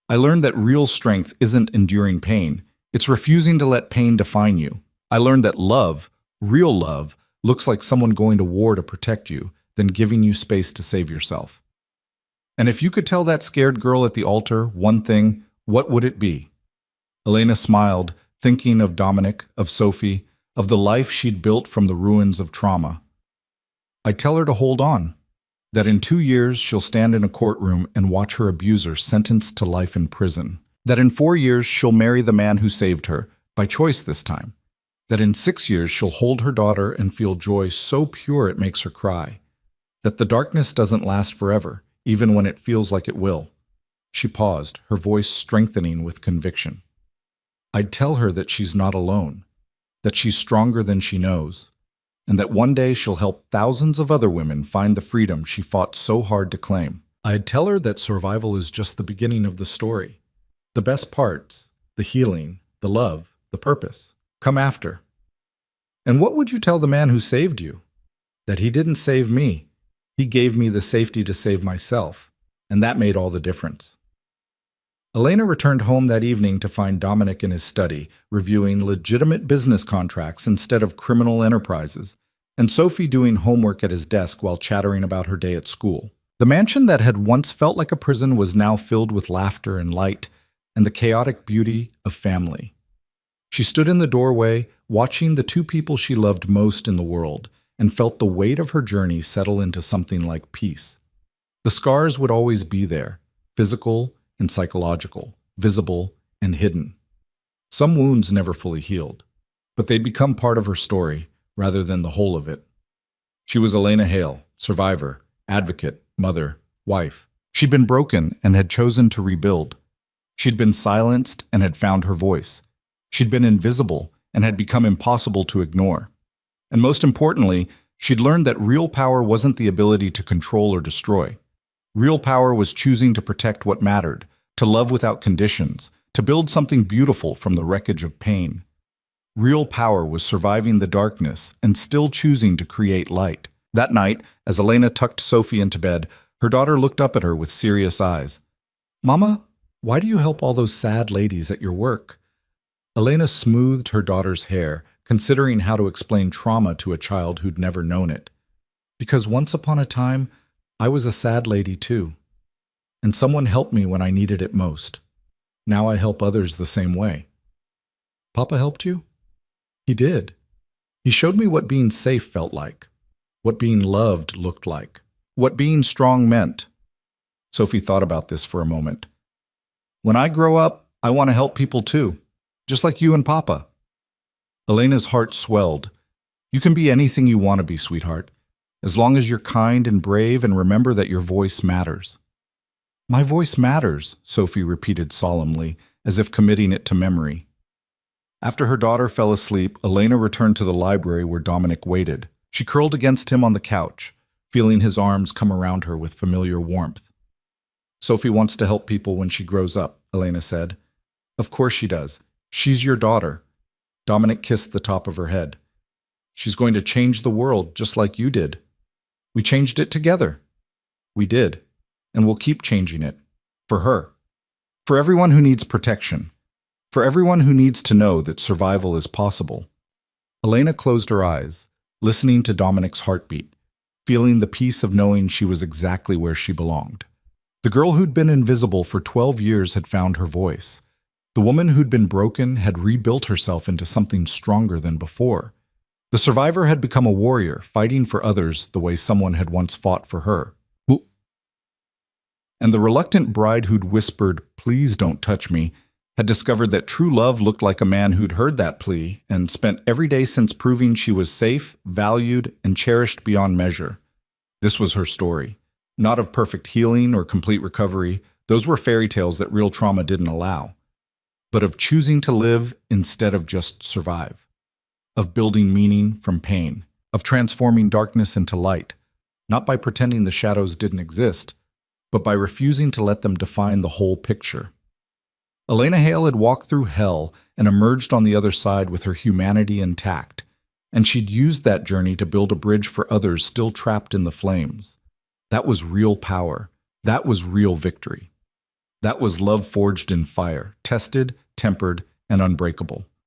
I learned that real strength isn't enduring pain, it's refusing to let pain define you. I learned that love, real love, looks like someone going to war to protect you, then giving you space to save yourself. And if you could tell that scared girl at the altar one thing, what would it be? Elena smiled, thinking of Dominic, of Sophie, of the life she'd built from the ruins of trauma. I'd tell her to hold on, that in 2 years she'll stand in a courtroom and watch her abuser sentenced to life in prison, that in 4 years she'll marry the man who saved her, by choice this time, that in 6 years she'll hold her daughter and feel joy so pure it makes her cry, that the darkness doesn't last forever, even when it feels like it will. She paused, her voice strengthening with conviction. I'd tell her that she's not alone, that she's stronger than she knows, and that one day she'll help thousands of other women find the freedom she fought so hard to claim. I'd tell her that survival is just the beginning of the story. The best parts, the healing, the love, the purpose, come after. And what would you tell the man who saved you? That he didn't save me. He gave me the safety to save myself, and that made all the difference. Elena returned home that evening to find Dominic in his study, reviewing legitimate business contracts instead of criminal enterprises, and Sophie doing homework at his desk while chattering about her day at school. The mansion that had once felt like a prison was now filled with laughter and light, and the chaotic beauty of family. She stood in the doorway, watching the two people she loved most in the world, and felt the weight of her journey settle into something like peace. The scars would always be there, physical and psychological, visible and hidden. Some wounds never fully healed, but they'd become part of her story rather than the whole of it. She was Elena Hale, survivor, advocate, mother, wife. She'd been broken and had chosen to rebuild. She'd been silenced and had found her voice. She'd been invisible and had become impossible to ignore. And most importantly, she'd learned that real power wasn't the ability to control or destroy. Real power was choosing to protect what mattered, to love without conditions, to build something beautiful from the wreckage of pain. Real power was surviving the darkness and still choosing to create light. That night, as Elena tucked Sophie into bed, her daughter looked up at her with serious eyes. "Mama, why do you help all those sad ladies at your work?" Elena smoothed her daughter's hair, considering how to explain trauma to a child who'd never known it. "Because once upon a time, I was a sad lady too. And someone helped me when I needed it most. Now I help others the same way." "Papa helped you?" "He did. He showed me what being safe felt like, what being loved looked like, what being strong meant." Sophie thought about this for a moment. "When I grow up, I want to help people too, just like you and Papa." Elena's heart swelled. "You can be anything you want to be, sweetheart, as long as you're kind and brave and remember that your voice matters." "My voice matters," Sophie repeated solemnly, as if committing it to memory. After her daughter fell asleep, Elena returned to the library where Dominic waited. She curled against him on the couch, feeling his arms come around her with familiar warmth. "Sophie wants to help people when she grows up," Elena said. "Of course she does. She's your daughter." Dominic kissed the top of her head. "She's going to change the world just like you did. We changed it together." "We did, and we'll keep changing it. For her. For everyone who needs protection. For everyone who needs to know that survival is possible." Elena closed her eyes, listening to Dominic's heartbeat, feeling the peace of knowing she was exactly where she belonged. The girl who'd been invisible for 12 years had found her voice. The woman who'd been broken had rebuilt herself into something stronger than before. The survivor had become a warrior, fighting for others the way someone had once fought for her. And the reluctant bride who'd whispered, "Please don't touch me," had discovered that true love looked like a man who'd heard that plea and spent every day since proving she was safe, valued, and cherished beyond measure. This was her story. Not of perfect healing or complete recovery, those were fairy tales that real trauma didn't allow, but of choosing to live instead of just survive, of building meaning from pain, of transforming darkness into light, not by pretending the shadows didn't exist, but by refusing to let them define the whole picture. Elena Hale had walked through hell and emerged on the other side with her humanity intact. and she'd used that journey to build a bridge for others still trapped in the flames. That was real power. That was real victory. That was love forged in fire, tested, tempered, and unbreakable.